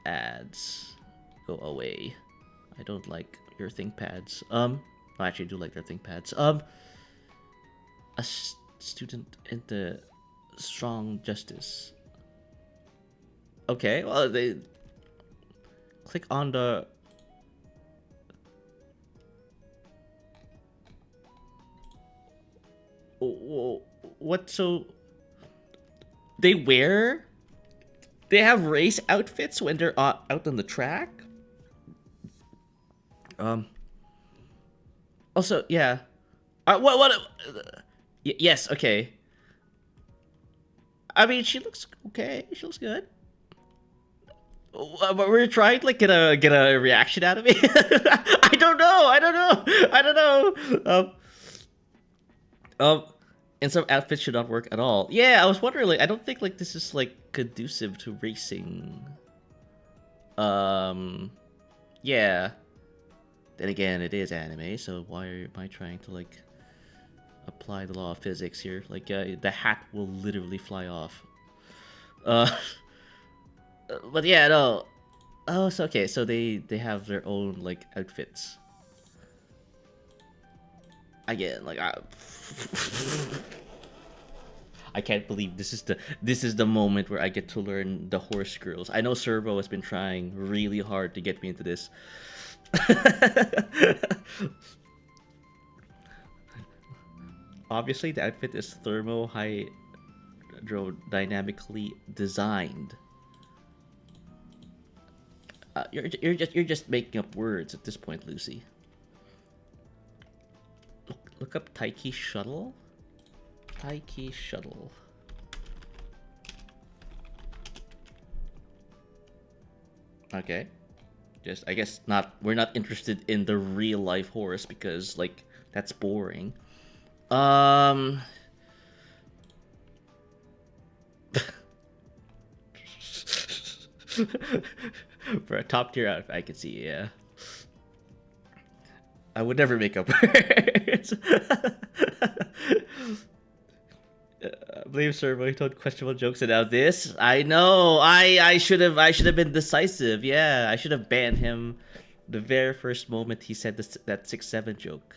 Ads, go away. I don't like your ThinkPads. I actually do like their ThinkPads. A student in the strong justice. Okay, well they click on the. What? So they have race outfits when they're out on the track. Also, yeah. What? Yes. Okay. I mean, she looks okay. She looks good. But we're trying to like get a reaction out of me. I don't know. And some outfits should not work at all. Yeah, I was wondering, like, I don't think like this is like conducive to racing. Yeah. Then again, it is anime, so why am I trying to like apply the law of physics here? Like, the hat will literally fly off. But yeah, no. Oh, so okay, so they have their own like outfits. Again, like I can't believe this is the moment where I get to learn the horse girls. I know Servo has been trying really hard to get me into this. Obviously, the outfit is thermo-hydrodynamically designed. You're just making up words at this point, Lucy. Look up Taiki Shuttle. Taiki Shuttle. Okay. Just I guess not. We're not interested in the real life horse because like that's boring. For a top tier outfit, I could see, yeah. I would never make up words. I believe Servo told questionable jokes, and now this. I know. I should have been decisive. Yeah, I should have banned him the very first moment he said that 6-7 joke.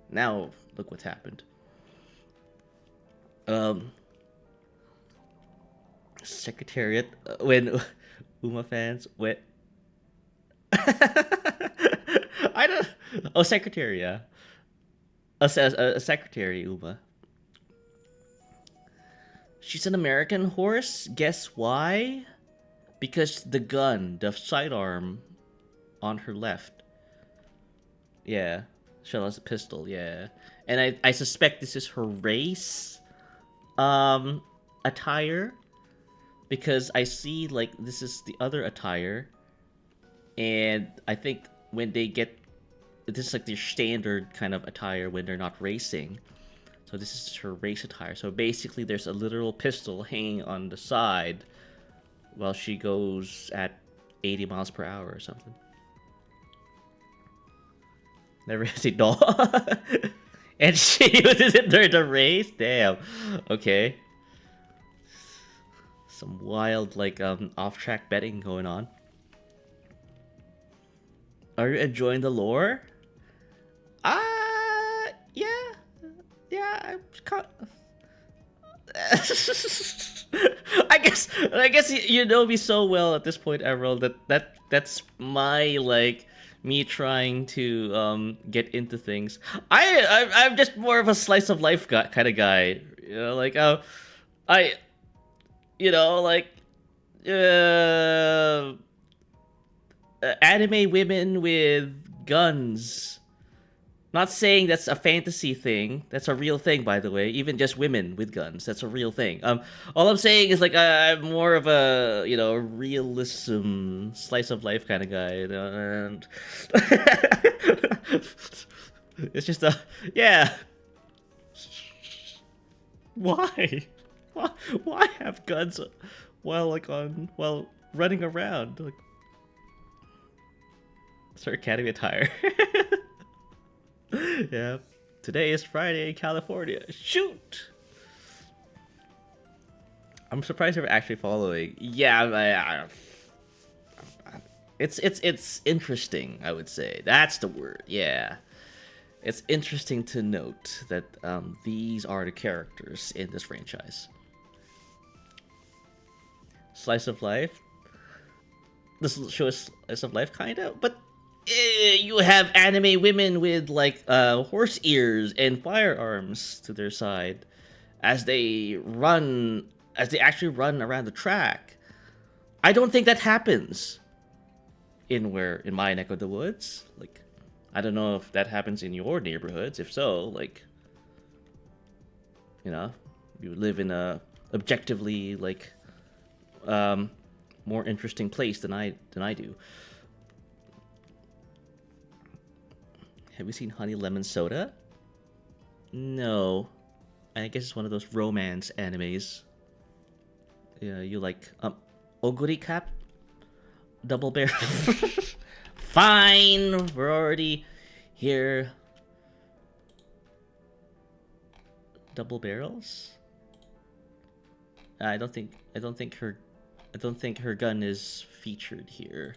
Now look what's happened. Secretariat when Uma fans went I don't. Oh, secretary. Yeah, a secretary. Uma. She's an American horse. Guess why? Because the gun, the sidearm, on her left. Yeah, she has a pistol. Yeah, and I suspect this is her race attire, because I see like this is the other attire, and I think when they get this is like their standard kind of attire when they're not racing. So this is her race attire. So basically, there's a literal pistol hanging on the side while she goes at 80 miles per hour or something. Never seen no. And she uses it during the race. Damn. Okay. Some wild like off-track betting going on. Are you enjoying the lore? Yeah. Yeah, I'm I guess you know me so well at this point, Emerald, that's my like me trying to get into things. I'm just more of a slice of life guy, kind of guy. You know, like I you know like uh anime women with guns. Not saying that's a fantasy thing. That's a real thing, by the way. Even just women with guns. That's a real thing. All I'm saying is like I'm more of a realism, slice of life kind of guy. You know? And it's just a yeah. Why? Why have guns while running around? Like, Sir Academy attire. Yeah. Today is Friday in California. Shoot! I'm surprised you're actually following. Yeah, it's interesting, I would say. That's the word. Yeah. It's interesting to note that these are the characters in this franchise. Slice of life. This show is slice of life, kind of, but you have anime women with like horse ears and firearms to their side as they actually run around the track. I don't think that happens in my neck of the woods. Like, I don't know if that happens in your neighborhoods. If so, like, you live in a objectively like more interesting place than I do. Have you seen Honey Lemon Soda? No. I guess it's one of those romance animes. Yeah, you like Oguri Cap? Double Bear? Fine, we're already here. Double barrels? I don't think her gun is featured here.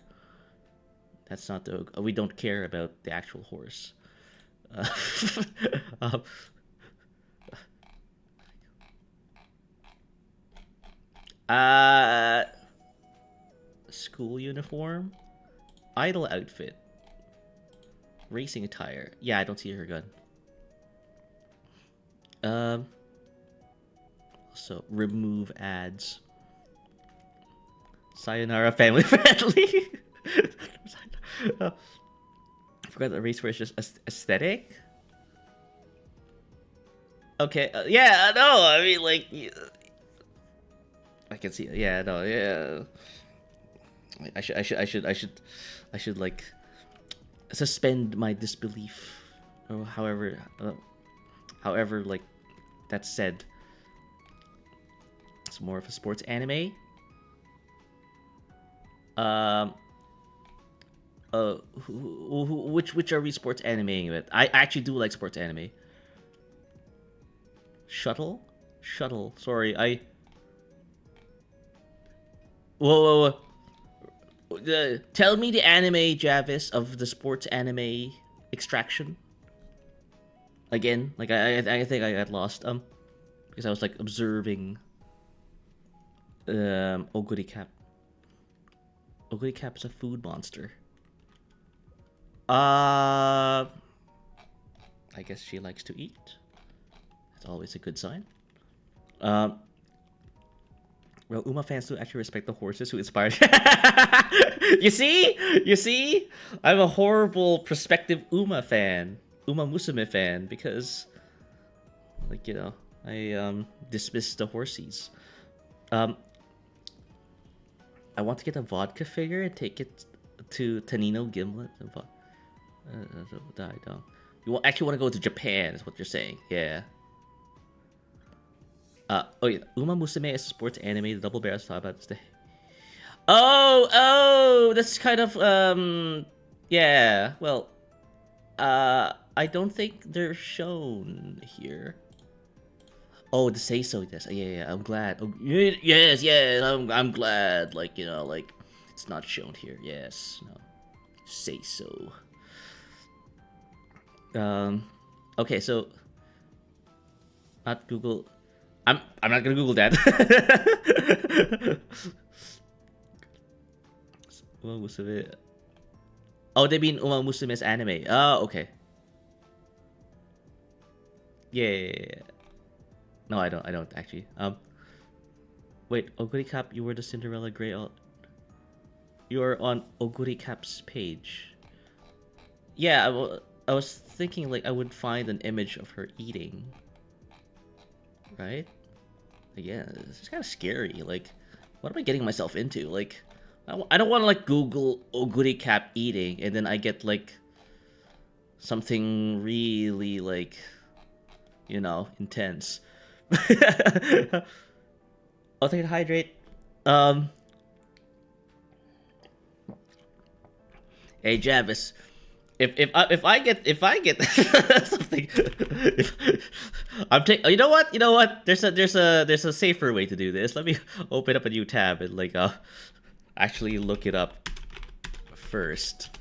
That's not the. We don't care about the actual horse. Um, school uniform, idol outfit, racing attire. Yeah, I don't see her gun. So remove ads. Sayonara family friendly. I forgot the race where it's just aesthetic. Okay, yeah, no, I mean like, I can see. Yeah, no, yeah. I should like suspend my disbelief, or however like that's said. It's more of a sports anime. Which are we sports animeing with? I actually do like sports anime. Shuttle. Sorry, Whoa. Tell me the anime, Javis, of the sports anime extraction. Again, like I think I got lost because I was like observing Oguri Cap. Oguri Cap is a food monster. I guess she likes to eat. That's always a good sign. Well, Uma fans do actually respect the horses who inspired. You see? You see? I'm a horrible prospective Uma fan. Uma Musume fan because, like, you know, I dismiss the horsies. I want to get a vodka figure and take it to Tanino Gimlet. I don't. You actually want to go to Japan, is what you're saying. Yeah. Oh yeah, Uma Musume is a sports anime. The double barrels talk about this. Oh, that's kind of yeah. Well, I don't think they're shown here. Oh, the say so. Yes, yeah. I'm glad. Oh, yes. I'm glad. Like, you know, like it's not shown here. Yes, no, say so. Okay, so not Google. I'm not gonna Google that. Uma Musume. Oh, they mean Uma Musume's anime. Oh, okay. Yeah. No, I don't actually. Wait, Oguri Cap, you were the Cinderella Grey. You're on Oguri Cap's page. Yeah, I was thinking like I would find an image of her eating. Right? Yeah, it's kind of scary. Like, what am I getting myself into? Like, I don't want to like Google Oguri Cap eating and then I get like something really like, you know, intense. I'll take a hydrate. Hey Javis, if I get something, I'm taking. You know what? There's a safer way to do this. Let me open up a new tab and like actually look it up first.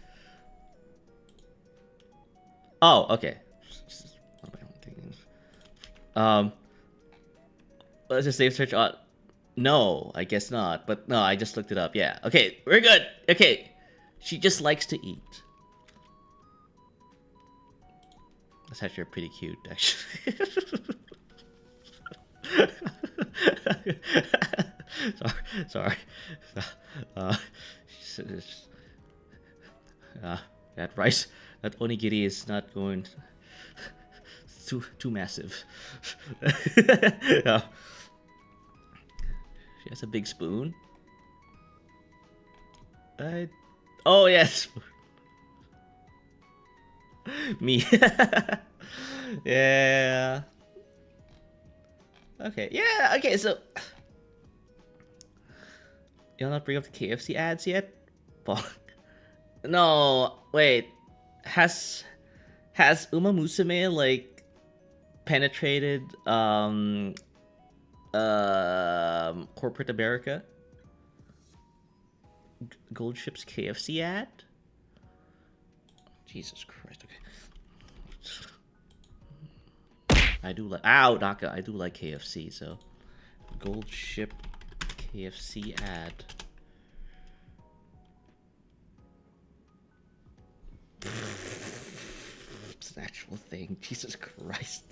Oh, okay. Let's just save search on. No, I guess not. But no, I just looked it up. Yeah. Okay, we're good. Okay, she just likes to eat. That's actually pretty cute, actually. Sorry. That rice, that onigiri is not going. Too massive. Yeah. She has a big spoon. Oh yes. Me. Yeah. Okay. Yeah. Okay. So you'll not bring up the KFC ads yet? No. Wait. Has Uma Musume like penetrated corporate America? Gold Ship's KFC ad? Jesus Christ. Okay. I do like Naka. I do like KFC, so Gold Ship KFC ad. It's an actual thing. Jesus Christ.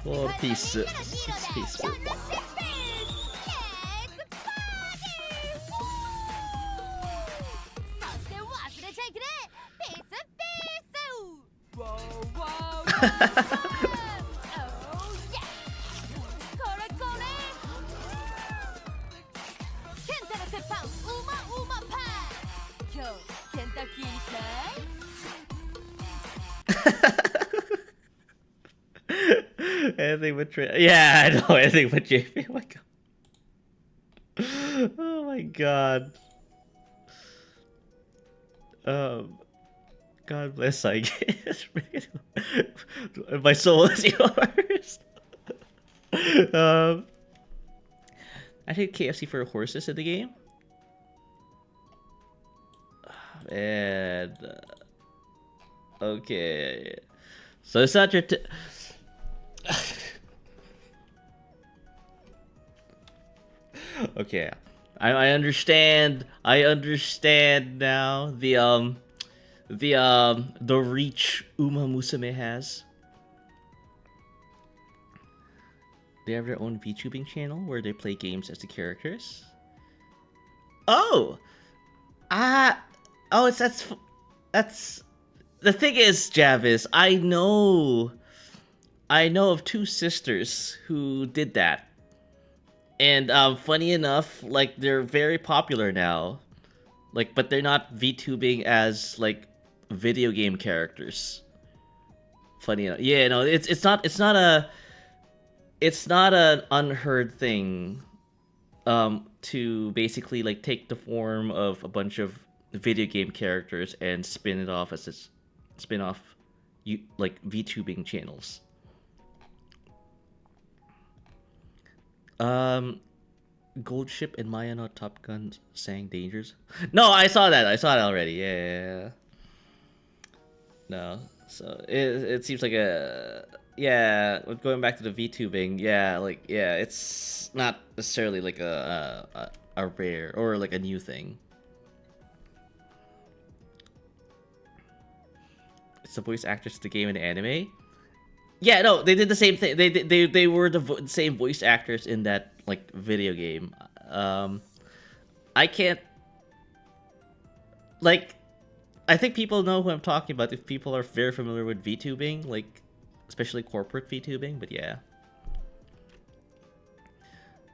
Four pieces. 6 pieces. Anything but yeah, I know, anything but JP. Oh my god. Oh my god. God bless, I guess. My soul is yours. I think KFC for horses in the game. and okay. So it's not your. Okay, I understand. I understand now the reach Uma Musume has. They have their own VTubing channel where they play games as the characters. Oh, ah, oh, that's the thing is, Javis. I know of two sisters who did that, and funny enough, like they're very popular now. Like, but they're not VTubing as like video game characters. Funny enough, yeah, no, it's not an unheard thing to basically like take the form of a bunch of video game characters and spin it off as this spin off you like VTubing channels. Um Gold Ship and Maya not Top Gun sang Dangers. No, I saw that. I saw it already. Yeah. No. So it seems like a yeah, going back to the VTubing, yeah, like yeah, it's not necessarily like a rare or like a new thing. It's the voice actors of the game and anime. Yeah, no, they did the same thing. They were the same voice actors in that like video game. Um, I can't like. I think people know who I'm talking about if people are very familiar with VTubing, like especially corporate VTubing. But yeah,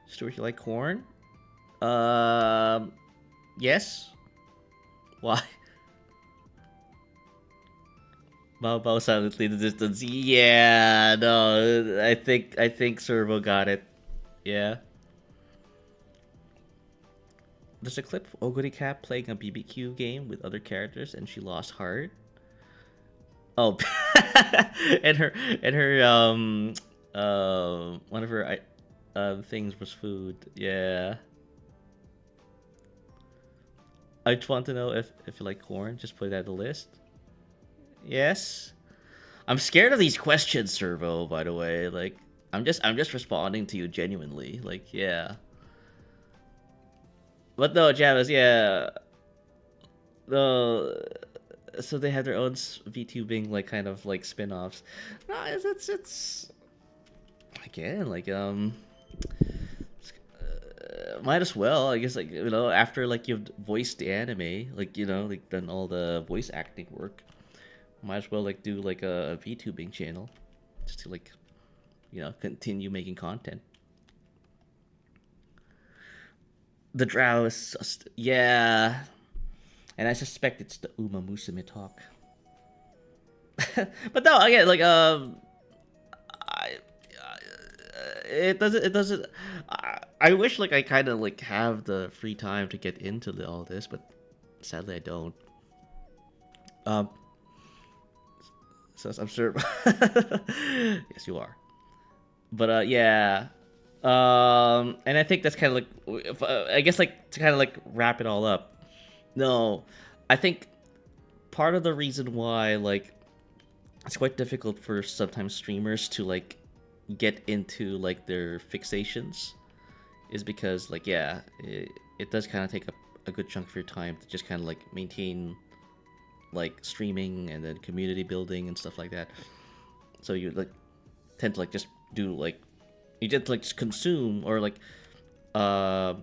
Stuart, you like corn? Yes. Why? Bao silently in the distance. Yeah, no, I think Servo got it. Yeah. There's a clip of Oguri Cat playing a BBQ game with other characters and she lost heart. Oh, and her one of her things was food. Yeah. I just want to know if you like corn. Just put it at the list. Yes. I'm scared of these questions, Servo. By the way, like I'm just responding to you genuinely. Like yeah. But no, Javis, yeah. No, so they have their own VTubing like kind of like spin-offs. No, it's again like might as well I guess like you know after like you've voiced the anime like you know like done all the voice acting work, might as well like do like a VTubing channel just to like you know continue making content. The drow is just, yeah, and I suspect it's the Uma Musume talk. But no, again, like I, it doesn't. I wish like I kind of like have the free time to get into all this, but sadly I don't. Um, so I'm sure. Yes, you are. But yeah. And I think that's kind of like, I guess like to kind of like wrap it all up. No, I think part of the reason why like it's quite difficult for sometimes streamers to like get into like their fixations is because like yeah it does kind of take a good chunk of your time to just kind of like maintain like streaming and then community building and stuff like that, so you like tend to like just do like you tend to like just consume or like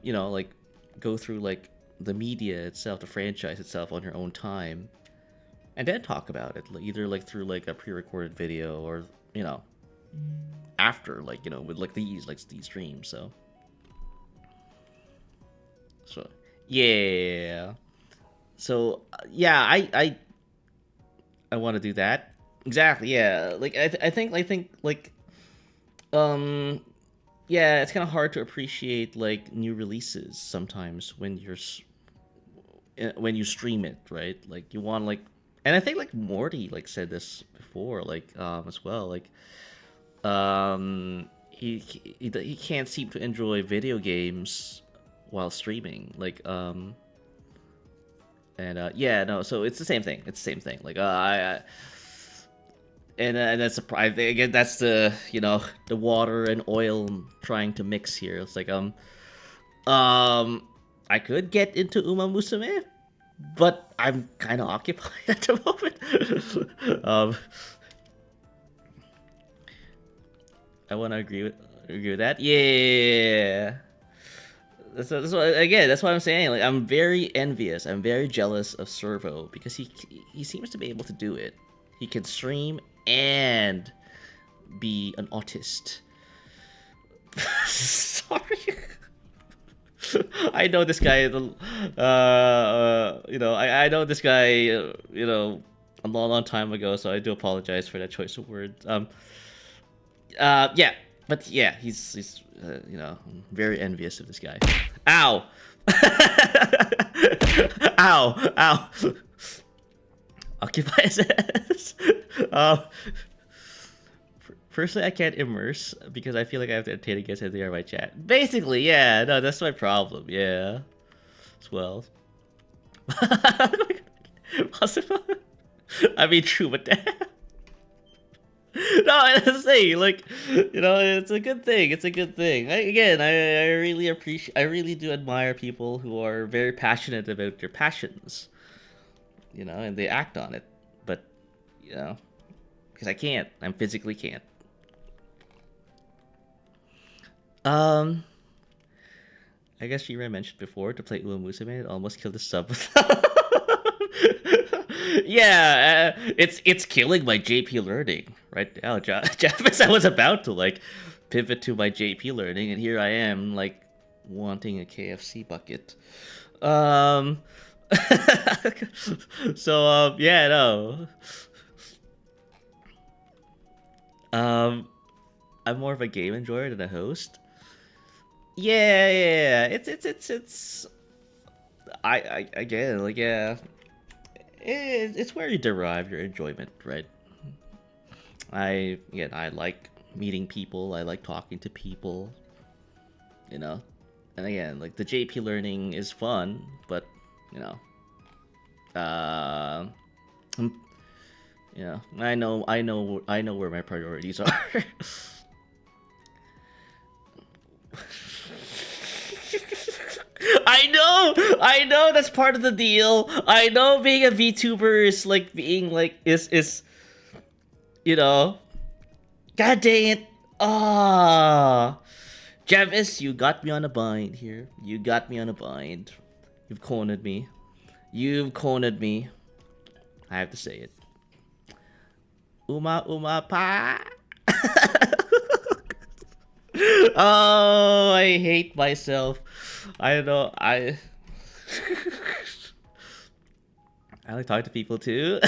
you know like go through like the media itself, the franchise itself on your own time and then talk about it either like through like a pre-recorded video or you know after like you know with like these streams. So yeah, so yeah I want to do that exactly. Yeah, like I think like yeah, it's kind of hard to appreciate like new releases sometimes when when you stream it, right? Like you want like, and I think like Morty like said this before, like as well, like he can't seem to enjoy video games while streaming, like And yeah, no, so it's the same thing. It's the same thing. Like and that's again, that's the, you know, the water and oil trying to mix here. It's like I could get into Uma Musume, but I'm kind of occupied at the moment. I want to agree with that. Yeah. That's what, again, that's what I'm saying. Like, I'm very envious. I'm very jealous of Servo because he seems to be able to do it. He can stream and be an autist. Sorry. I know this guy. You know, I know this guy. You know, a long time ago. So I do apologize for that choice of words. Yeah, but yeah, he's you know, I'm very envious of this guy. Ow! Ow! Ow! Occupy his ass. Personally, I can't immerse because I feel like I have to entertain against anything in my chat. Basically, yeah, no, that's my problem. Yeah, as well. Possible. I mean, true, but damn. No, I'm saying, like, you know, it's a good thing. It's a good thing. I really appreciate, I really do admire people who are very passionate about their passions, you know, and they act on it. But, you know, because I can't, I physically can't. I guess Shira mentioned before to play Ula Musume, it almost killed the sub. Yeah, it's killing my JP learning right now, Javis. I was about to like pivot to my JP learning, and here I am like wanting a KFC bucket. Um, so yeah, no. I'm more of a game enjoyer than a host. Yeah. It's. I again, like, yeah. It's where you derive your enjoyment, right? I like meeting people. I like talking to people. You know, and again, like the JP learning is fun, but you know, you know, I know where my priorities are. I know that's part of the deal. I know being a VTuber is like being like is you know, god dang it. Ah, Javis, you got me on a bind here. You got me on a bind. You've cornered me. You've cornered me. I have to say it. Uma pa. Oh, I hate myself. I don't know. I like talking to people too.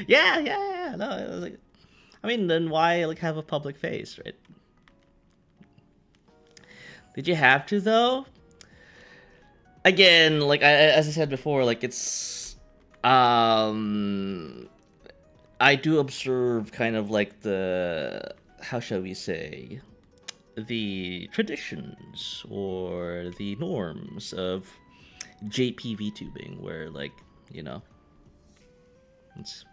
Yeah. No, it was like, I mean, then why like have a public face, right? Did you have to though? Again, like as I said before, like it's I do observe kind of like the, how shall we say, the traditions or the norms of JPV tubing, where like, you know, it's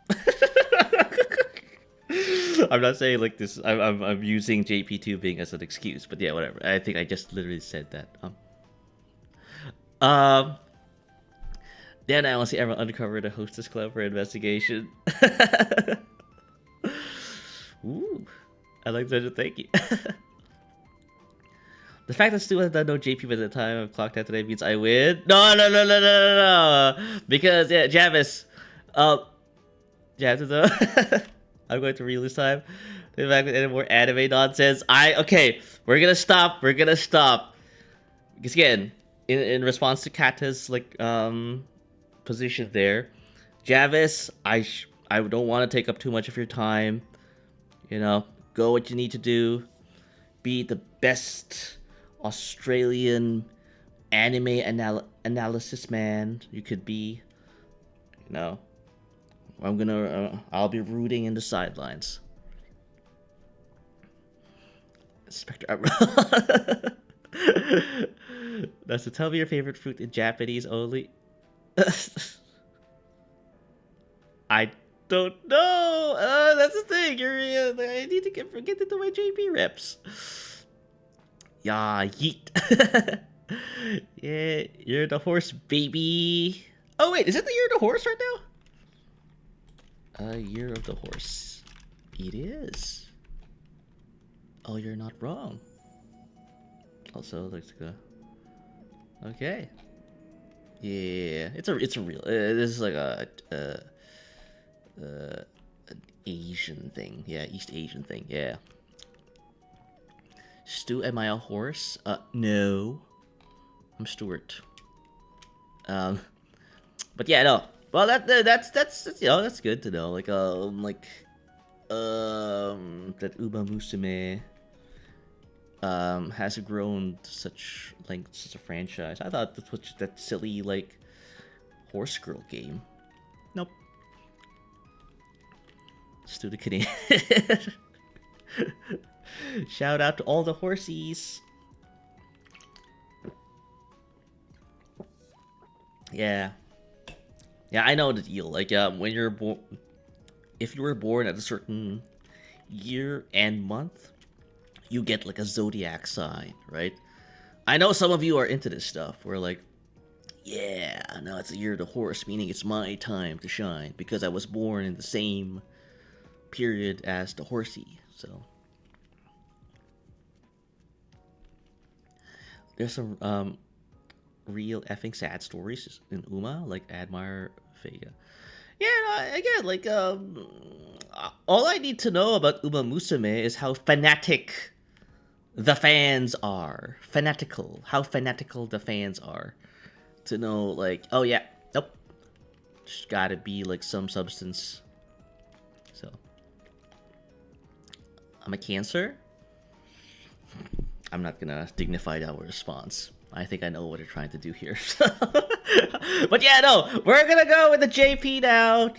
I'm not saying like this. I'm using JP tubing as an excuse, but yeah, whatever. I think I just literally said that. Um. Then I want to see everyone uncover the hostess club for investigation. Ooh, I like that. Thank you. The fact that Stu has done no JP by the time I've clocked out today means I win. No. Because yeah, Javis. Javis, I'm going to real this time. The fact that any more anime nonsense. Okay. We're gonna stop. Because again, in response to Kata's like position there, Javis, I don't want to take up too much of your time. You know, go what you need to do. Be the best Australian anime analysis man you could be. You know, I'll be rooting in the sidelines. Spectre. That's to tell me your favorite fruit in Japanese only. I don't know. That's the thing. I need to get into my JP reps. Yeah, yeet. Yeah, you're the horse, baby. Oh wait, is it the year of the horse right now? Year of the horse. It is. Oh, you're not wrong. Also, let's go. Okay. Yeah, it's a real. This is like an Asian thing. Yeah, East Asian thing. Yeah. Stu, am I a horse? No. I'm Stuart. But yeah, no. Well, that's you know that's good to know. That Uma Musume has grown to such a franchise. I thought that was that silly like horse girl game. Nope. Stu the Canadian. Shout out to all the horsies. Yeah. Yeah, I know the deal. Like, when you're born, if you were born at a certain year and month, you get like a zodiac sign, right? I know some of you are into this stuff. Where like, yeah, no, it's the year of the horse, meaning it's my time to shine because I was born in the same period as the horsey. So there's some real effing sad stories in Uma, like Admire Vega. Yeah, no, again, like all I need to know about Uma Musume is how fanatic the fans are. Fanatical, how fanatical the fans are. To know, like, oh yeah, nope, just gotta be like some substance. So, I'm a Cancer. I'm not gonna dignify that response. I think I know what they're trying to do here. But yeah, no, we're gonna go with the JP now.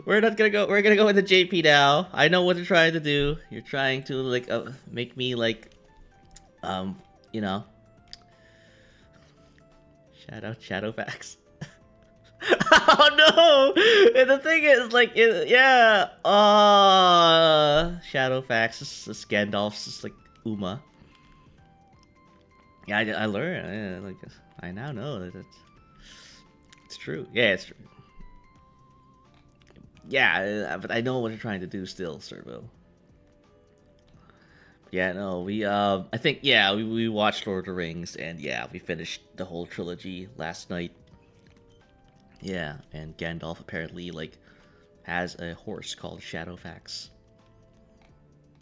We're gonna go with the JP now. I know what they're trying to do. You're trying to like make me like, you know. Shout out Shadowfax. Oh no! And the thing is, like, yeah, Shadowfax is Gandalf's just like Uma. Yeah, I learned. Like, I now know that it's true. Yeah, it's true. Yeah, but I know what you're trying to do still, Servo. Yeah, no, I think, yeah, we watched Lord of the Rings, and yeah, we finished the whole trilogy last night. Yeah, and Gandalf apparently, like, has a horse called Shadowfax.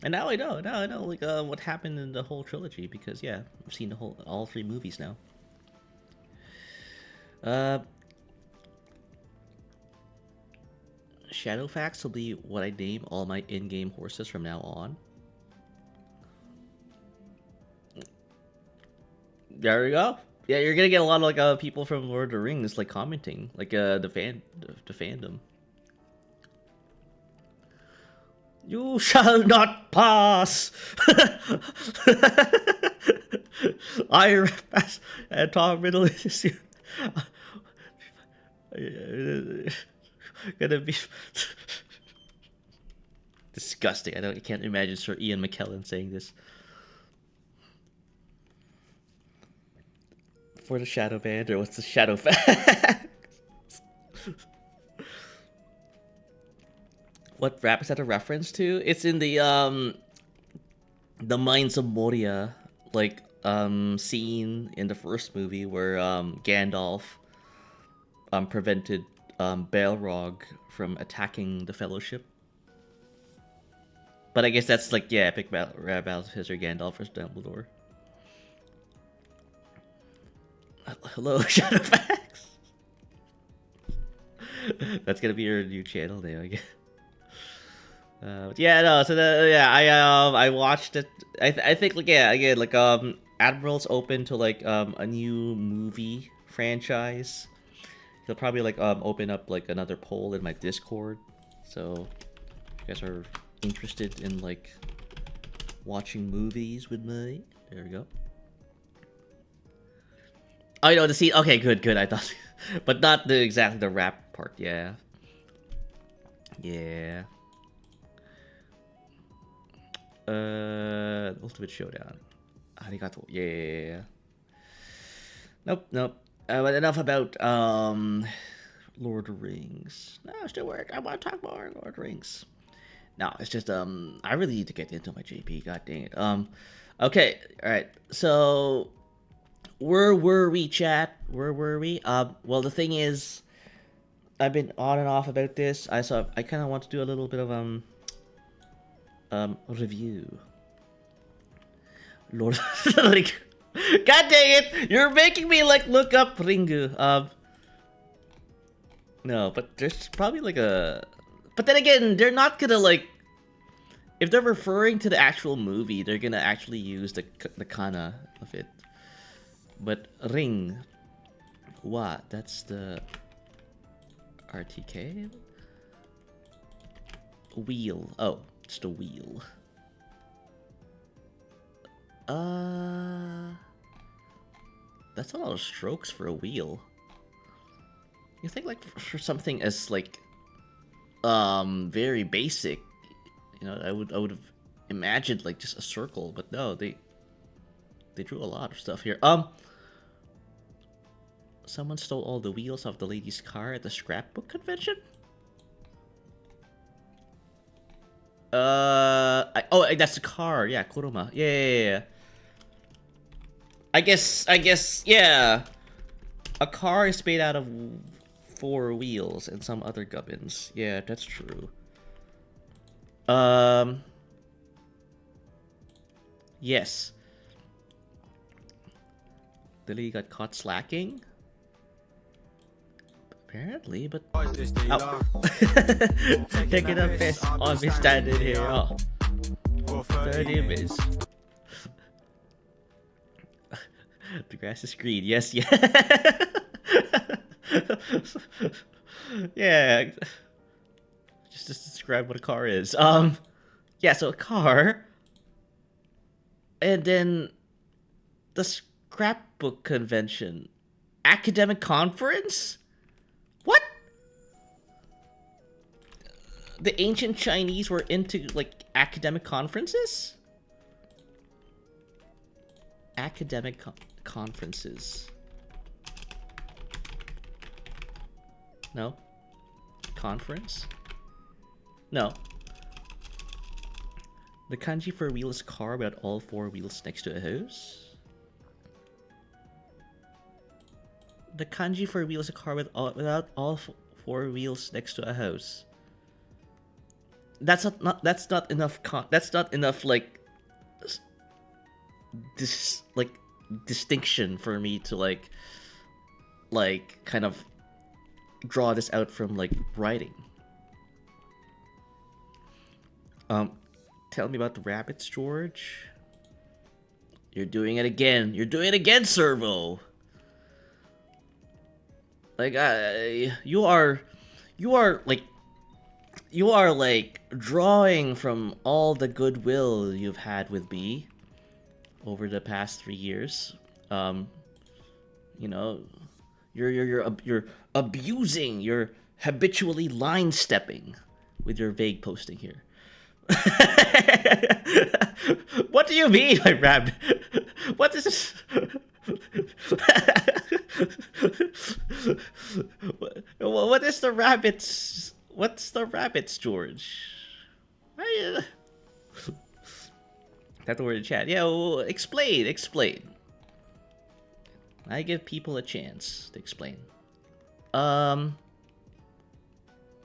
And now I know, like, what happened in the whole trilogy, because, yeah, I've seen all 3 movies now. Shadowfax will be what I name all my in-game horses from now on. There we go. Yeah, you're gonna get a lot of like people from Lord of the Rings like commenting, like the fandom. You shall not pass. I pass and Tom Riddle is gonna be disgusting. I can't imagine Sir Ian McKellen saying this. For the Shadow Band, or what's the Shadow Fact? What rap is that a reference to? It's in the Mines of Moria, like scene in the first movie where Gandalf prevented Balrog from attacking the Fellowship. But I guess that's like, yeah, epic battle of history, Gandalf versus Dumbledore. Hello, Shadowfax. That's gonna be your new channel name, I guess. Yeah, no. So I watched it. I think like, yeah, again, like Admiral's open to like a new movie franchise. He'll probably like open up like another poll in my Discord. So if you guys are interested in like watching movies with me, there we go. Oh, you know the scene. Okay, good. I thought But not the exactly the rap part. Yeah. Yeah. Ultimate Showdown. Arigato. Yeah. Nope. But enough about Lord of the Rings. No, Stuart, I want to talk more Lord of the Rings. No, it's just I really need to get into my JP. God dang it. Okay, all right. So where were we, chat? Where were we? Well, the thing is, I've been on and off about this. I kind of want to do a little bit of review. Lord, like, God dang it! You're making me like look up Ringu. No, but there's probably like a. But then again, they're not gonna like. If they're referring to the actual movie, they're gonna actually use the kana of it. But ring, what? That's the RTK. Wheel. Oh, it's the wheel. That's a lot of strokes for a wheel. You think like for something as like very basic, you know, I would have imagined like just a circle, but no, they drew a lot of stuff here. Someone stole all the wheels off the lady's car at the scrapbook convention? Oh, that's the car. Yeah, Kuruma. Yeah. I guess, yeah. A car is made out of 4 wheels and some other gubbins. Yeah, that's true. Yes. The lady got caught slacking? Apparently, but... Oh. Taking a piss on me standing here. Oh. 30 minutes. The grass is green. Yes, yeah. Yeah. Just describe what a car is. Yeah, so a car. And then the scrapbook convention. Academic conference? What? The ancient Chinese were into, like, academic conferences? Academic conferences. No? Conference? No. The kanji for a wheel is car without all 4 wheels next to a house? The kanji for a wheel is a car without all 4 wheels next to a house. That's not enough like this like distinction for me to like kind of draw this out from like writing. Tell me about the rabbits, George. You're doing it again. You're doing it again, Servo. Like you are like drawing from all the goodwill you've had with me over the past 3 years. You know, you're abusing, you're habitually line stepping with your vague posting here. What do you mean by rabbit? What is this? What is the rabbits? What's the rabbits, George? That the word in chat. Yeah, well, explain. I give people a chance to explain.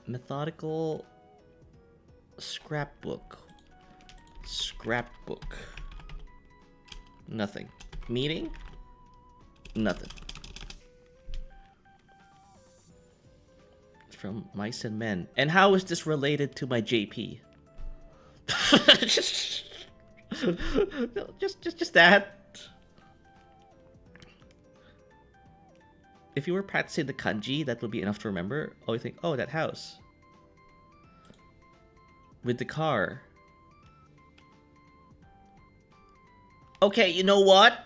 Methodical scrapbook. Nothing. Meeting? Nothing. It's from Mice and Men. And how is this related to my JP? just that. If you were practicing the kanji, that would be enough to remember. Oh, you think, oh, that house. With the car. Okay, you know what?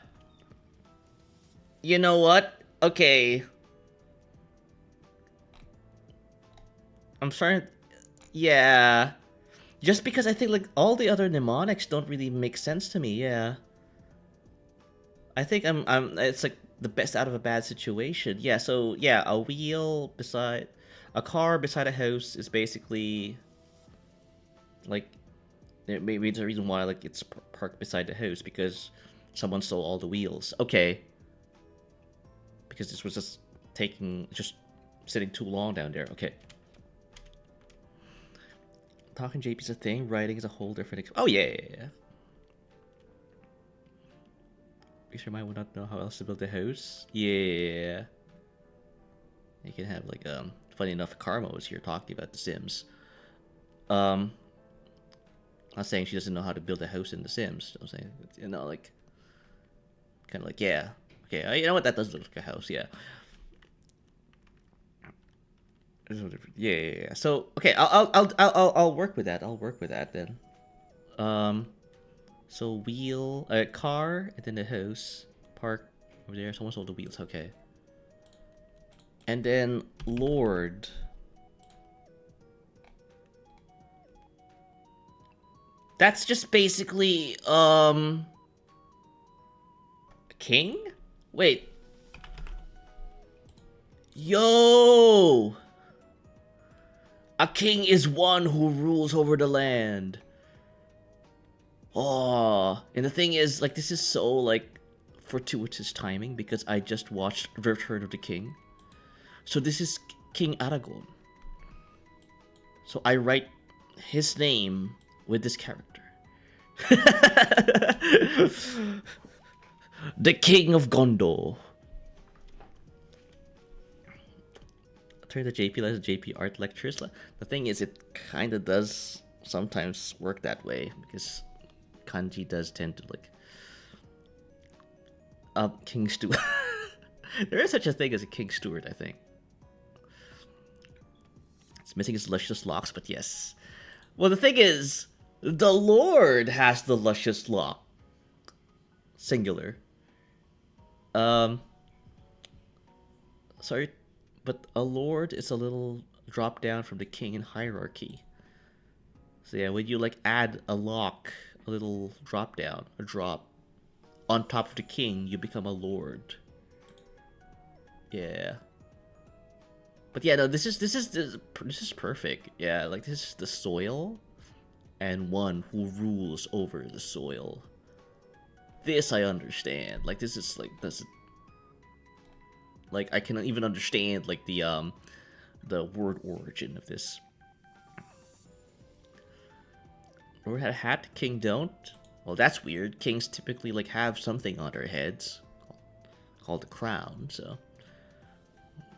Okay. I'm starting. Yeah. Just because I think like all the other mnemonics don't really make sense to me. Yeah. I think I'm. It's like the best out of a bad situation. Yeah. So yeah, a car beside a house is basically like maybe it's a reason why like it's parked beside the house because someone stole all the wheels. Okay. Because this was just sitting too long down there. Okay. Talking JP's a thing. Writing is a whole different. Oh yeah. You sure might not know how else to build a house. Yeah. You can have like funny enough, Karma was here talking about The Sims. I'm not saying she doesn't know how to build a house in The Sims. I'm saying like kind of like yeah. Okay, you know what? That does look like a house. Yeah. Yeah. So okay, I'll work with that. I'll work with that then. So wheel, car, and then the house, park over there. Someone sold the wheels. Okay. And then Lord. That's just basically king? Wait. Yo! A king is one who rules over the land. Oh, and the thing is, like, this is so, like, fortuitous timing because I just watched Return of the King. So this is King Aragon. So I write his name with this character. The King of Gondor. Turn the JP as JP art lectures. The thing is, it kind of does sometimes work that way because kanji does tend to like King Steward. There is such a thing as a King Steward, I think. It's missing his luscious locks, but yes. Well, the thing is, the Lord has the luscious lock. Singular. Sorry, but a lord is a little drop down from the king in hierarchy. So yeah, when you like add a lock, a little drop down, a drop on top of the king, you become a lord. Yeah. But yeah, no, this is perfect. Yeah, like this is the soil, and one who rules over the soil. This I understand. Like this is like this. Like I can even understand like the word origin of this. Lord had a hat, king don't. Well, that's weird. Kings typically like have something on their heads called a crown. So,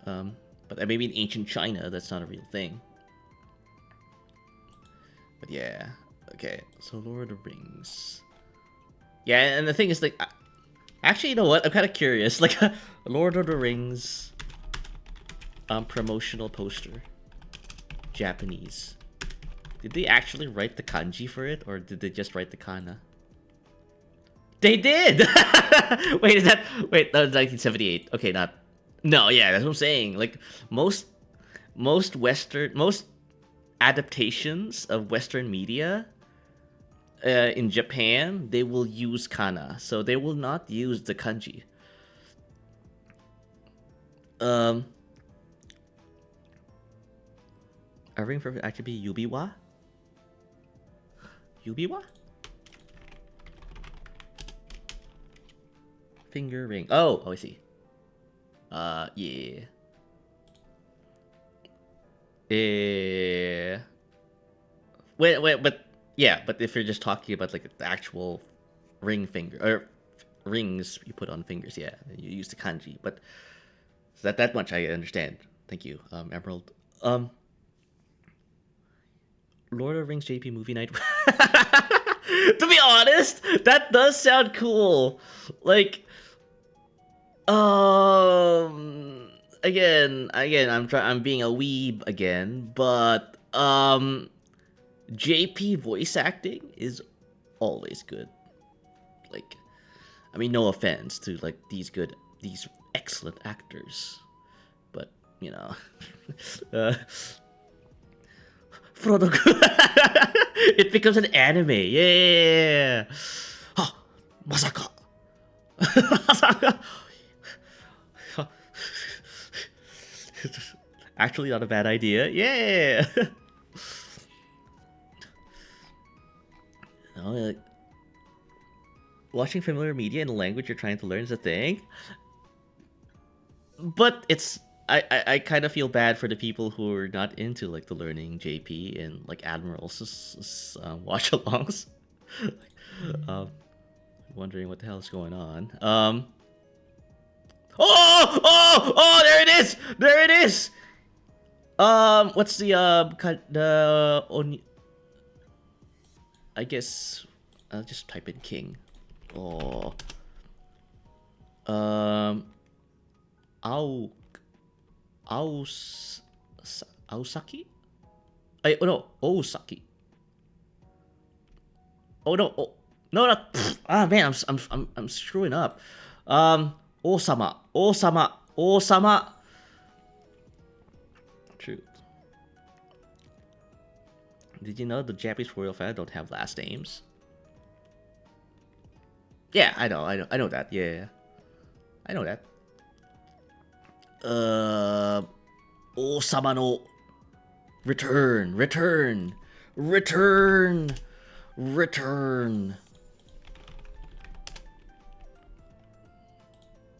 but maybe in ancient China that's not a real thing. But yeah, okay. So Lord of the Rings. Yeah, and the thing is like, actually, you know what? I'm kind of curious. Like, Lord of the Rings, promotional poster, Japanese. Did they actually write the kanji for it, or did they just write the kana? They did. Wait, is that? Wait, that was 1978. Okay, not. No, yeah, that's what I'm saying. Like most adaptations of Western media in Japan, they will use kana, so they will not use the kanji. A ring for actually be yubiwa. Yubiwa? Finger ring. Oh, I see. Yeah. Wait, but yeah, but if you're just talking about like the actual ring finger or rings you put on fingers, yeah, you use the kanji. But that much I understand. Thank you, Emerald. Lord of the Rings JP movie night. To be honest, that does sound cool. Like, again, I'm being a weeb again, but JP voice acting is always good. Like, I mean, no offense to like these excellent actors, but you know, Frodo. It becomes an anime. Yeah. Ha, Masaka. Masaka. Actually, not a bad idea. Yeah. No, like, watching familiar media in a language you're trying to learn is a thing, but it's I kind of feel bad for the people who are not into like the learning JP and like Admiral's watch-alongs. um, wondering what the hell is going on. Oh! There it is! There it is! What's the I guess I'll just type in king. Oh. Aosaki? Oh no, Osaki. Oh no, no, no. Ah man, I'm screwing up. Osama. True. Did you know the Japanese royal family don't have last names? Yeah, I know that. Yeah, I know that. Osama no return.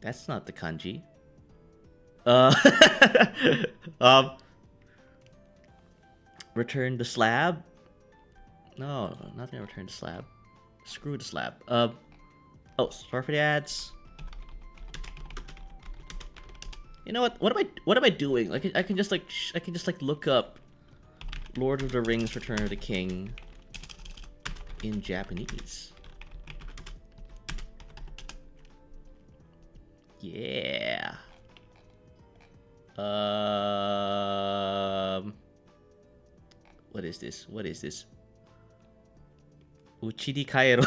That's not the kanji. Return the slab? No, not gonna return the slab. Screw the slab. Oh, sorry for the ads. You know what? What am I doing? Like I can just look up Lord of the Rings: Return of the King in Japanese. Yeah. What is this? Uchidi Kaero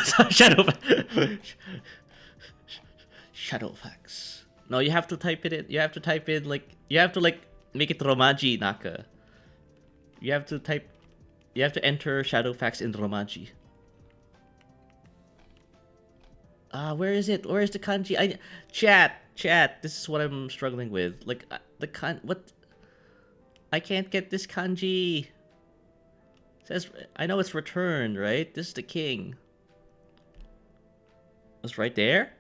Shadowfax. No, you have to type it in. You have to type in like make it Romaji Naka. You have to enter Shadowfax in Romaji. Where is it? Where is the kanji? Chat. This is what I'm struggling with. Like what? I can't get this kanji. It says I know it's returned, right? This is the king. It's right there.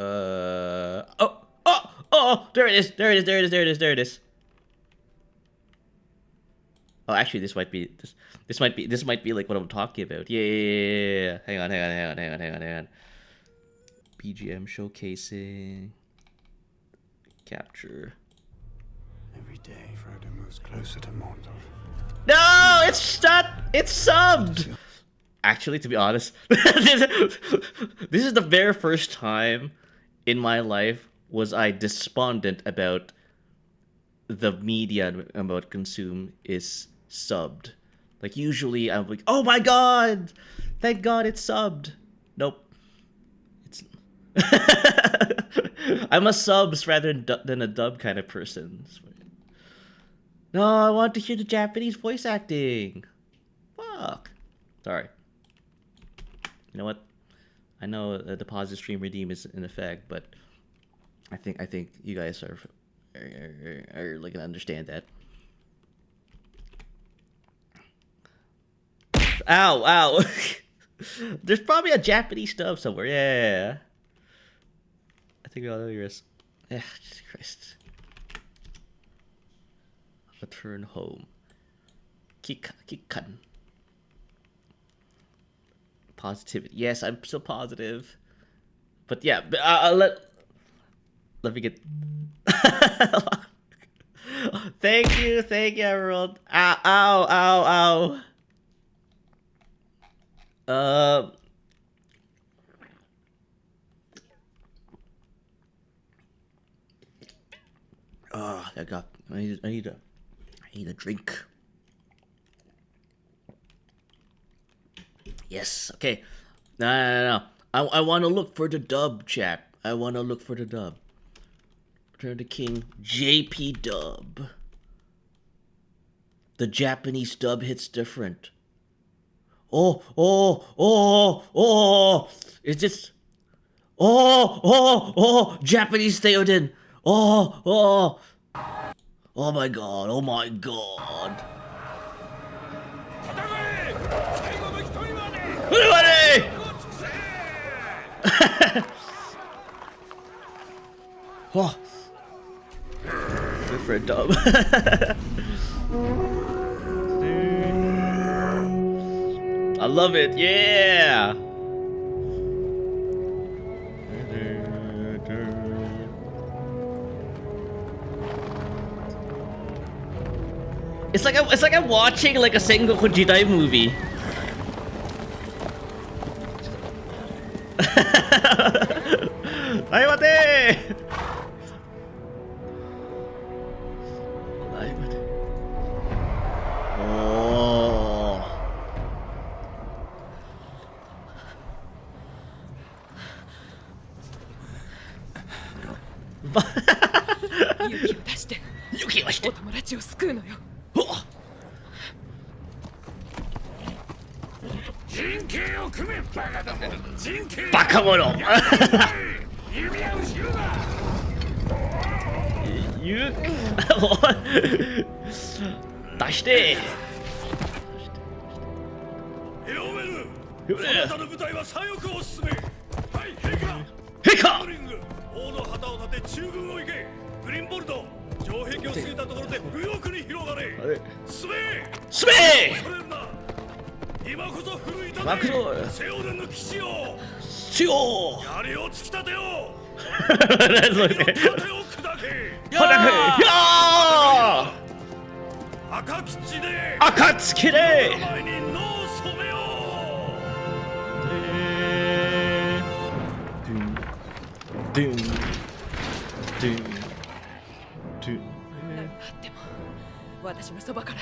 Oh! There it is. Oh, actually, this might be like what I'm talking about. Yeah. Hang on. BGM showcasing. Capture. Every day, Frodo moves closer to Mordor. No, it's not. It's subbed. Actually, to be honest, this is the very first time in my life was I despondent about the media I'm about to consume is subbed. Like usually I'm like, oh my god, thank god it's subbed. Nope. It's I'm a subs rather than a dub kind of person. No, I want to hear the Japanese voice acting. Fuck. Sorry. You know what? I know the deposit stream redeem is in effect, but I think you guys are like gonna understand that. Ow! There's probably a Japanese dub somewhere. Yeah. I think we all know yours. Yeah, Jesus Christ. Return home. Kikan. Positivity. Yes, I'm so positive. But yeah, let me get. Thank you, everyone. Ow. I need a drink. Yes, okay. No. I want to look for the dub, chat. I want to look for the dub. Return to King JP dub. The Japanese dub hits different. Oh. It's just. Oh. Japanese Theoden. Oh. Oh my god. Oh. Different dub. I love it, yeah! It's like I'm watching like a Sengoku Jidai movie. Oh. 勇気を出してお友達を救うのよ。陣形を組めバカども。陣形バカ者。指輪を知るな。出して。エオメル。そなたの部隊は左翼を進め。はい、ヘカ。ブリング。王の旗を立て中軍を行け。グリーンボルト。城壁を過ぎたところで右翼に広がれ。進め。恐れるな。今こそ奮い立て。セオデンの騎士を。槍を突き立てよ。何それ。盾を砕け。赤吉で。暁で。前に野を染めよ何があっても私のそばから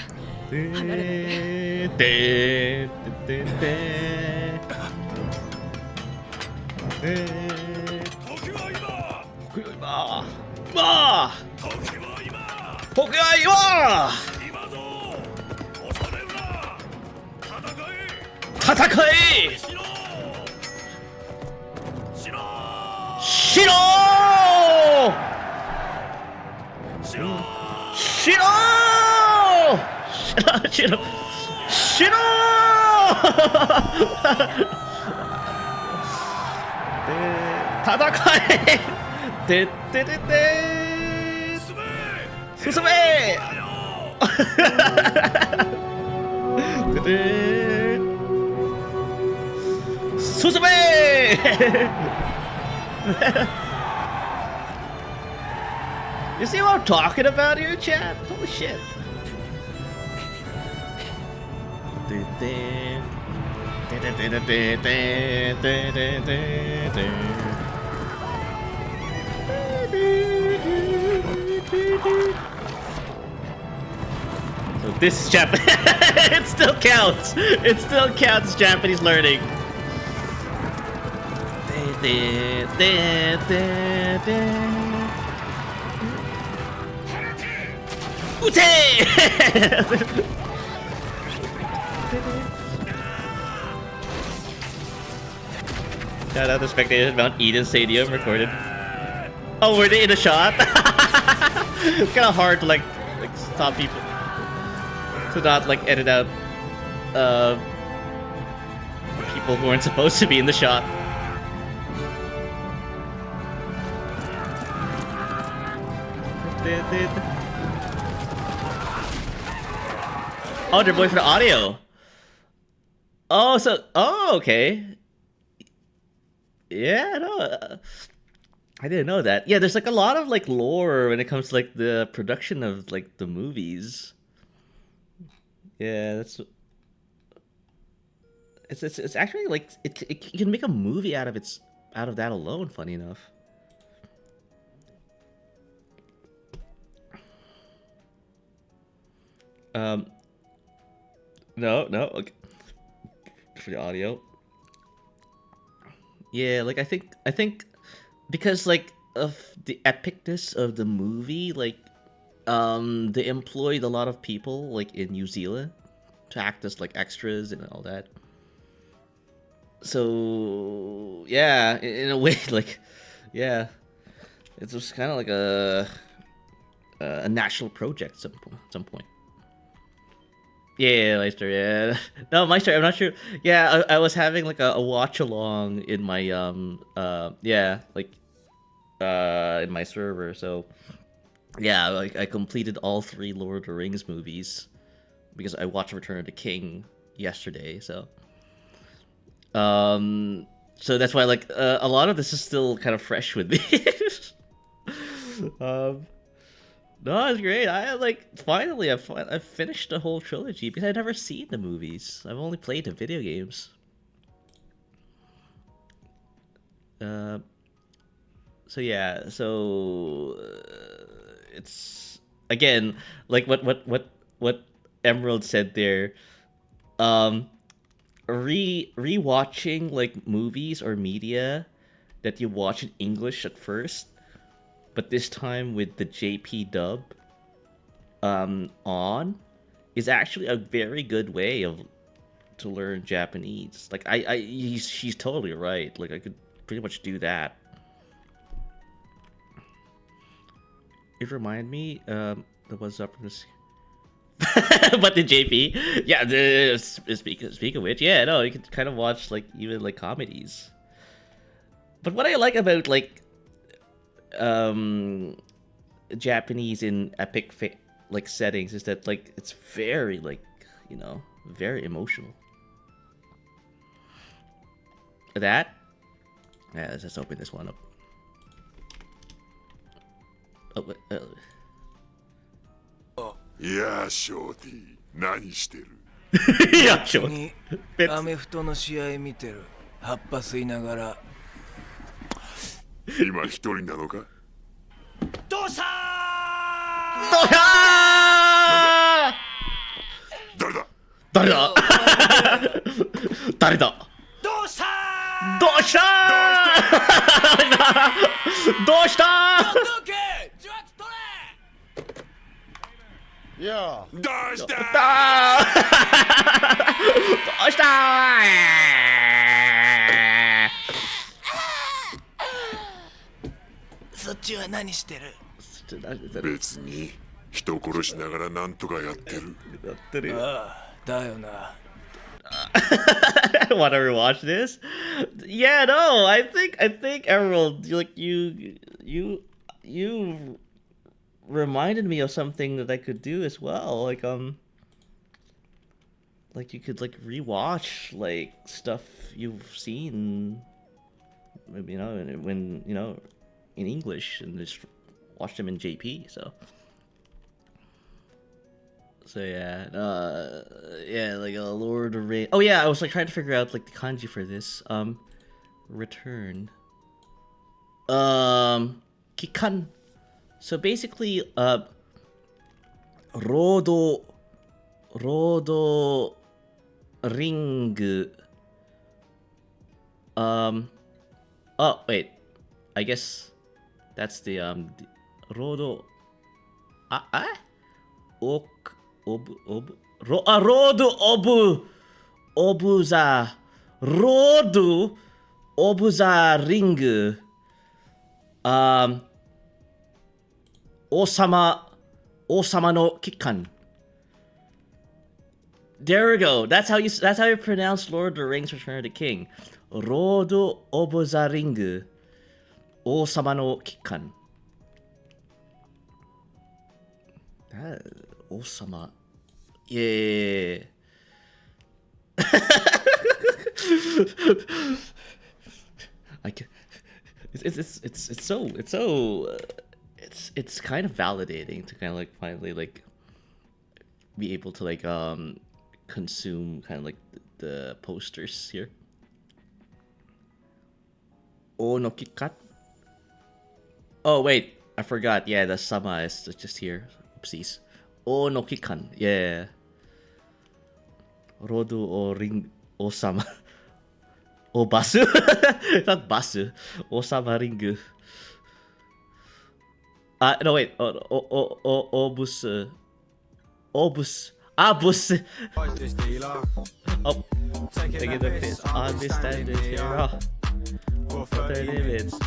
離れないで。時は今今ぞ恐れるな戦えしろ進めYou see what I'm talking about here, chat? Holy shit. So this is Japanese. It still counts. It still counts Japanese learning. Shout out to spectators at Mount Eden Stadium recorded. Oh, were they in a shot? It's kind of hard to like stop people to not like edit out people who aren't supposed to be in the shot. Oh, they're going for the audio. Oh, so okay. Yeah, no, I didn't know that. Yeah, there's like a lot of like lore when it comes to like the production of like the movies. Yeah, that's. It's actually like it you can make a movie out of that alone. Funny enough. No, okay. For the audio. Yeah, like I think because like of the epicness of the movie, like they employed a lot of people like in New Zealand to act as like extras and all that. So yeah, in a way, like, yeah, it was kind of like a national project at some point. Yeah, Meister, yeah. No, Meister, I'm not sure. Yeah, I was having like a watch along in my yeah, like in my server. So yeah, like I completed all 3 Lord of the Rings movies because I watched Return of the King yesterday. So so that's why like a lot of this is still kind of fresh with me. No, it's great. I like finally I've finished the whole trilogy because I've never seen the movies. I've only played the video games. So yeah, so it's again like what Emerald said there. Rewatching like movies or media that you watch in English at first, but this time with the JP dub on, is actually a very good way to learn Japanese. Like she's totally right. Like I could pretty much do that. It reminded me that was up from this. But the JP, yeah. Speak of which, yeah, no, you could kind of watch like even like comedies. But what I like about like Japanese in epic like settings is that like it's very like, you know, very emotional. That, yeah, let's just open this one up. Oh, いやー、ショーティー、何してる？いや、ちょっと。アメフトの試合見てる。葉っぱ吸いながら。今一人なのか？どうした誰だ？誰だ？誰だ？どうしたどうしたどうしたどうした？どうしたそっちは何してる？別に人殺しながらなんとかやってる。ああ、だよな。Want to rewatch this? Yeah, no, I think Emerald, like you reminded me of something that I could do as well. Like you could like rewatch like stuff you've seen, you know, when you know in English and just watch them in JP. So yeah, yeah, like a Lord of the Rings. Oh yeah, I was like trying to figure out like the kanji for this. Return. Kikan. So basically, Rodo Ring. Oh wait, I guess that's the Rodo. Road of the Ring. Osama no Kikan. There we go. That's how you pronounce Lord of the Rings: Return of the King. Road of the Ring. Osama no Kikan. Osama. Yeah. It's kind of validating to kind of like finally like be able to like consume kind of like the posters here. Oh no Kikat. Oh wait, I forgot. Yeah, the sama is just here. Oopsies. Oh no Kikan. Yeah. Rodu o Ring Osama. Oh Basu. Not Basu. Osama Ringu. No wait. Obus. Obus. Ah, bus. Oh, taking the piss on this standard here. For 30 minutes.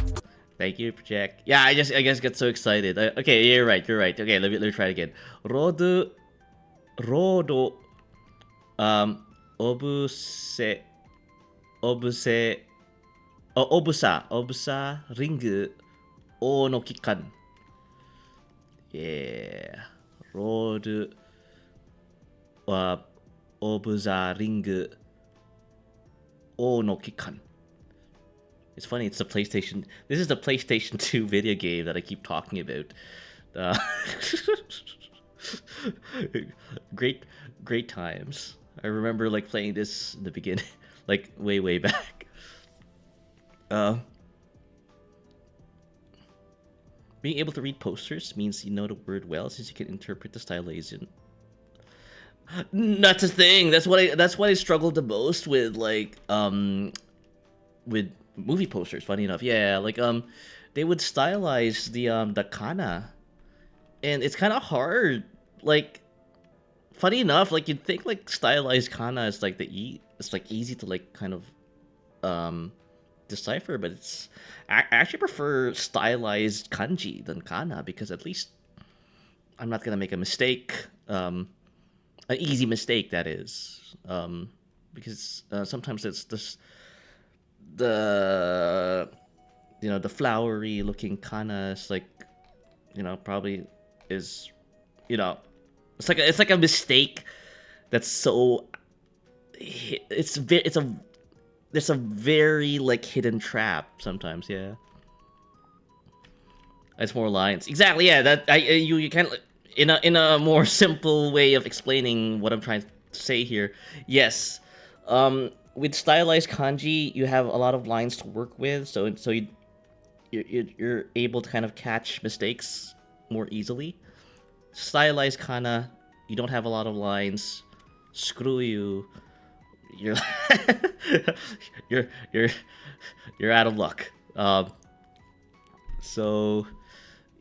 Thank you, Jack. Yeah, I guess got so excited. Okay, you're right. Okay, let me try it again. Rodo. Obuse. Obuse. Obusa ring o no kikan. Yeah. Road. Obusa ring o no kikan. It's funny, it's the PlayStation. This is the PlayStation 2 video game that I keep talking about. Great times. I remember like playing this in the beginning, like way back. Being able to read posters means you know the word well, since you can interpret the stylization. That's the thing. That's what I struggled the most with, like with movie posters. Funny enough, yeah, like they would stylize the kana, and it's kind of hard. Like, funny enough, like you'd think like stylized kana is like it's like easy to like kind of decipher, but I actually prefer stylized kanji than kana, because at least I'm not gonna make a mistake, an easy mistake, that is, because sometimes it's this the flowery looking kana is like, probably is, it's like a mistake that's so there's a very like hidden trap sometimes. Yeah, it's more lines, exactly. Yeah, that you kind of, in a more simple way of explaining what I'm trying to say here. Yes, with stylized kanji, you have a lot of lines to work with, so you're able to kind of catch mistakes more easily. Stylized kana, you don't have a lot of lines. Screw you. You're you're out of luck. So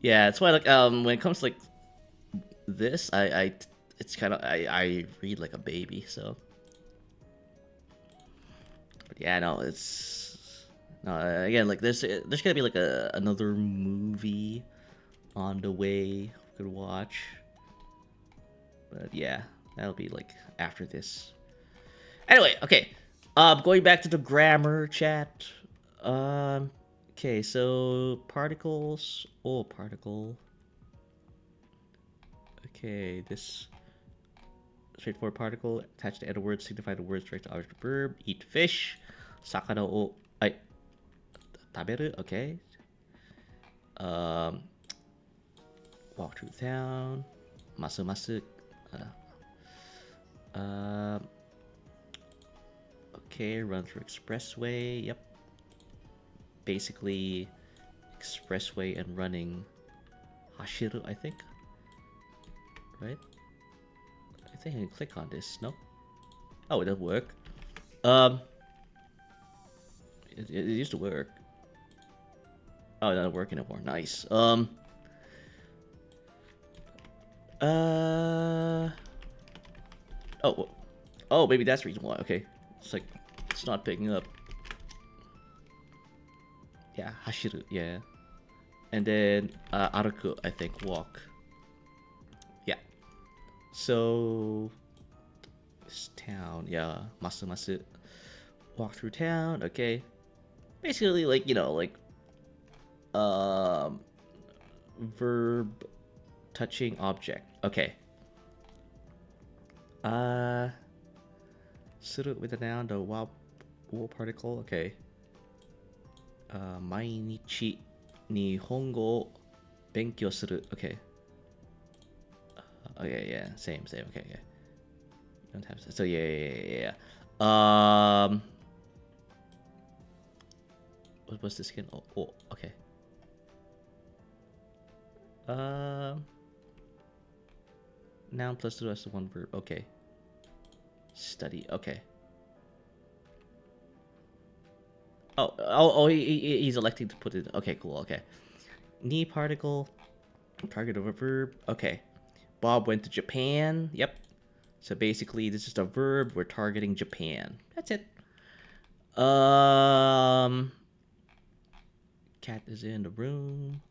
yeah, that's why, like, when it comes to like this, it's kind of, I read like a baby. So, but yeah, no, it's no, again, like there's gonna be like another movie on the way we could watch, but yeah, that'll be like after this. Anyway, okay. Going back to the grammar chat. Okay, so particles. Oh, particle. Okay, this straightforward particle attached to other words signify the words direct object verb. Eat fish. Sakana o taberu. Okay. Walk through town. Masu masu. Okay, run through expressway. Yep. Basically, expressway and running. Hashiru, I think. Right? I think I can click on this. No? Oh, it doesn't work. It used to work. Oh, it doesn't work anymore. Nice. Oh, maybe that's the reason why. Okay. It's like, it's not picking up. Yeah, hashiru, yeah. And then, araku, I think, walk. Yeah. So, this town, yeah. Masu masu. Walk through town, okay. Basically, like, verb touching object. Okay. Suru with the noun, the wa particle. Okay. Mainichi nihongo o benkyou suru. Okay. Okay, yeah, same. Okay. You don't have to, so yeah. What was this again? Oh, okay. Noun plus the rest of one verb. Okay. Study. Okay. Oh, he's electing to put it. Okay, cool. Okay. Ni particle. Target of a verb. Okay. Bob went to Japan. Yep. So basically, this is a verb. We're targeting Japan. That's it. Cat is in the room.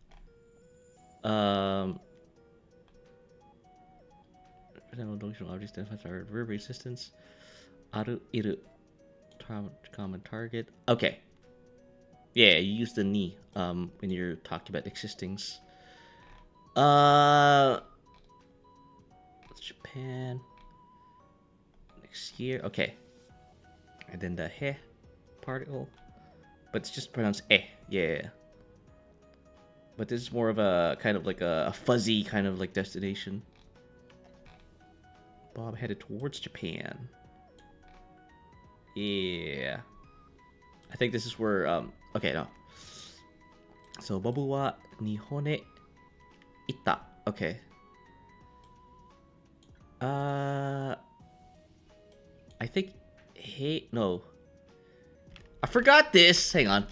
Functional objects identifies our verb resistance. Aru, iru. Common target. Okay. Yeah, you use the ni when you're talking about existings. Japan. Next year. Okay. And then the he particle. But it's just pronounced eh. Yeah. But this is more of a kind of like a fuzzy kind of like destination. Bob headed towards Japan. Yeah. I think this is where okay, no. So Bob wa Nihon e itta. Okay. I think hey no. I forgot this. Hang on.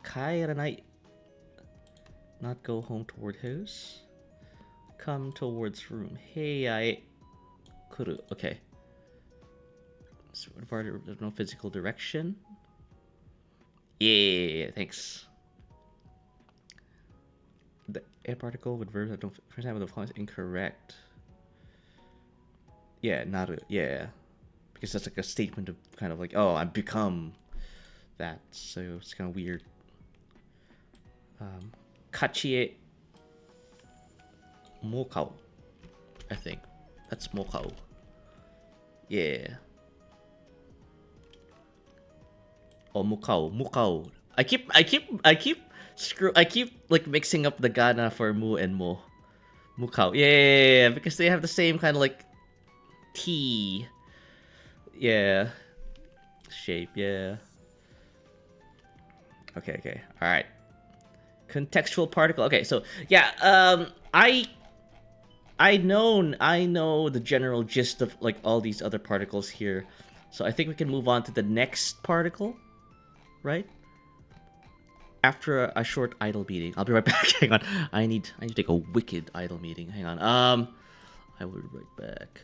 Kairanai. Not go home toward house. Come towards room. Hey, I kuru. Okay. So there's no physical direction. Yeah, thanks. The air particle with verbs that don't. For example, the font is incorrect. Yeah, naru. Yeah, because that's like a statement of kind of like, oh, I've become that. So it's kind of weird. Kachie mokao. I think that's mokao. Yeah. Oh, mukao. I keep like mixing up the Ghana for mu and mo. Mukao. Yeah, because they have the same kind of like T. Yeah. Shape, yeah. Okay. All right. Contextual particle. Okay, so yeah, I know the general gist of like all these other particles here. So I think we can move on to the next particle, right? After a short idle meeting. I'll be right back. Hang on. I need to take a wicked idle meeting. Hang on. I will be right back.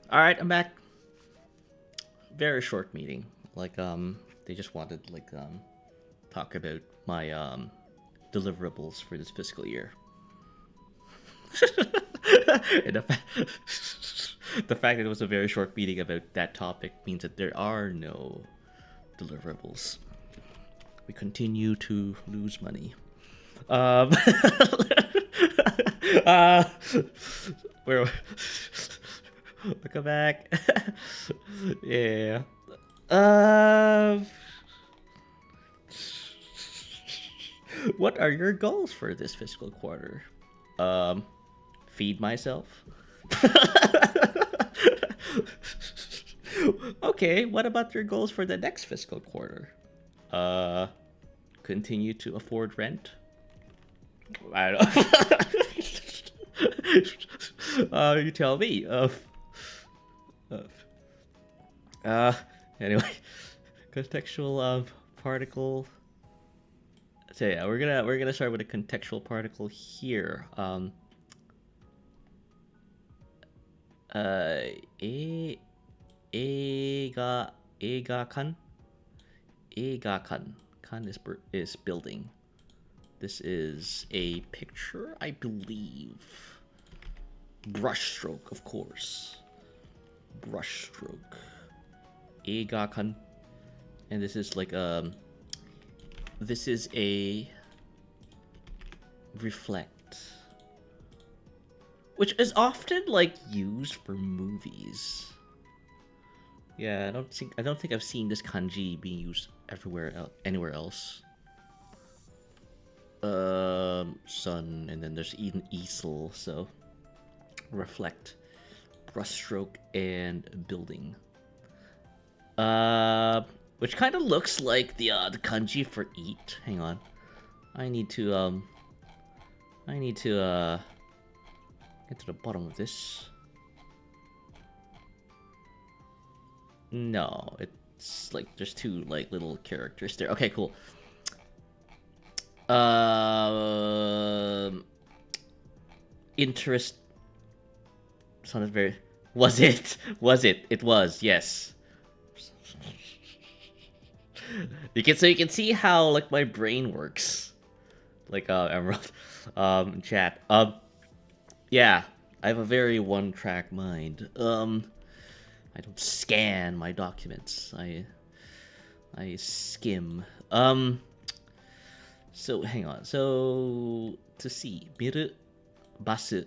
All right, I'm back. Very short meeting. Like they just wanted like talk about my deliverables for this fiscal year. And the fact that it was a very short meeting about that topic means that there are no deliverables. We continue to lose money. Where? Welcome back. Yeah. What are your goals for this fiscal quarter? Feed myself. Okay, what about your goals for the next fiscal quarter? Continue to afford rent? I don't know. You tell me. Anyway, contextual particle. So yeah, we're gonna start with a contextual particle here. Eigakan. Eigakan. Kan is building. This is a picture, I believe. Brushstroke, of course. Brushstroke. Eigakan. And this is like this is a reflect, which is often like used for movies. Yeah, I don't think I've seen this kanji being used anywhere else. Sun, and then there's even easel, so reflect, brushstroke, and building. Which kind of looks like the kanji for eat. Hang on, I need to get to the bottom of this. No, it's like there's two like little characters there. Okay, cool. Interest sounded very. Was it? It was, yes. You can see how like my brain works, like Emerald, chat. Yeah, I have a very one-track mind. I don't scan my documents. I skim. So hang on. So to see, miru, basu,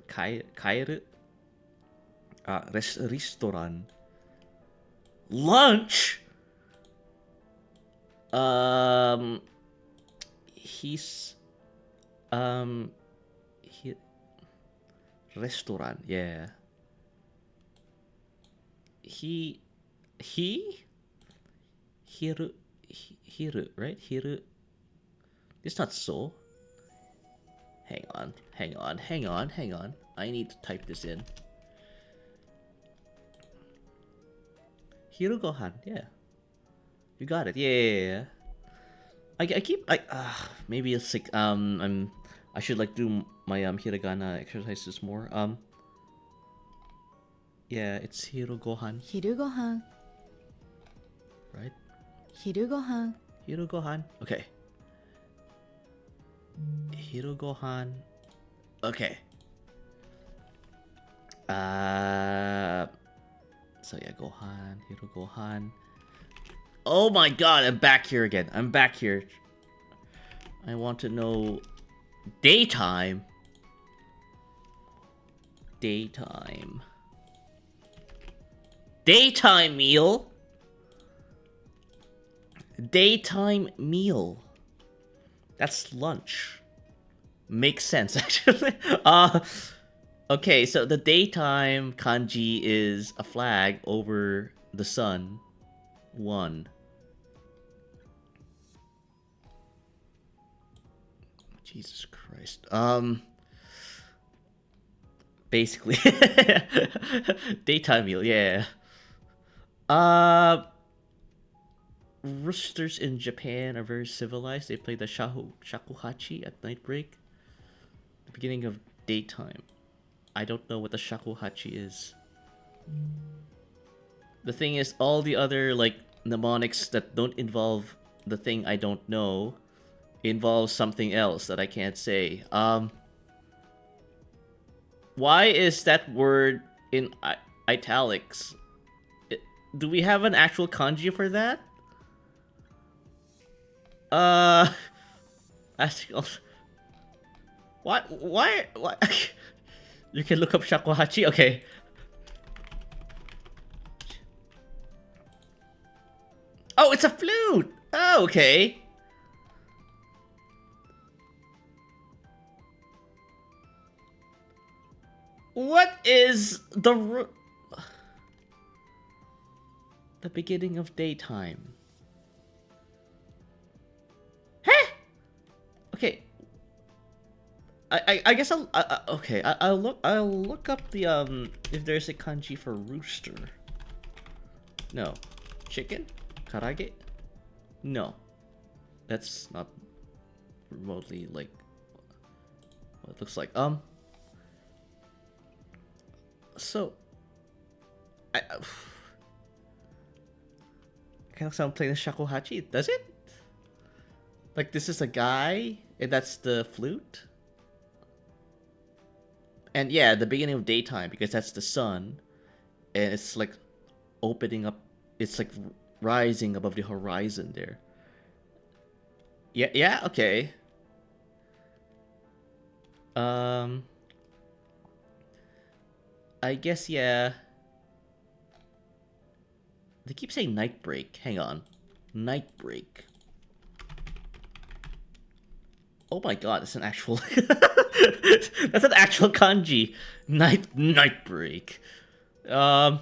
kaeru, restaurant, lunch. He's restaurant, yeah. Hiru, right? Hiru. It's not so. Hang on. I need to type this in. Hiru gohan, yeah. You got it. Yeah. Maybe it's like I should like do my hiragana exercises more. Yeah, it's hiru gohan. 昼ご飯 Right? 昼ご飯 Hiru gohan. Okay. Hiru gohan. Okay. So yeah, gohan, hiru gohan. Oh my god, I'm back here again. I want to know daytime. Daytime meal. Daytime meal. That's lunch. Makes sense, actually. Okay, so the daytime kanji is a flag over the sun. 1. Jesus Christ. Basically. Daytime meal, yeah. Roosters in Japan are very civilized. They play the shakuhachi at night break. The beginning of daytime. I don't know what the shakuhachi is. The thing is, all the other like mnemonics that don't involve the thing I don't know involves something else that I can't say. Why is that word in italics? Do we have an actual kanji for that? What? Why? You can look up shakuhachi. Okay. Oh, it's a flute. Oh, okay. What is the beginning of daytime? Huh? Okay. I guess I'll look up the if there's a kanji for rooster. No. Chicken? Karage? No. That's not remotely like what it looks like. So I kind of sound playing the shakuhachi, does it? Like this is a guy and that's the flute? And yeah, the beginning of daytime because that's the sun and it's like opening up, it's like rising above the horizon there. Yeah, okay. I guess, yeah. They keep saying night break. Hang on. Night break. Oh my god, that's an actual... that's an actual kanji. Night break. The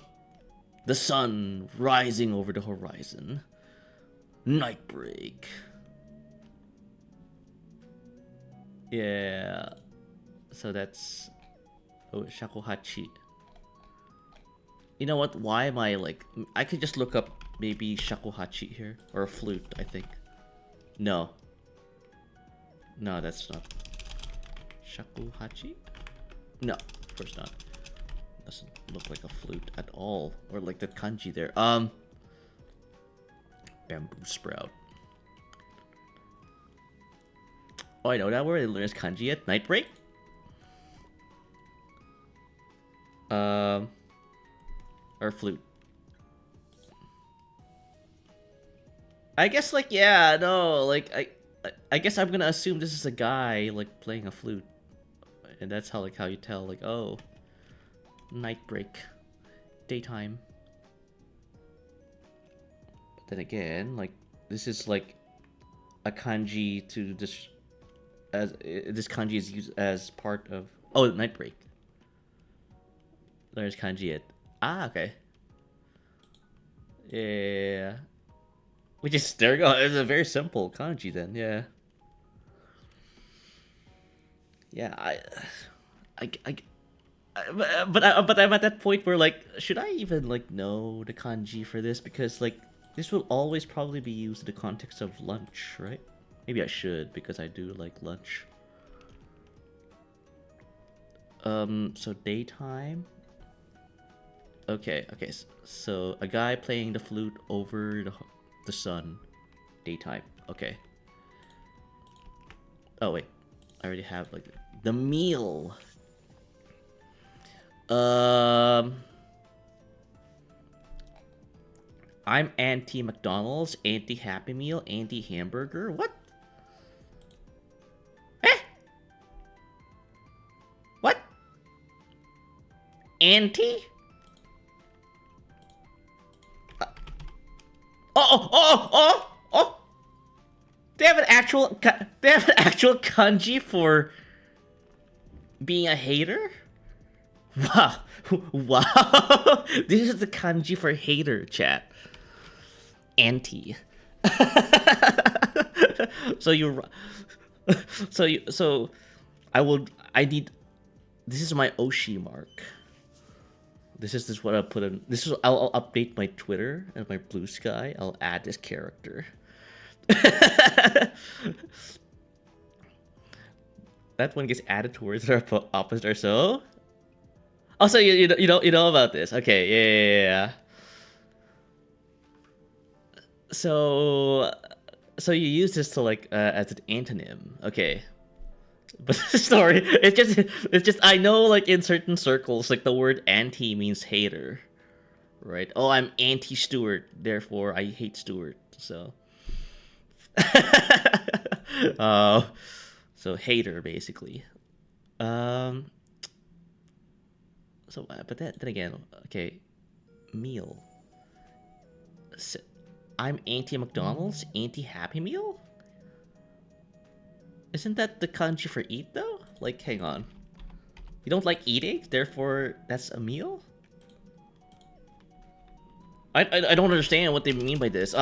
sun rising over the horizon. Night break. Yeah. So that's... Oh, shakuhachi. You know what? Why am I like... I could just look up maybe shakuhachi here. Or a flute, I think. No. No, that's not... Shakuhachi? No, of course not. Doesn't look like a flute at all. Or like the kanji there. Bamboo sprout. Oh, I know that word. I learned kanji at night break. Or flute. I guess like yeah, no, like I guess I'm gonna assume this is a guy like playing a flute, and that's how like how you tell like oh, night break, daytime. But then again, like this is like a kanji to this as this kanji is used as part of night break. There's kanji it. Ah, okay. Yeah. Which is there you go. It's a very simple kanji then. Yeah. Yeah. But I'm at that point where like, should I even like know the kanji for this? Because like this will always probably be used in the context of lunch, right? Maybe I should because I do like lunch. So daytime. Okay. So a guy playing the flute over the sun, daytime. Okay. Oh wait, I already have like the meal. I'm anti McDonald's, anti Happy Meal, anti hamburger. What? What? Anti? Oh! They have an actual kanji for being a hater? Wow. This is the kanji for hater, chat. Anti. This is my Oshi mark. This is what I'll put in. I'll update my Twitter and my Blue Sky. I'll add this character. That one gets added towards our opposite or so. Oh, so you know about this? Okay, yeah. So you use this to like as an antonym, okay? But sorry, it's just I know like in certain circles like the word anti means hater, right? Oh, I'm anti-Stuart, therefore I hate Stuart. So, so hater basically. So, but then again, okay, meal. So, I'm anti McDonald's, anti Happy Meal. Isn't that the kanji for eat though? Like, hang on. You don't like eating, therefore that's a meal? I don't understand what they mean by this.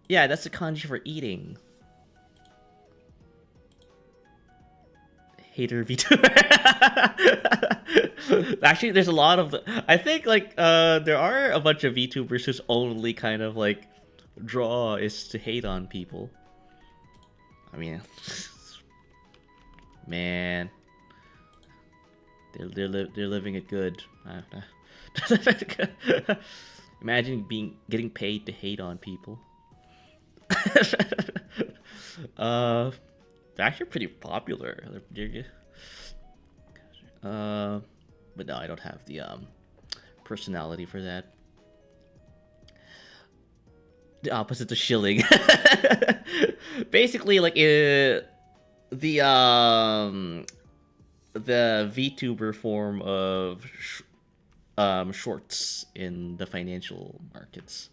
Yeah, that's the kanji for eating. hater VTuber. Actually, there's a lot of I think like there are a bunch of VTubers whose only kind of like draw is to hate on people. I mean, man, they're living it good. Imagine getting paid to hate on people. They're actually pretty popular. But no, I don't have the personality for that. The opposite of shilling. Basically, like the VTuber form of shorts in the financial markets.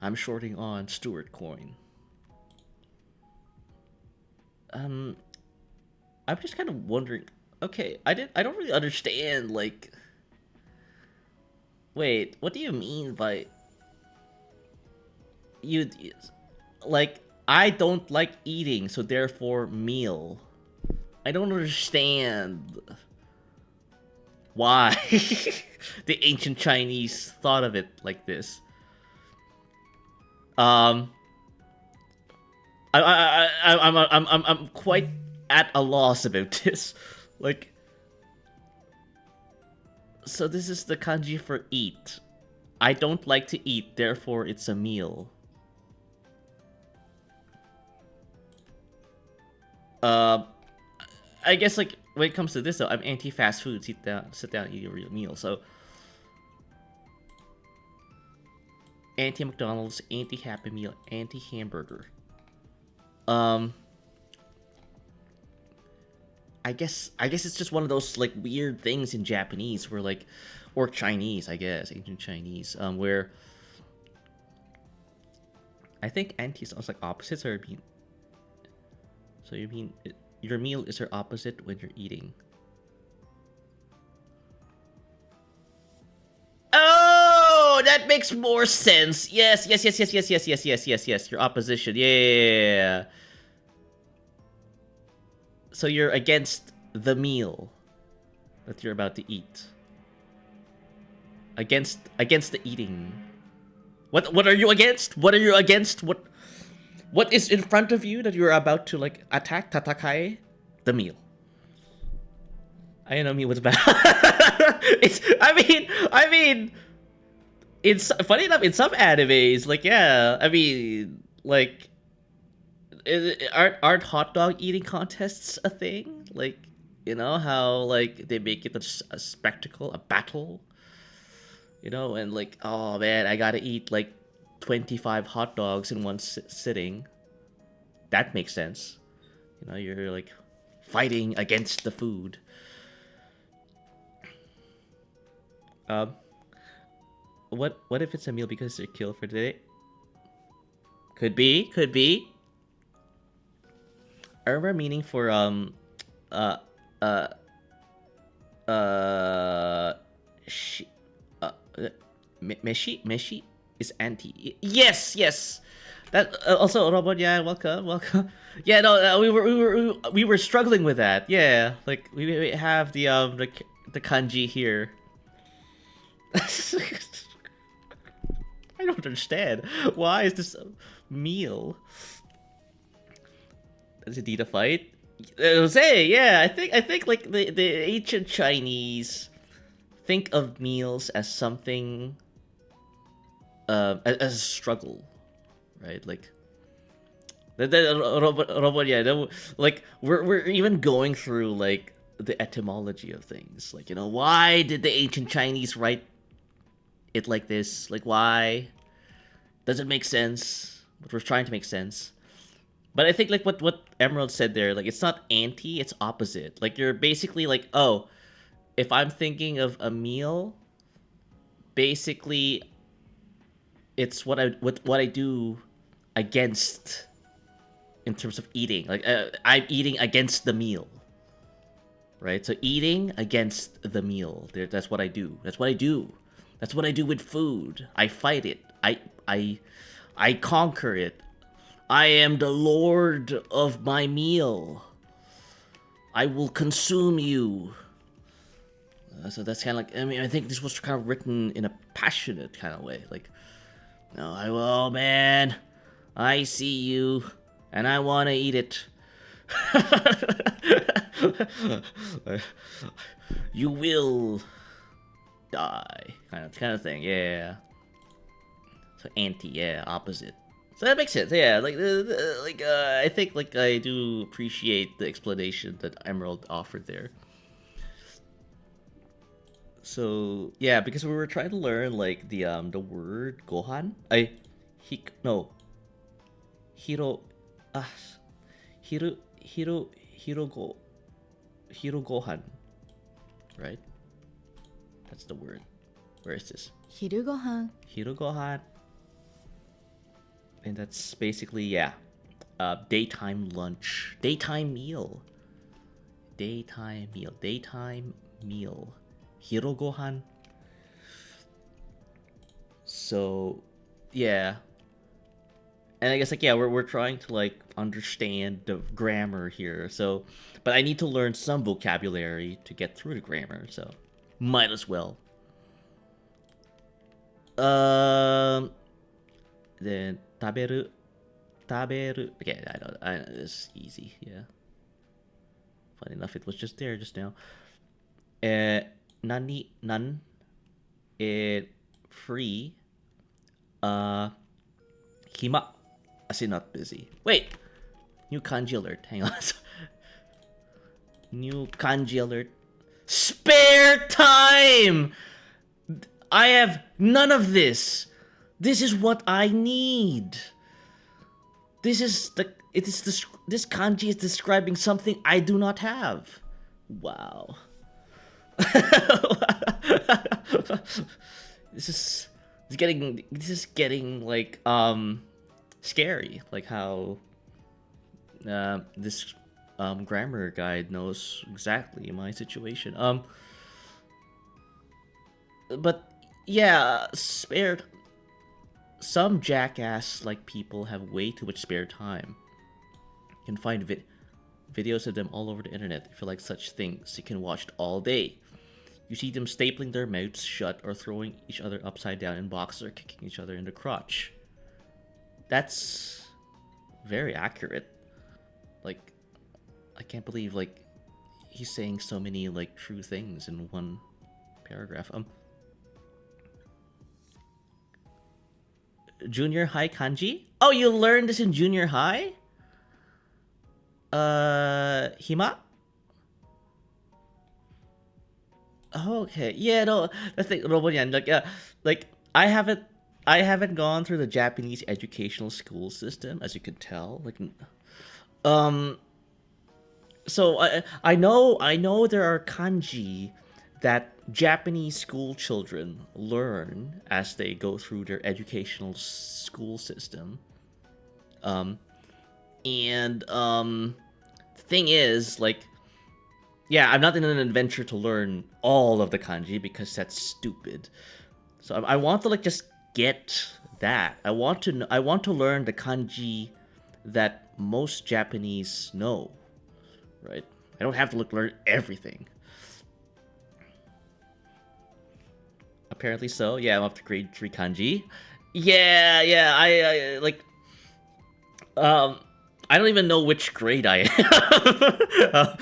I'm shorting on Stuward coin. I'm just kind of wondering. Okay, I don't really understand. Like, wait, what do you mean by you? Like, I don't like eating, so therefore meal. I don't understand why the ancient Chinese thought of it like this. I'm quite at a loss about this. Like, so this is the kanji for eat. I don't like to eat, therefore it's a meal. I guess like when it comes to this though, I'm anti-fast food. Sit down, eat a real meal. So anti-McDonald's, anti-Happy Meal, anti-hamburger. I guess it's just one of those like weird things in Japanese where like, or Chinese, I guess, ancient Chinese, where I think anti sounds like opposites are being. So you mean your meal is your opposite when you're eating? Oh, that makes more sense. Yes. Your opposition. Yeah. So you're against the meal that you're about to eat. Against the eating. What are you against? What are you against? What is in front of you that you're about to like attack? Tatakai? The meal. I know meal was bad. I mean it's funny enough in some animes, like yeah, I mean like aren't hot dog eating contests a thing? Like, you know how like they make it a spectacle, a battle, you know, and like, oh man, I gotta eat like 25 hot dogs in one sitting. That makes sense, you know. You're like fighting against the food. What if it's a meal because they're killed for the day? Could be. I remember meaning for meshi is anti. Yes. That also Robot. Yeah, welcome. Yeah, no, we were struggling with that. Yeah, like we have the kanji here. I don't understand. Why is this a meal? Does it need a fight? Jose, yeah, I think like the ancient Chinese think of meals as something as a struggle, right? Like robot, yeah, like we're even going through like the etymology of things. Like, you know, why did the ancient Chinese write it like this? Like, why? Does it make sense? But we're trying to make sense. But I think like what Emerald said there, like it's not anti, it's opposite. Like you're basically like, oh, if I'm thinking of a meal, basically it's what I do against in terms of eating. Like I'm eating against the meal. Right? So eating against the meal. That's what I do. That's what I do. That's what I do with food. I fight it. I conquer it. I am the lord of my meal. I will consume you. So that's kind of like, I mean, I think this was kind of written in a passionate kind of way. Like, no, I will, oh man, I see you, and I want to eat it. You will die, kind of thing, yeah. So anti, yeah, opposite. So that makes sense, yeah. I think like I do appreciate the explanation that Emerald offered there. So yeah, because we were trying to learn like the word gohan. Hiro, ah, hiro gohan, right? That's the word. Where is this? 昼ごはん Hiro gohan. And that's basically, yeah, daytime lunch, daytime meal. Hiro gohan. So, yeah. And I guess like, yeah, we're trying to like understand the grammar here. So, but I need to learn some vocabulary to get through the grammar. So, might as well. Then 食べる Okay, it's easy, yeah. Funny enough, it was just there just now. None. Free. Hima. I say not busy. Wait. New kanji alert. Hang on. New kanji alert. Spare time! I have none of this. This is what I need. This kanji is describing something I do not have. Wow. This is getting like scary, like how this grammar guide knows exactly my situation. But yeah, some jackass like people have way too much spare time. You can find videos of them all over the internet. If you like such things, you can watch it all day. You see them stapling their mouths shut or throwing each other upside down in boxes or kicking each other in the crotch. That's very accurate. Like, I can't believe like he's saying so many like true things in one paragraph. Junior high kanji? Oh, you learned this in junior high? Hima? Oh, okay. Yeah, no, that's the thing, like, yeah, like I haven't gone through the Japanese educational school system, as you can tell. Like, so I know there are kanji that Japanese school children learn as they go through their educational school system. The thing is, like, yeah, I'm not in an adventure to learn all of the kanji because that's stupid. So I want to like just get that. I want to learn the kanji that most Japanese know, right? I don't have to learn everything. Apparently so. Yeah, I'm up to grade 3 kanji. Yeah, I like I don't even know which grade I am.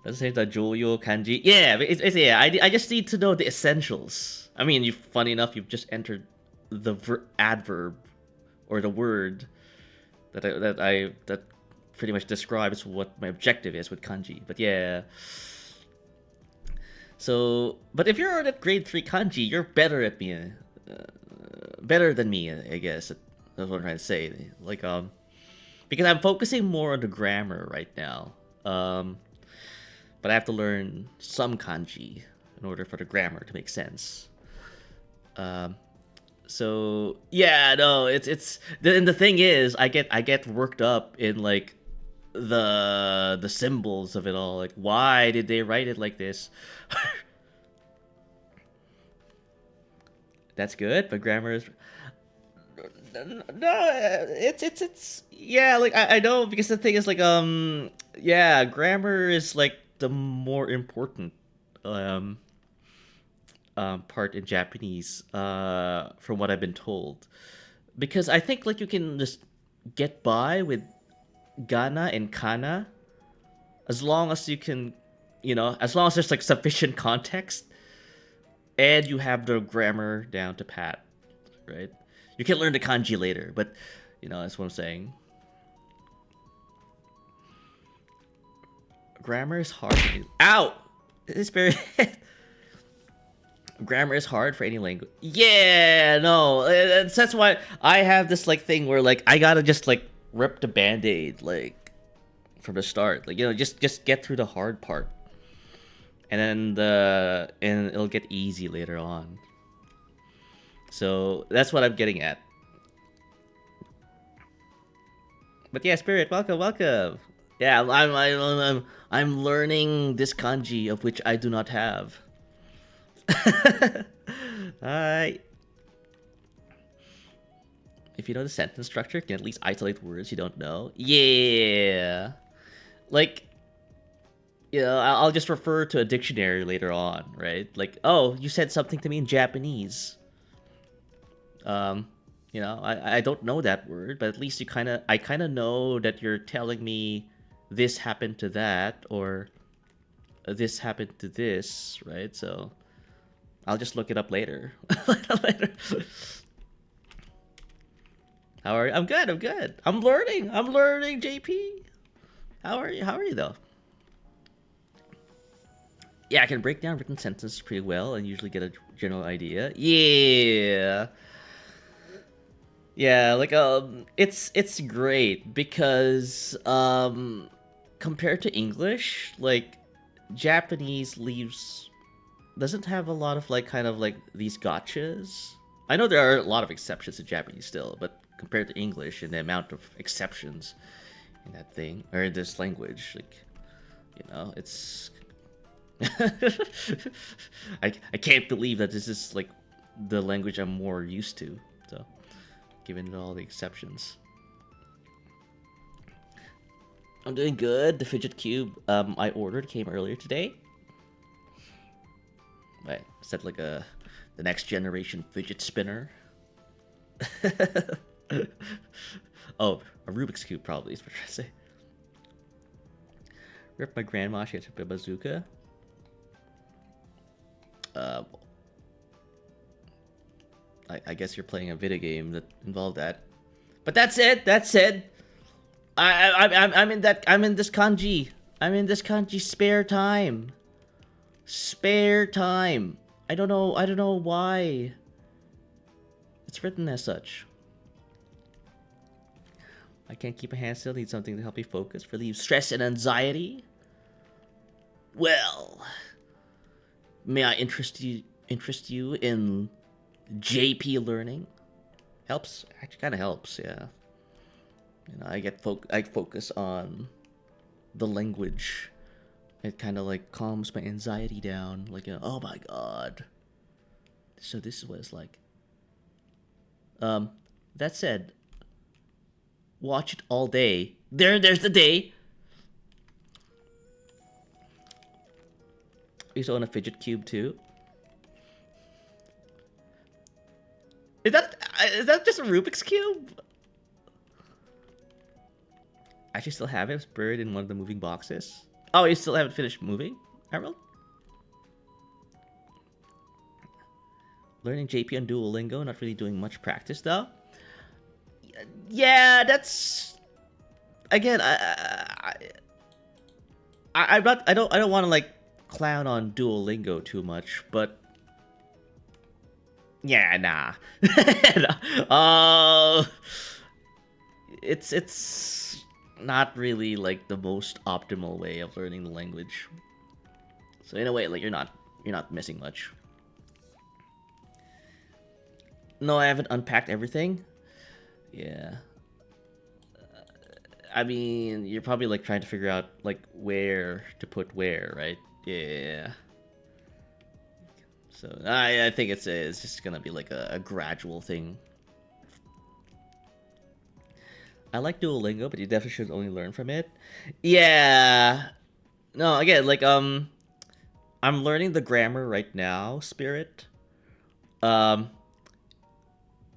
Let's say the Joyo kanji. Yeah, I just need to know the essentials. I mean, funny enough, you've just entered the adverb or the word that pretty much describes what my objective is with kanji. But yeah. So, but if you're at grade 3 kanji, you're better at me, better than me, I guess. That's what I'm trying to say. Like, because I'm focusing more on the grammar right now. But I have to learn some kanji in order for the grammar to make sense. So yeah, no, it's the thing is, I get worked up in like the symbols of it all. Like, why did they write it like this? That's good, but grammar is no, it's yeah, like I know, because the thing is like yeah, grammar is like the more important um part in Japanese, from what I've been told, because I think like you can just get by with gana and kana as long as you can, as long as there's like sufficient context and you have the grammar down to pat, right? You can learn the kanji later, but that's what I'm saying. Grammar is hard. Ow! This very grammar is hard for any language. Yeah, no, that's why I have this like thing where like I gotta just like rip the band-aid like from the start, like just get through the hard part, and then and it'll get easy later on. So that's what I'm getting at. But yeah, Spirit, welcome. Yeah, I'm learning this kanji of which I do not have. Alright. If you know the sentence structure, you can at least isolate words you don't know. Yeah. Like, I'll just refer to a dictionary later on, right? Like, oh, you said something to me in Japanese. I don't know that word, but at least I kind of know that you're telling me this happened to that, or this happened to this, right? So I'll just look it up later. Later. How are you? I'm good. I'm learning, JP. How are you though? Yeah, I can break down written sentences pretty well and usually get a general idea. Yeah. Yeah, like it's great because compared to English, like Japanese doesn't have a lot of like kind of like these gotchas. I know there are a lot of exceptions to Japanese still, but compared to English and the amount of exceptions in that thing, or in this language, like it's I can't believe that this is like the language I'm more used to. So given all the exceptions. I'm doing good. The fidget cube I ordered came earlier today. Right, is that like the next generation fidget spinner? Oh, a Rubik's Cube probably is what I'm trying to say. Rip my grandma, she had a bazooka. I guess you're playing a video game that involved that, but that's it. I'm in this kanji. I'm in this kanji spare time. I don't know why it's written as such. I can't keep a hand still. Need something to help me focus, relieve stress and anxiety. Well, may I interest you in JP learning? Helps, actually kind of helps, yeah. I focus on the language. It kind of like calms my anxiety down. Like, oh my god. So this is what it's like. That said, watch it all day. There's the day. You still own a fidget cube too? Is that just a Rubik's Cube? I actually still have it. It's buried in one of the moving boxes. Oh, you still haven't finished moving, Emerald? Learning JP on Duolingo, not really doing much practice though. Yeah, that's again. I don't want to like clown on Duolingo too much, but yeah, nah. It's not really like the most optimal way of learning the language. So in a way, like you're not missing much. No, I haven't unpacked everything. Yeah. I mean, you're probably like trying to figure out like where to put where, right? Yeah. So I think it's just gonna be like a gradual thing. I like Duolingo, but you definitely should only learn from it. Yeah. No, again, like I'm learning the grammar right now, Spirit. Um,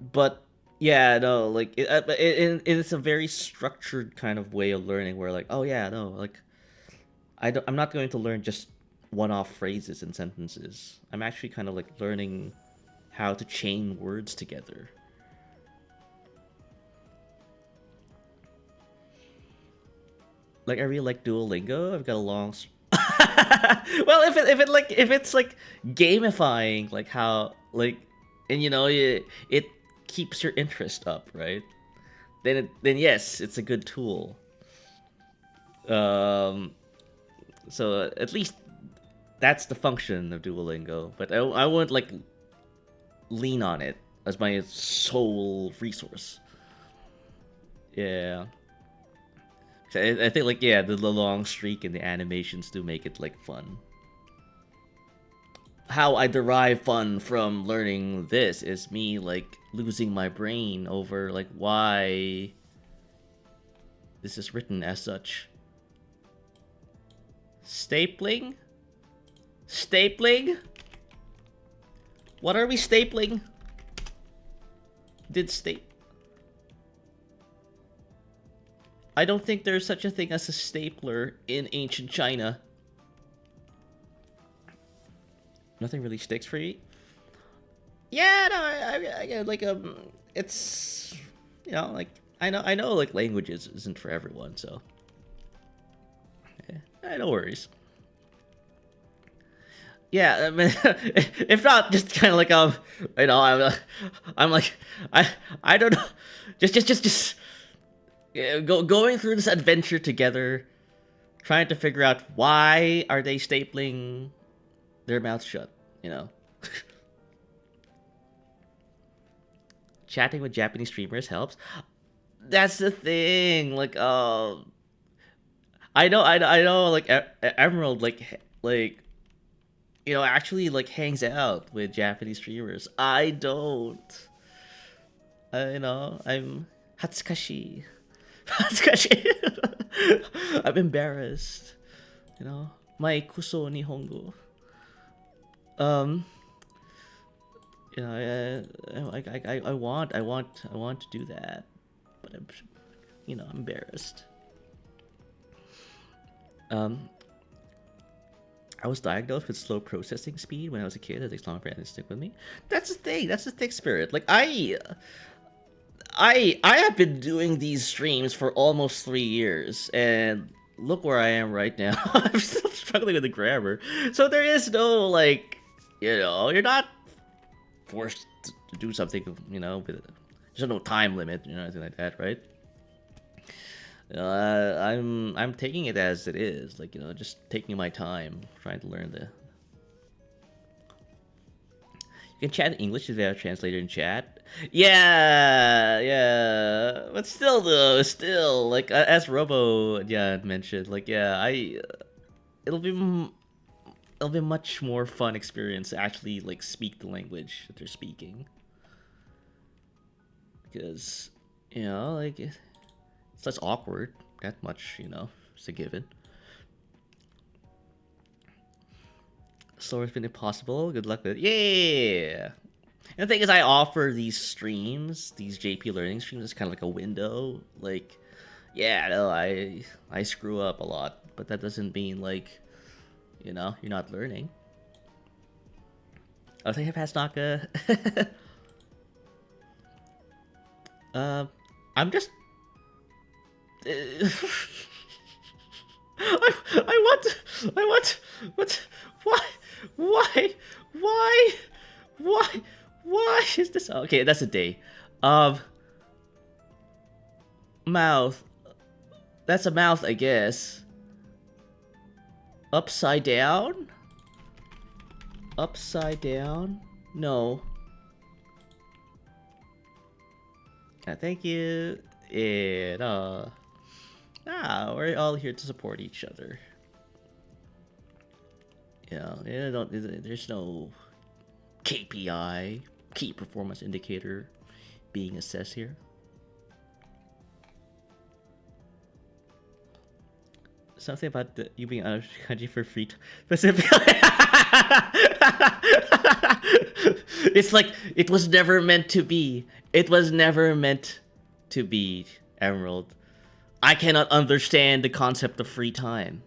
but yeah, no, like it's a very structured kind of way of learning where like, oh yeah, no, like I'm not going to learn just one-off phrases and sentences. I'm actually kind of like learning how to chain words together. Like I really like Duolingo. I've got a long well, if it's like gamifying, like how like, and you know it keeps your interest up, right? Then yes, it's a good tool. So at least that's the function of Duolingo. But I wouldn't like lean on it as my sole resource. Yeah. I think like yeah, the long streak and the animations do make it like fun. How I derive fun from learning this is me like losing my brain over like why this is written as such. Stapling? Stapling? What are we stapling? I don't think there's such a thing as a stapler in ancient China. Nothing really sticks for you? Yeah, no, I like it's, you know, like I know like languages isn't for everyone, so no worries. Yeah, I mean, if not, just kind of like you know, I'm like I don't know, just going through this adventure together, trying to figure out why are they stapling their mouths shut, you know. Chatting with Japanese streamers helps. That's the thing. Like, I know. Like, Emerald, like, you know, actually, like, hangs out with Japanese streamers. I don't. You know, I'm hatsukashi. Hatsukashi. I'm embarrassed. You know, mai kuso nihongo. You know, I want to do that, but I'm, you know, I'm embarrassed. I was diagnosed with slow processing speed when I was a kid. It takes long for it to stick with me. That's the thing. That's the thick Spirit. Like I have been doing these streams for almost 3 years, and look where I am right now. I'm still struggling with the grammar. So there is no like, you know, you're not forced to do something, you know, with there's no time limit, you know, anything like that, right? I'm taking it as it is, like, you know, just taking my time trying to learn the. You can chat in English if you have a translator in chat. Yeah, but still though, still like as Robo mentioned, like it'll be a much more fun experience to actually like speak the language that they're speaking, because you know, like it's less awkward. That much, you know, it's a given. Slower has been impossible. Good luck with it. Yeah. And the thing is, I offer these streams, these JP learning streams, as kind of like a window. Like, yeah, no, I screw up a lot, but that doesn't mean like, you know, you're not learning. Oh, thank you, Pasnaka. I'm just. I want. What? Why is this? Okay, that's a day. Mouth. That's a mouth, I guess. Upside down? Upside down? No. Thank you. And, we're all here to support each other. You know, there's no KPI, key performance indicator, being assessed here. Something about you being out of country for free specifically. It's like it was never meant to be. It was never meant to be, Emerald. I cannot understand the concept of free time.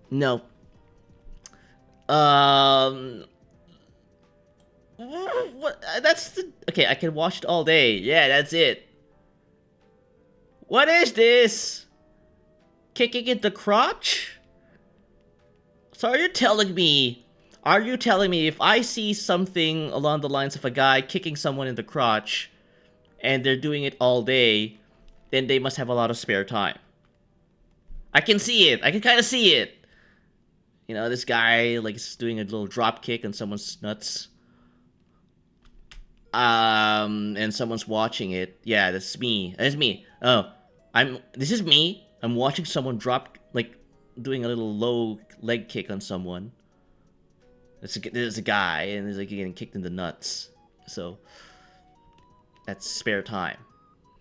No. What? That's the... Okay, I can watch it all day. Yeah, that's it. What is this? Kicking in the crotch? So are you telling me if I see something along the lines of a guy kicking someone in the crotch and they're doing it all day, then they must have a lot of spare time? I can see it. I can kind of see it. You know, this guy like is doing a little drop kick on someone's nuts. And someone's watching it. Yeah, that's me. That's me. Oh, this is me. I'm watching someone drop, like, doing a little low leg kick on someone. There's a guy, and he's like getting kicked in the nuts. So, that's spare time.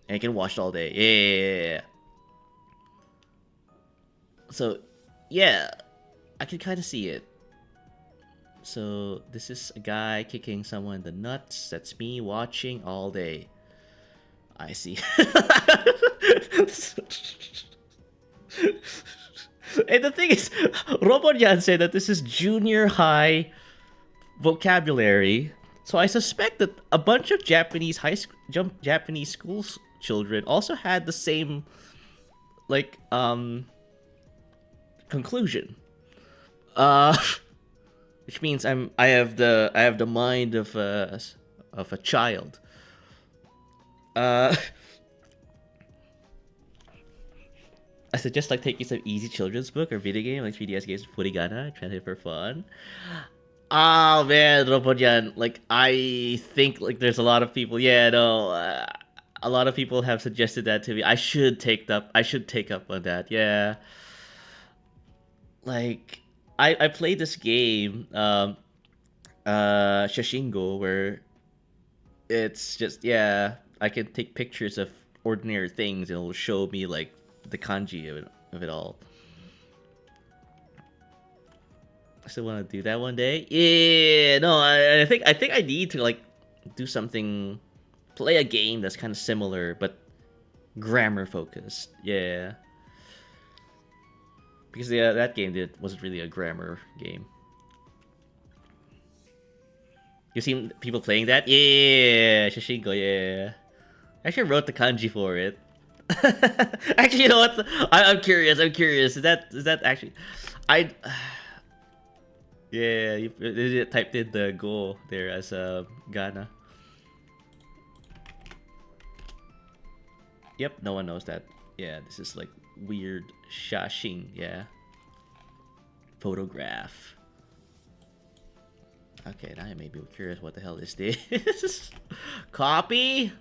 And I can watch it all day. Yeah. So, yeah. I can kind of see it. So, this is a guy kicking someone in the nuts. That's me watching all day. I see. And the thing is, Robonyan said that this is junior high vocabulary. So I suspect that a bunch of Japanese Japanese school children also had the same, like, conclusion. Which means I have the mind of a child. I suggest like taking some easy children's book or video game like 3DS games Furigana, trying to for fun. Oh man, Robonyan, like I think like there's a lot of people. Yeah, no, a lot of people have suggested that to me. I should take up on that. Yeah, like I played this game, Shashingo, where it's just I can take pictures of ordinary things and it'll show me like the kanji of it all. I still want to do that one day. Yeah, no, I think I need to like do something, play a game that's kind of similar but grammar focused. Yeah, because that game wasn't really a grammar game. You seen people playing that? Yeah, Shashingo. Yeah, I actually wrote the kanji for it. Actually, you know what? I'm curious. Is that actually? Yeah, you typed in the goal there as a Ghana. Yep, no one knows that. Yeah, this is like weird shashing. Yeah, photograph. Okay, now I may be curious what the hell is this. Copy.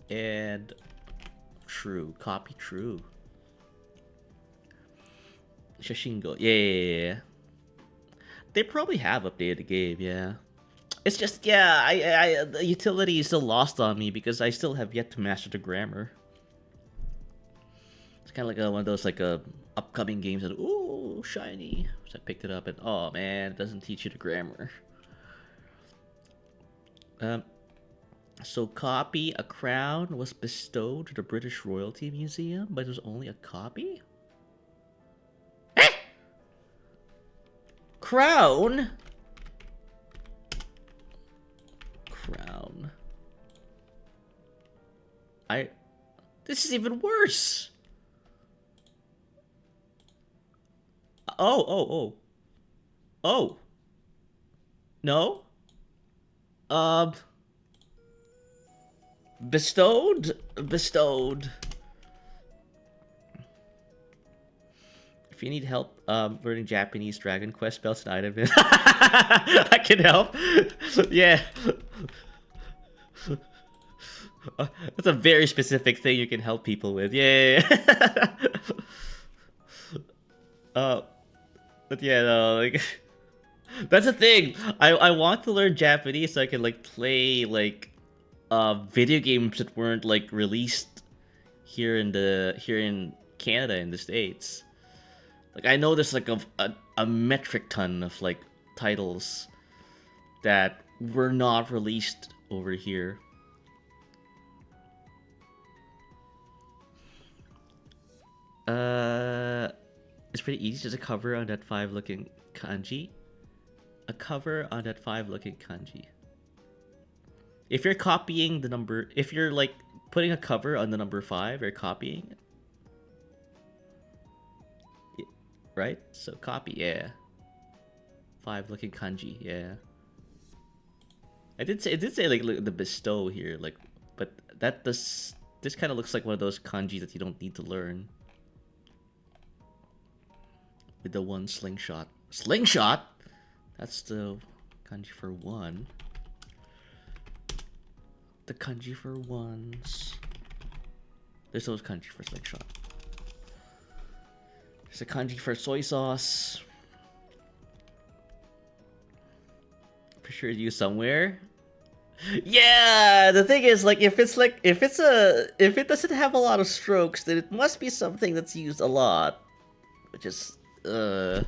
And true. Copy true. Shashingo. Yeah. They probably have updated the game, yeah. It's just, yeah, the utility is still lost on me because I still have yet to master the grammar. It's kind of like one of those, like, upcoming games that, ooh, shiny. So I picked it up and, oh man, it doesn't teach you the grammar. So copy, a crown was bestowed to the British Royalty Museum, but it was only a copy? Eh? Crown? This is even worse. Oh. No? Bestowed. If you need help learning Japanese Dragon Quest spells and item, I can help. Yeah. That's a very specific thing you can help people with. Yeah. But yeah, no, like that's the thing. I want to learn Japanese so I can like play like video games that weren't like released here in Canada in the States. Like I know there's like a metric ton of like titles that were not released over here. It's pretty easy, just a cover on that 5 looking kanji. A cover on that 5 looking kanji. If you're copying the number, if you're like putting a cover on the number 5, you're copying it. Right? So copy, yeah. 5 looking kanji, yeah. It did say like look, the bestow here, like, but this kind of looks like one of those kanjis that you don't need to learn. With the 1 slingshot. Slingshot? That's the kanji for 1. The kanji for 1s. There's those kanji for slingshot. There's a kanji for soy sauce. For sure used somewhere. Yeah, the thing is, like, if it doesn't have a lot of strokes, then it must be something that's used a lot. Which is no,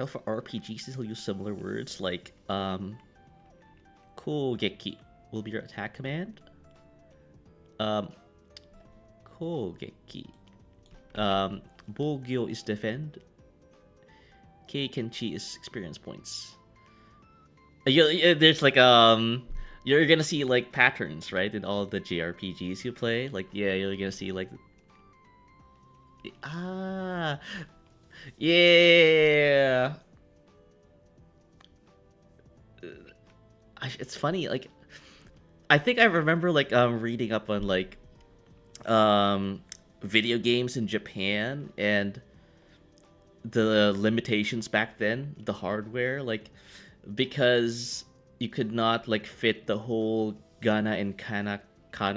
for RPGs, they'll use similar words like Kogeki will be your attack command. Kogeki. Bogyo is defend. Keikenchi is experience points. There's like you're gonna see like patterns, right, in all the JRPGs you play. Like you're gonna see like yeah. It's funny, like I think I remember like reading up on like video games in Japan and the limitations back then, the hardware, like because you could not like fit the whole Gana and Kana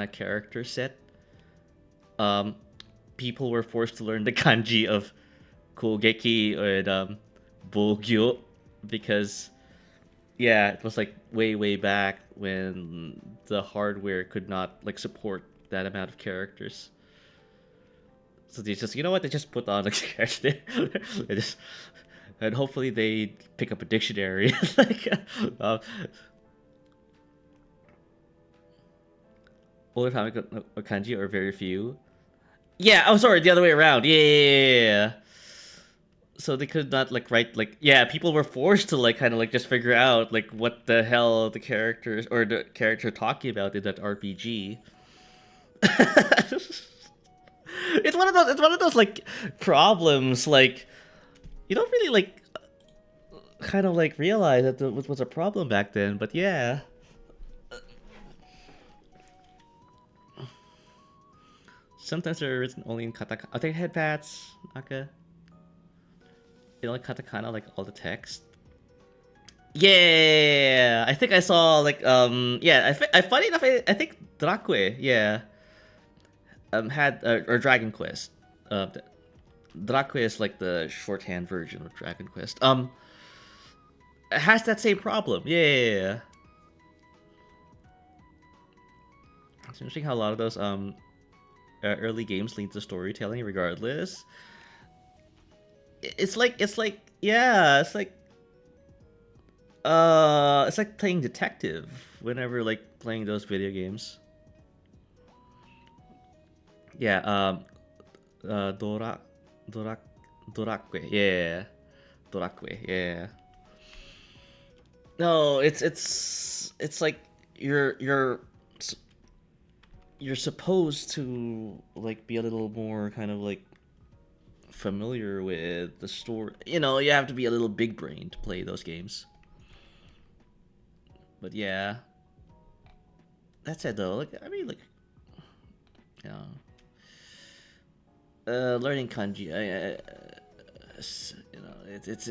character set. People were forced to learn the kanji of Kogeki and Bogyo because it was like way back when the hardware could not like support that amount of characters. So they just, you know what, they just put on a character. And hopefully they pick up a dictionary. Like, only found a kanji or very few. Yeah, oh sorry, the other way around. Yeah. So they could not like write like people were forced to like kind of like just figure out like what the hell the characters or the character talking about in that RPG. It's one of those like problems like you don't really like kind of like realize that it was a problem back then, but yeah. Sometimes they're written only in katakana. I think head pats, Naka. You know, like katakana, like all the text. Yeah, I think I saw like funny enough, I think Dracue, had or Dragon Quest. Dracue is like the shorthand version of Dragon Quest. It has that same problem. Yeah. It's interesting how a lot of those early games lead to storytelling regardless. It's like playing detective whenever like playing those video games. Yeah, Dorakue, yeah. Dorakue, yeah. No, it's like you're supposed to like be a little more kind of like familiar with the story. You know, you have to be a little big brain to play those games. But yeah, that's it though. Like I mean, like you know, learning kanji. You know, it's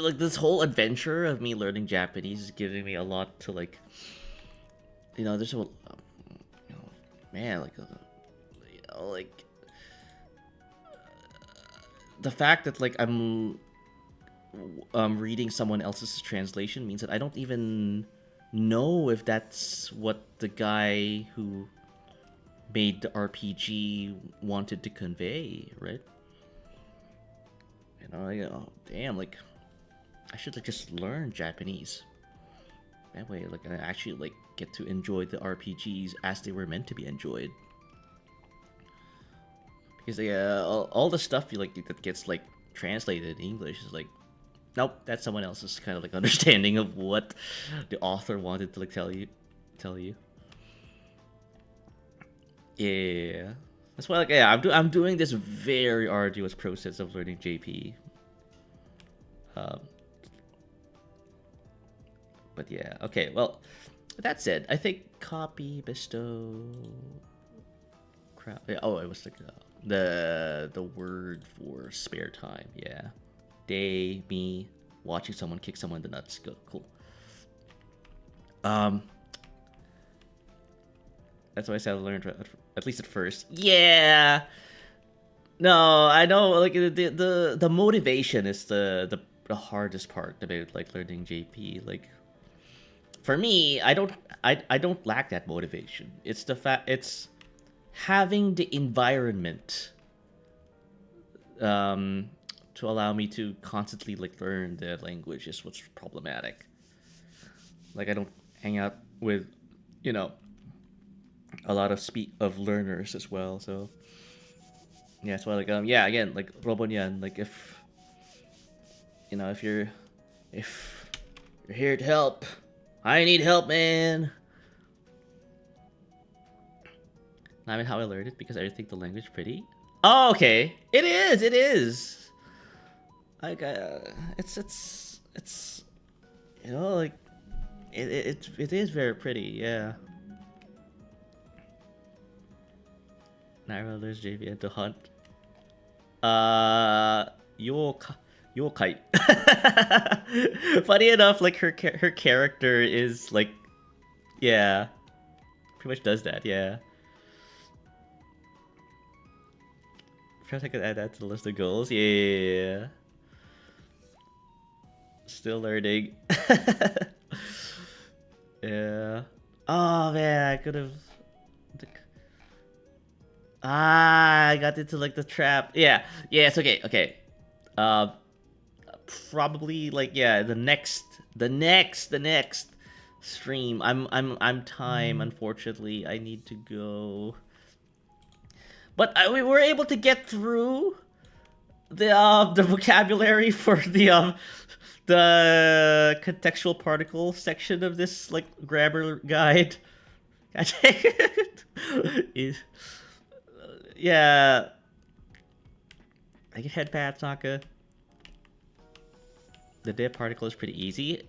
like this whole adventure of me learning Japanese is giving me a lot to like. You know, there's a man, like, you know, like the fact that like I'm reading someone else's translation means that I don't even know if that's what the guy who made the RPG wanted to convey, right? Oh, damn, like, I should like just learn Japanese. That way, like, I actually like get to enjoy the RPGs as they were meant to be enjoyed. Because all the stuff you like that gets like translated in English is like, nope, that's someone else's kind of like understanding of what the author wanted to like tell you. Yeah, that's why like I'm doing this very arduous process of learning JP. But yeah, okay. Well, that said, I think copy, bestow, crap. Oh, it was like the word for spare time. Yeah, day, me, watching someone kick someone in the nuts. Go, cool. That's why I said I learned at least at first. Yeah. No, I know. Like the motivation is the hardest part about like learning JP. Like for me, I don't lack that motivation. It's the fact it's having the environment to allow me to constantly like learn the language is what's problematic. Like I don't hang out with, a lot of learners as well. So yeah, that's why like yeah, again, like Robonyan, like if you're here to help, I need help, man. I mean, how I learned it because I think the language pretty. Oh, okay. It is. Like, it's like it is very pretty. Yeah. Naira there's JVN to hunt. Yokai. Funny enough, like her character is like, yeah, pretty much does that. Yeah. Perhaps I could add that to the list of goals. Yeah. Still learning. Yeah. Oh man, I could have. I got into like the trap. Yeah. It's okay. Okay. Probably like the next stream. I'm time. Unfortunately, I need to go. But we were able to get through the vocabulary for the contextual particle section of this like grammar guide. Yeah. I get head pat, Saka. The dead particle is pretty easy.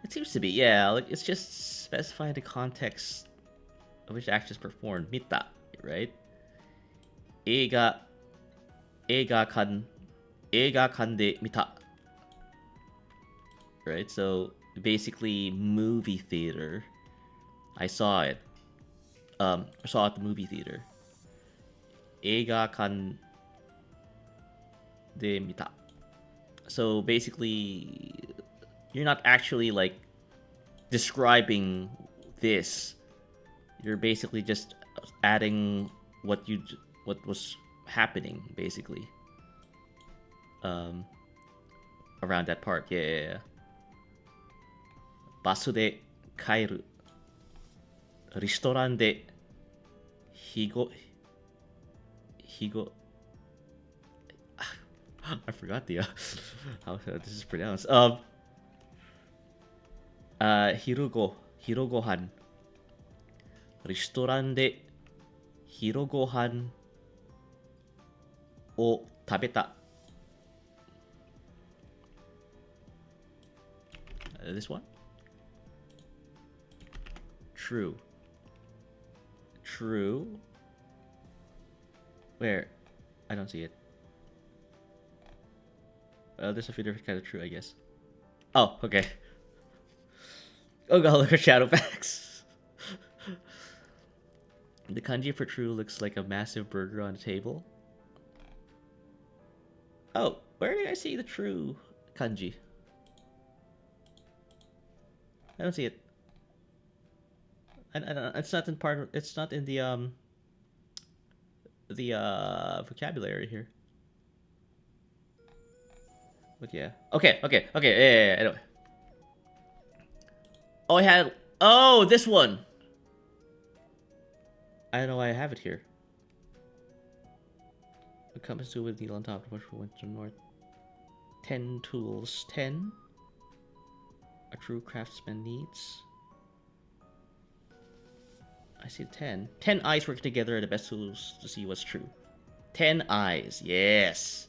It seems to be, yeah. Like it's just specifying the context of which action is performed. Mita, right? Eiga kan de mita. Right? So basically movie theater. I saw it. I saw it at the movie theater. Eiga kan de mita. So basically, you're not actually like describing this. You're basically just adding what was happening, basically. Around that part, yeah. Basu de kairu. Restaurant de higo. I forgot the how this is pronounced. Hirogohan. Restaurant de hirogohan o tabeta. This one? True. Where? I don't see it. There's a few different kinds of true, I guess. Oh, okay. Oh god, look at Shadowfax. The kanji for true looks like a massive burger on a table. Oh, where did I see the true kanji? I don't see it. It's not in part. It's not in the vocabulary here. But yeah. Okay. Yeah. Anyway. Oh, I had. Oh, this one. I know I have it here. It comes to with needle on top. Much for winter north. 10 tools. 10. A true craftsman needs. I see 10. 10 eyes working together are the best tools to see what's true. 10 eyes. Yes.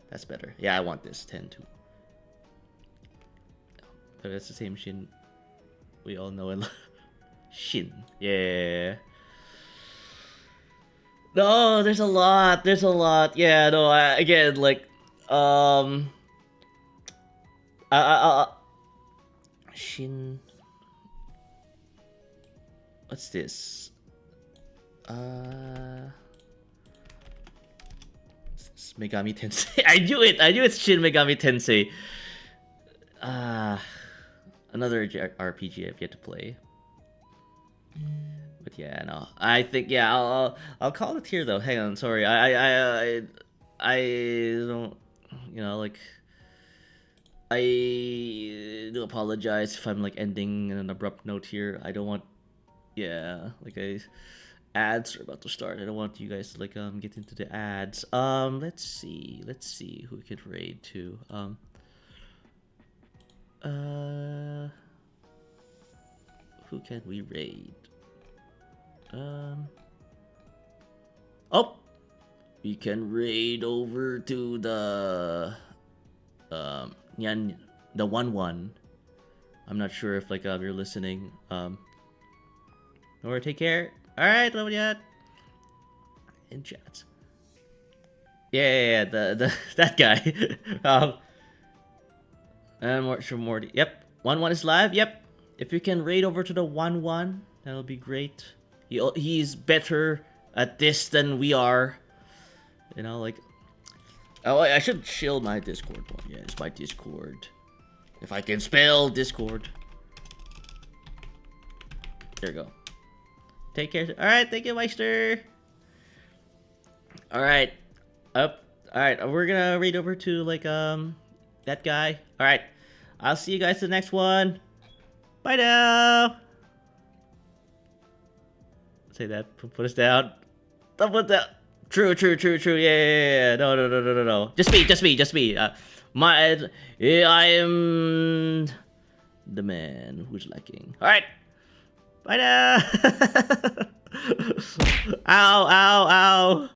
That's better. Yeah, I want this. 10 too. But that's the same Shin we all know and love. Shin. Yeah. No, there's a lot. There's a lot. Yeah, no, again, like, Shin. What's this? It's Megami Tensei. I knew it. I knew it's Shin Megami Tensei. Another RPG I've yet to play. But yeah, no. I think I'll call it here though. Hang on, sorry. I don't, you know, like, I do apologize if I'm like ending in an abrupt note here. I don't want, yeah, like ads are about to start. I don't want you guys to like get into the ads. Let's see who we could raid to. Who can we raid? Oh, we can raid over to the the 1-1. I'm not sure if like you're listening. Or take care. All right, love yet. In chat. Yeah, the that guy. And Morty. Yep, 1-1 is live. Yep. If you can raid over to the 1-1, that'll be great. He's better at this than we are. You know, like. Oh, I should shield my Discord one. Yeah, it's my Discord. If I can spell Discord. There you go. Take care. All right, thank you, Meister. All right, up. All right, we're gonna read over to like that guy. All right, I'll see you guys in the next one. Bye now. Say that. Put us down. Don't put down. True. Yeah. No. Just me. I am the man who's lacking. All right. Bye now. Ow.